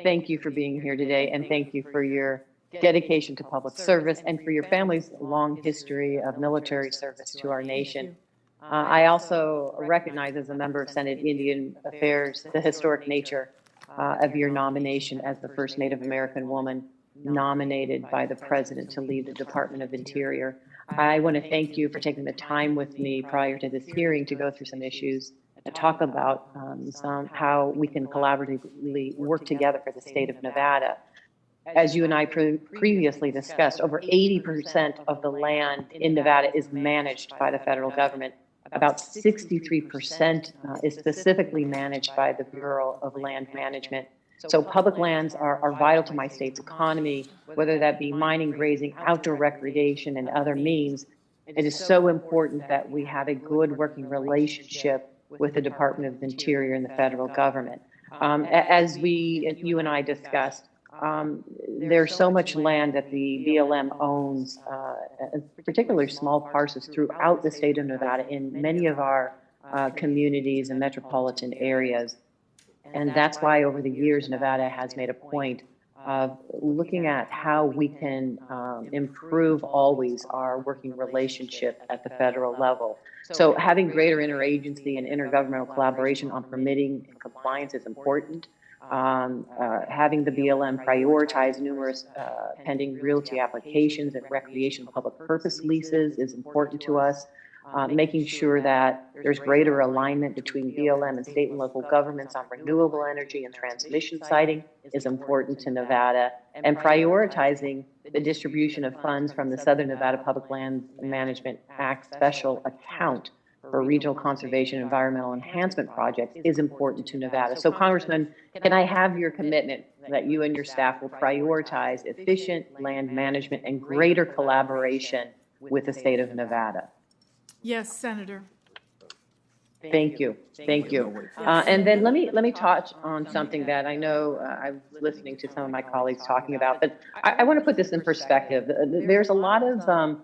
thank you for being here today, and thank you for your dedication to public service and for your family's long history of military service to our nation. I also recognize as a member of Senate Indian Affairs the historic nature of your nomination as the first Native American woman nominated by the President to lead the Department of Interior. I want to thank you for taking the time with me prior to this hearing to go through some issues and talk about how we can collaboratively work together for the state of Nevada. As you and I previously discussed, over 80% of the land in Nevada is managed by the federal government. About 63% is specifically managed by the Bureau of Land Management. So public lands are vital to my state's economy, whether that be mining, grazing, outdoor recreation, and other means. It is so important that we have a good working relationship with the Department of Interior and the federal government. As you and I discussed, there's so much land that the BLM owns, particularly small parcels throughout the state of Nevada in many of our communities and metropolitan areas. And that's why over the years, Nevada has made a point of looking at how we can improve always our working relationship at the federal level. So having greater interagency and intergovernmental collaboration on permitting and compliance is important. Having the BLM prioritize numerous pending realty applications and recreational public purpose leases is important to us. Making sure that there's greater alignment between BLM and state and local governments on renewable energy and transmission siting is important to Nevada. And prioritizing the distribution of funds from the Southern Nevada Public Land Management Act special account for regional conservation and environmental enhancement projects is important to Nevada. So Congressman, can I have your commitment that you and your staff will prioritize efficient land management and greater collaboration with the state of Nevada? Yes, Senator. Thank you. Thank you. And then let me touch on something that I know I was listening to some of my colleagues talking about, but I want to put this in perspective. There's a lot of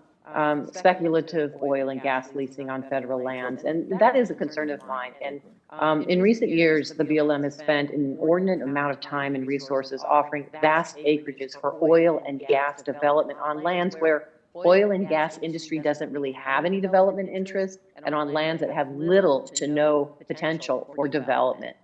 speculative oil and gas leasing on federal lands, and that is a concern of mine. And in recent years, the BLM has spent an inordinate amount of time and resources offering vast acreages for oil and gas development on lands where oil and gas industry doesn't really have any development interest, and on lands that have little to no potential for development.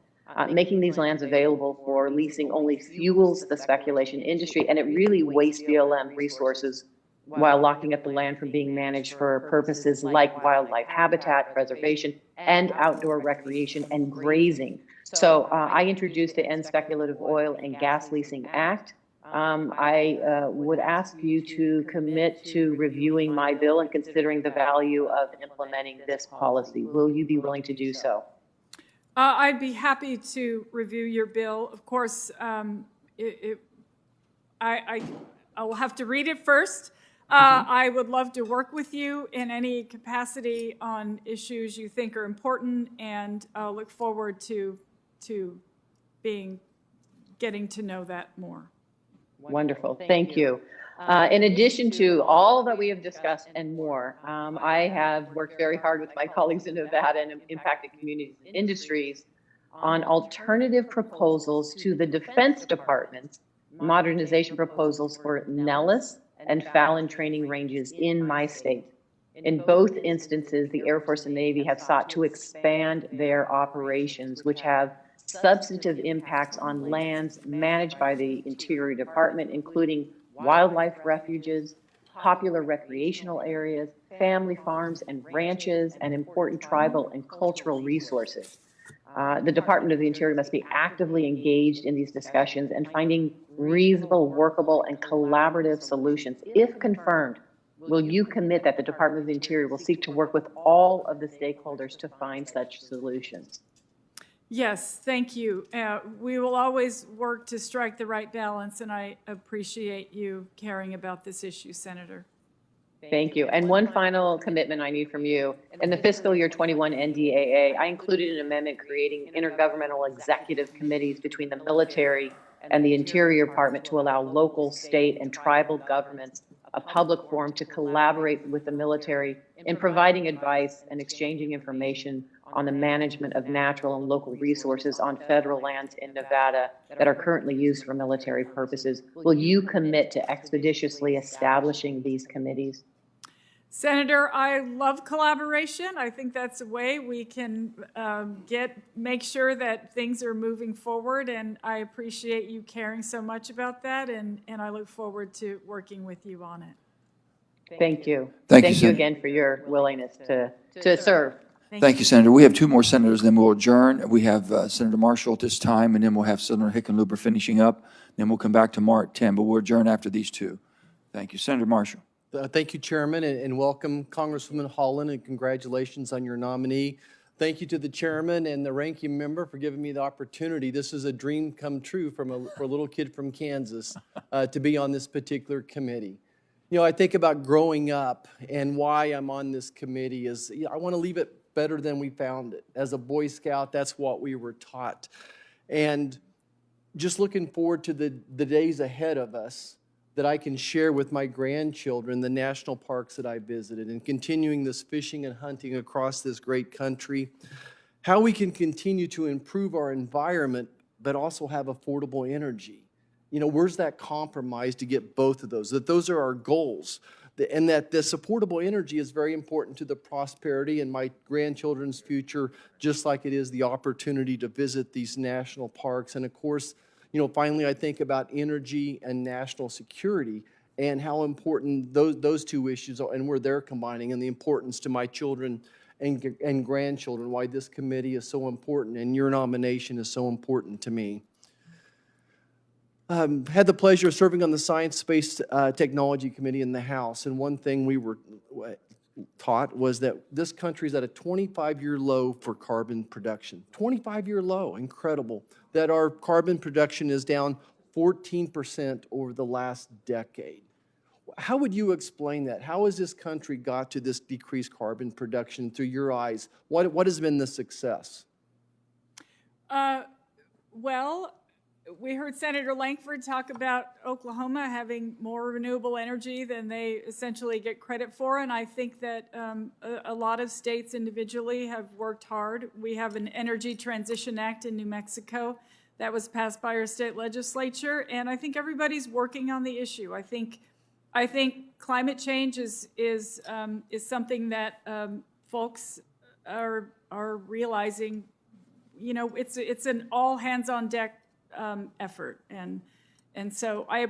Making these lands available for leasing only fuels the speculation industry, and it really wastes BLM resources while locking up the land from being managed for purposes like wildlife habitat preservation and outdoor recreation and grazing. So I introduced the End Speculative Oil and Gas Leasing Act. I would ask you to commit to reviewing my bill and considering the value of implementing this policy. Will you be willing to do so? I'd be happy to review your bill. Of course, I will have to read it first. I would love to work with you in any capacity on issues you think are important, and look forward to getting to know that more. Wonderful. Thank you. In addition to all that we have discussed and more, I have worked very hard with my colleagues in Nevada and impacted communities and industries on alternative proposals to the Defense Department's modernization proposals for Nellis and Fallon training ranges in my state. In both instances, the Air Force and Navy have sought to expand their operations, which have substantive impacts on lands managed by the Interior Department, including wildlife refuges, popular recreational areas, family farms and ranches, and important tribal and cultural resources. The Department of the Interior must be actively engaged in these discussions and finding reasonable, workable, and collaborative solutions. If confirmed, will you commit that the Department of the Interior will seek to work with all of the stakeholders to find such solutions? Yes, thank you. We will always work to strike the right balance, and I appreciate you caring about this issue, Senator. Thank you. And one final commitment I need from you. In the fiscal year 21 NDAA, I included an amendment creating intergovernmental executive committees between the military and the Interior Department to allow local, state, and tribal governments a public forum to collaborate with the military in providing advice and exchanging information on the management of natural and local resources on federal lands in Nevada that are currently used for military purposes. Will you commit to expeditiously establishing these committees? Senator, I love collaboration. I think that's a way we can make sure that things are moving forward, and I appreciate you caring so much about that, and I look forward to working with you on it. Thank you. Thank you, you again for your willingness to serve. Thank you, Senator. We have two more senators, then we'll adjourn. We have Senator Marshall at this time, and then we'll have Senator Hickenlooper finishing up. Then we'll come back to Mark 10, but we'll adjourn after these two. Thank you. Senator Marshall. Thank you, Chairman, and welcome Congresswoman Haaland, and congratulations on your nominee. Thank you to the Chairman and the Ranking Member for giving me the opportunity. This is a dream come true for a little kid from Kansas to be on this particular committee. You know, I think about growing up and why I'm on this committee is I want to leave it better than we found it. As a Boy Scout, that's what we were taught. And just looking forward to the days ahead of us that I can share with my grandchildren the national parks that I visited and continuing this fishing and hunting across this great country, how we can continue to improve our environment but also have affordable energy. You know, where's that compromise to get both of those? That those are our goals, and that this affordable energy is very important to the prosperity and my grandchildren's future, just like it is the opportunity to visit these national parks. And of course, you know, finally, I think about energy and national security and how important those two issues are, and where they're combining, and the importance to my children and grandchildren, why this committee is so important and your nomination is so important to me. Had the pleasure of serving on the Science Space Technology Committee in the House, and one thing we were taught was that this country is at a 25-year low for carbon production. 25-year low, incredible. That our carbon production is down 14% over the last decade. How would you explain that? How has this country got to this decreased carbon production through your eyes? What has been the success? Well, we heard Senator Lankford talk about Oklahoma having more renewable energy than they essentially get credit for, and I think that a lot of states individually have worked hard. We have an Energy Transition Act in New Mexico that was passed by our state legislature, and I think everybody's working on the issue. I think climate change is something that folks are realizing. You know, it's an all hands on deck effort, and so I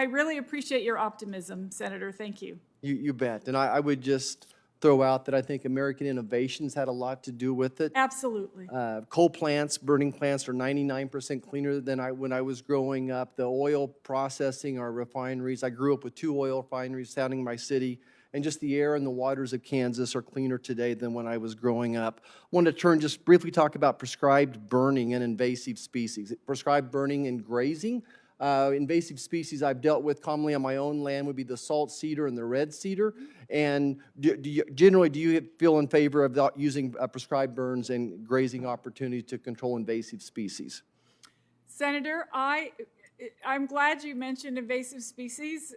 really appreciate your optimism, Senator. Thank you. You bet. And I would just throw out that I think American innovations had a lot to do with it. Absolutely. Coal plants, burning plants are 99% cleaner than when I was growing up. The oil processing, our refineries. I grew up with 2 oil refineries surrounding my city. And just the air and the waters of Kansas are cleaner today than when I was growing up. I want to just briefly talk about prescribed burning and invasive species. Prescribed burning and grazing. Invasive species I've dealt with commonly on my own land would be the salt cedar and the red cedar. And generally, do you feel in favor of using prescribed burns and grazing opportunities to control invasive species? Senator, I'm glad you mentioned invasive species.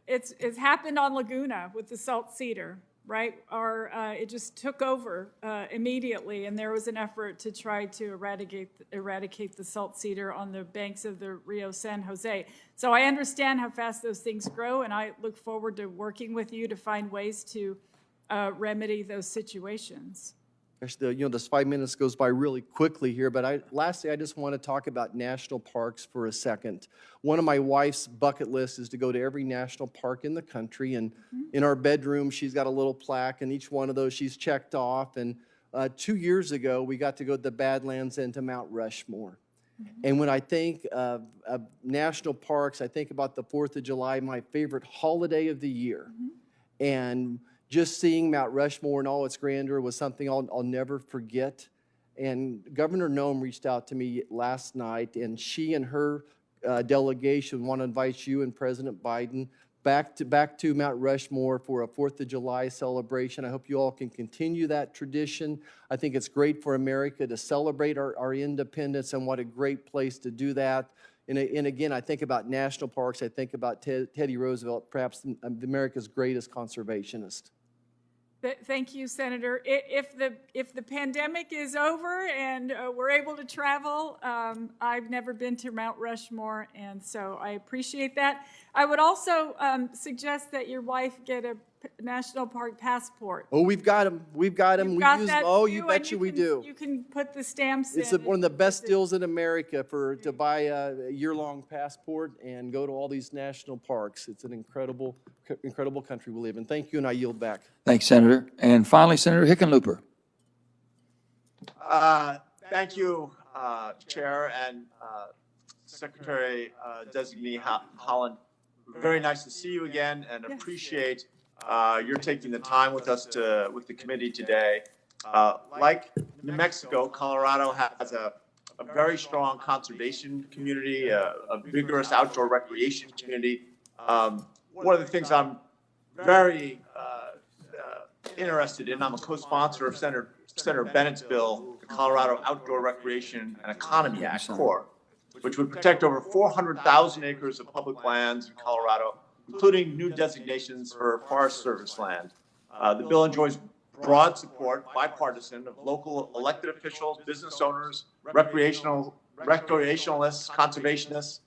It's happened on Laguna with the salt cedar, right? It just took over immediately, and there was an effort to try to eradicate the salt cedar on the banks of the Rio San Jose. So I understand how fast those things grow, and I look forward to working with you to find ways to remedy those situations. Actually, this 5 minutes goes by really quickly here, but lastly, I just want to talk about national parks for a second. One of my wife's bucket lists is to go to every national park in the country, and in our bedroom, she's got a little plaque, and each one of those she's checked off. And 2 years ago, we got to go to the Badlands and to Mount Rushmore. And when I think of national parks, I think about the 4th of July, my favorite holiday of the year. And just seeing Mount Rushmore and all its grandeur was something I'll never forget. And Governor Noem reached out to me last night, and she and her delegation want to invite you and President Biden back to Mount Rushmore for a 4th of July celebration. I hope you all can continue that tradition. I think it's great for America to celebrate our independence, and what a great place to do that. And again, I think about national parks. I think about Teddy Roosevelt, perhaps America's greatest conservationist. Thank you, Senator. If the pandemic is over and we're able to travel, I've never been to Mount Rushmore, and so I appreciate that. I would also suggest that your wife get a national park passport. Oh, we've got them. We've got them. You've got that Oh, too, you and betcha we do. You can put the stamps in. It's one of the best deals in America to buy a year-long passport and go to all these national parks. It's an incredible country we live in. Thank you, and I yield back. Thanks, Senator. And finally, Senator Hickenlooper. Thank you, Chair and Secretary Designee Haaland. Very nice to see you again, and appreciate you're taking the time with us with the committee today. Like New Mexico, Colorado has a very strong conservation community, a vigorous outdoor recreation community. One of the things I'm very interested in, I'm a co-sponsor of Senator Bennett's bill, the Colorado Outdoor Recreation and Economy Act, CORE, which would protect over 400,000 acres of public lands in Colorado, including new designations for Forest Service land. The bill enjoys broad support, bipartisan, of local elected officials, business owners, recreationalists, conservationists.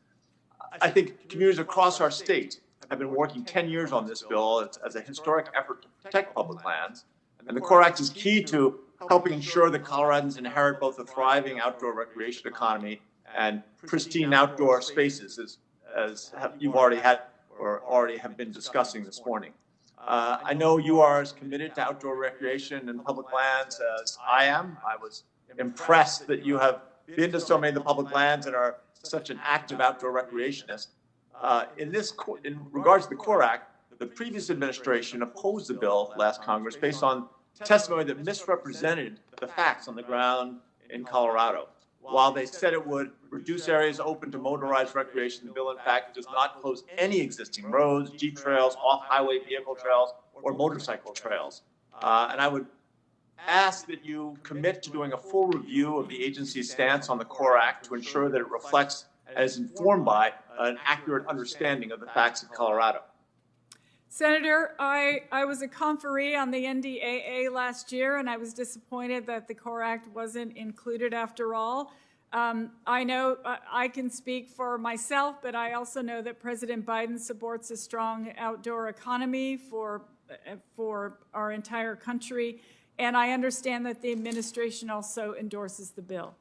I think communities across our state have been working 10 years on this bill as a historic effort to protect public lands. And the CORE Act is key to helping ensure that Coloradans inherit both a thriving outdoor recreation economy and pristine outdoor spaces, as you've already had or already have been discussing this morning. I know you are as committed to outdoor recreation and public lands as I am. I was impressed that you have been to so many of the public lands and are such an active outdoor recreationist. In regards to the CORE Act, the previous administration opposed the bill last Congress based on testimony that misrepresented the facts on the ground in Colorado. While they said it would reduce areas open to motorized recreation, the bill in fact does not close any existing roads, jeep trails, off-highway vehicle trails, or motorcycle trails. And I would ask that you commit to doing a full review of the agency's stance on the CORE Act to ensure that it reflects and is informed by an accurate understanding of the facts of Colorado. Senator, I was a conferee on the NDAA last year, and I was disappointed that the CORE Act wasn't included after all. I know I can speak for myself, but I also know that President Biden supports a strong outdoor economy for our entire country, and I understand that the administration also endorses the bill.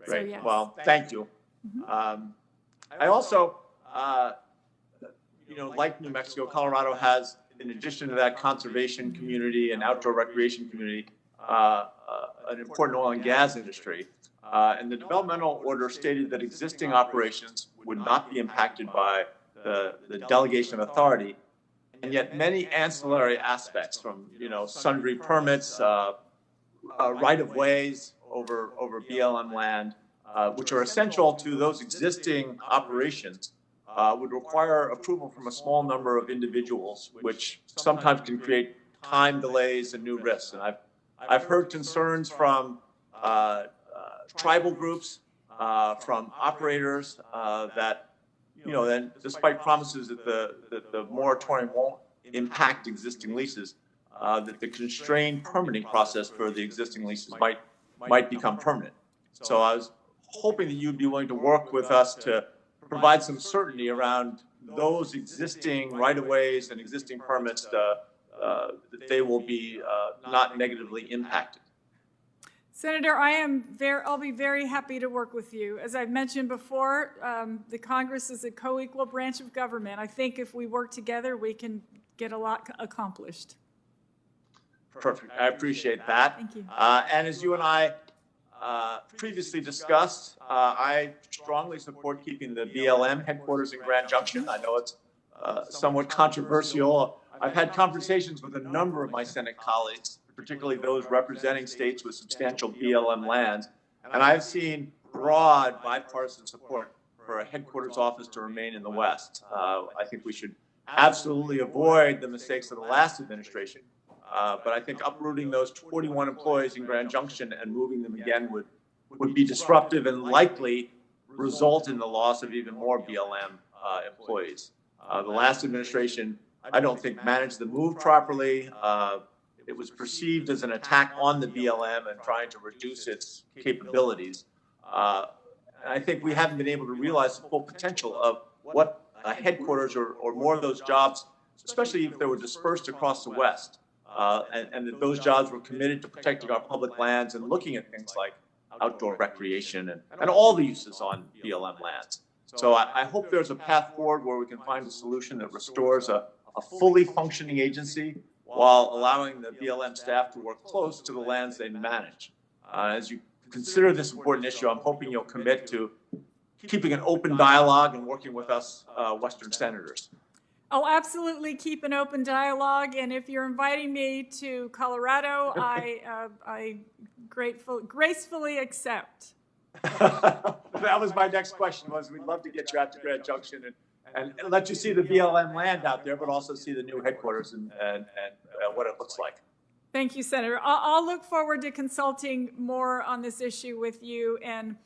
Great. So, yes. Well, thank you. I also, like New Mexico, Colorado has, in addition to that conservation community and outdoor recreation community, an important oil and gas industry. And the developmental order stated that existing operations would not be impacted by the delegation of authority. And yet many ancillary aspects from, sundry permits, right-of-ways over BLM land, which are essential to those existing operations, would require approval from a small number of individuals, which sometimes can create time delays and new risks. And I've heard concerns from tribal groups from operators that, then despite promises that the moratorium won't impact existing leases, that the constrained permitting process for the existing leases might become permanent. So I was hoping that you'd be willing to work with us to provide some certainty around those existing right-of-ways and existing permits, that they will be not negatively impacted. Senator, I'll be very happy to work with you. As I've mentioned before, the Congress is a co-equal branch of government. I think if we work together, we can get a lot accomplished. Perfect. I appreciate that. Thank you. And as you and I previously discussed, I strongly support keeping the BLM headquarters in Grand Junction. I know it's somewhat controversial. I've had conversations with a number of my Senate colleagues, particularly those representing states with substantial BLM lands, and I've seen broad bipartisan support for a headquarters office to remain in the West. I think we should absolutely avoid the mistakes of the last administration. But I think uprooting those 41 employees in Grand Junction and moving them again would be disruptive and likely result in the loss of even more BLM employees. The last administration, I don't think, managed the move properly. It was perceived as an attack on the BLM and trying to reduce its capabilities. And I think we haven't been able to realize the full potential of what a headquarters or more of those jobs, especially if they were dispersed across the West. And that those jobs were committed to protecting our public lands and looking at things like outdoor recreation and all the uses on BLM lands. So I hope there's a path forward where we can find a solution that restores a fully functioning agency while allowing the BLM staff to work close to the lands they manage. As you consider this important issue, I'm hoping you'll commit to keeping an open dialogue and working with us Western senators. I'll absolutely keep an open dialogue, and if you're inviting me to Colorado, I gracefully accept. That was my next question, we'd love to get you out to Grand Junction and let you see the BLM land out there, but also see the new headquarters and what it looks like. Thank you, Senator. I'll look forward to consulting more on this issue with you, and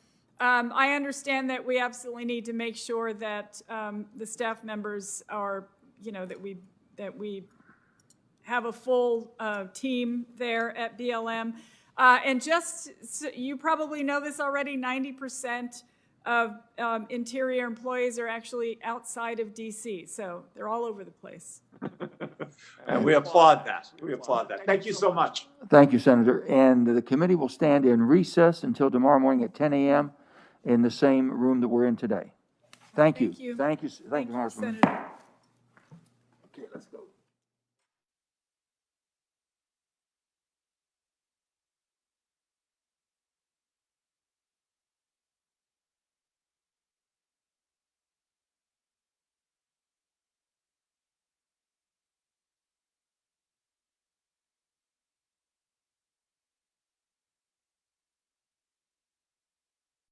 I understand that we absolutely need to make sure that the staff members are, that we have a full team there at BLM. And just, you probably know this already, 90% of interior employees are actually outside of DC, so they're all over the place. And we applaud that. We applaud that. Thank you so much. Thank you, Senator. And the committee will stand in recess until tomorrow morning at 10 a.m. in the same room that we're in today. Thank you. Thank you. Thank you, Congresswoman. Senator.